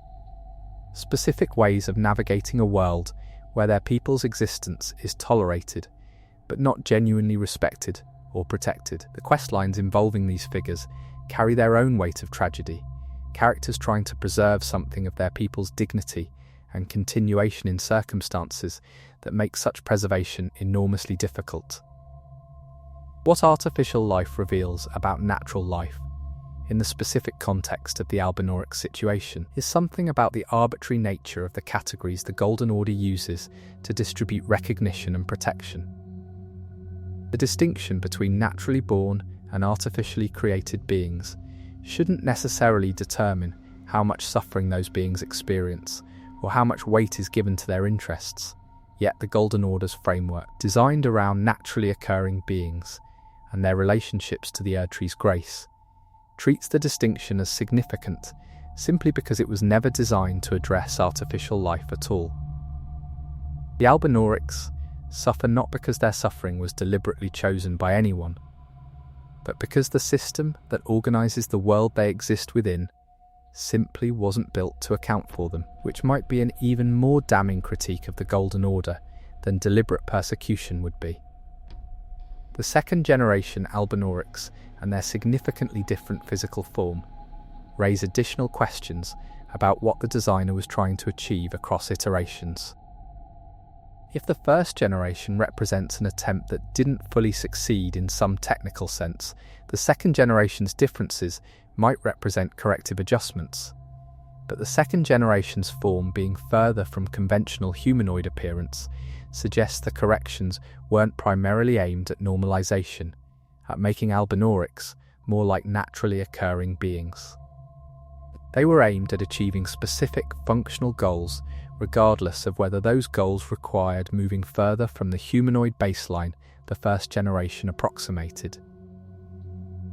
Specific ways of navigating a world where their people's existence is tolerated, but not genuinely respected or protected. The questlines involving these figures carry their own weight of tragedy, characters trying to preserve something of their people's dignity and continuation in circumstances that make such preservation enormously difficult. What artificial life reveals about natural life, in the specific context of the Albinauric situation, is something about the arbitrary nature of the categories the Golden Order uses to distribute recognition and protection. The distinction between naturally born and artificially created beings shouldn't necessarily determine how much suffering those beings experience or how much weight is given to their interests. Yet the Golden Order's framework, designed around naturally occurring beings and their relationships to the Erdtree's grace, treats the distinction as significant simply because it was never designed to address artificial life at all. The Albinaurics suffer not because their suffering was deliberately chosen by anyone, but because the system that organises the world they exist within simply wasn't built to account for them, which might be an even more damning critique of the Golden Order than deliberate persecution would be. The second-generation Albinaurics and their significantly different physical form raise additional questions about what the designer was trying to achieve across iterations. If the first generation represents an attempt that didn't fully succeed in some technical sense, the second generation's differences might represent corrective adjustments. But the second generation's form being further from conventional humanoid appearance suggests the corrections weren't primarily aimed at normalization, at making Albinaurics more like naturally occurring beings. They were aimed at achieving specific functional goals, regardless of whether those goals required moving further from the humanoid baseline the first generation approximated.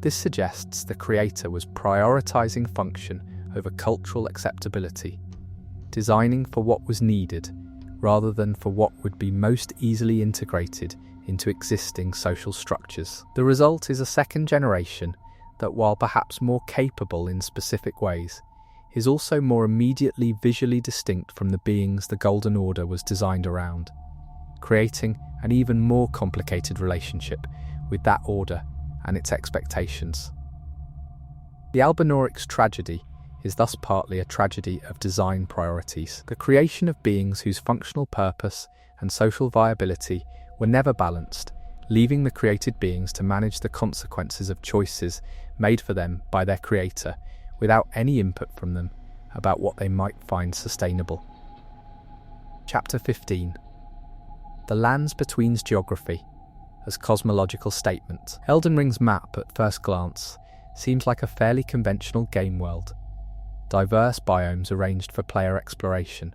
This suggests the creator was prioritizing function over cultural acceptability, designing for what was needed rather than for what would be most easily integrated into existing social structures. The result is a second generation that, while perhaps more capable in specific ways, is also more immediately visually distinct from the beings the Golden Order was designed around, creating an even more complicated relationship with that order and its expectations. The Albinaurics' tragedy is thus partly a tragedy of design priorities, the creation of beings whose functional purpose and social viability were never balanced, leaving the created beings to manage the consequences of choices made for them by their creator, without any input from them about what they might find sustainable. Chapter 15. The Lands Between's Geography as Cosmological Statement. Elden Ring's map, at first glance, seems like a fairly conventional game world. Diverse biomes arranged for player exploration,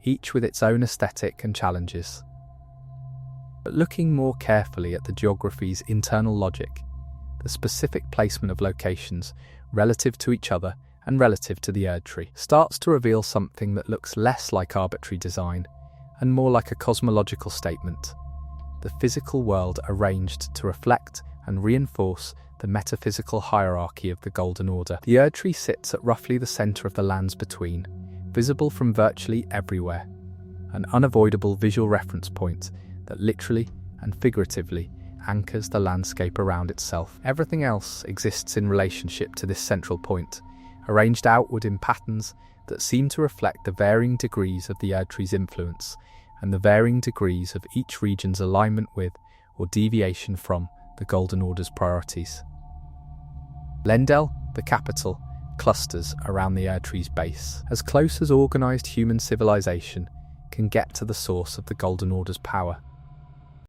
each with its own aesthetic and challenges. But looking more carefully at the geography's internal logic, the specific placement of locations relative to each other and relative to the Erdtree starts to reveal something that looks less like arbitrary design and more like a cosmological statement, the physical world arranged to reflect and reinforce the metaphysical hierarchy of the Golden Order. The Erdtree sits at roughly the centre of the Lands Between, visible from virtually everywhere, an unavoidable visual reference point that literally and figuratively anchors the landscape around itself. Everything else exists in relationship to this central point, arranged outward in patterns that seem to reflect the varying degrees of the Erdtree's influence and the varying degrees of each region's alignment with or deviation from the Golden Order's priorities. Lendel, the capital, clusters around the Erdtree's base, as close as organised human civilization can get to the source of the Golden Order's power.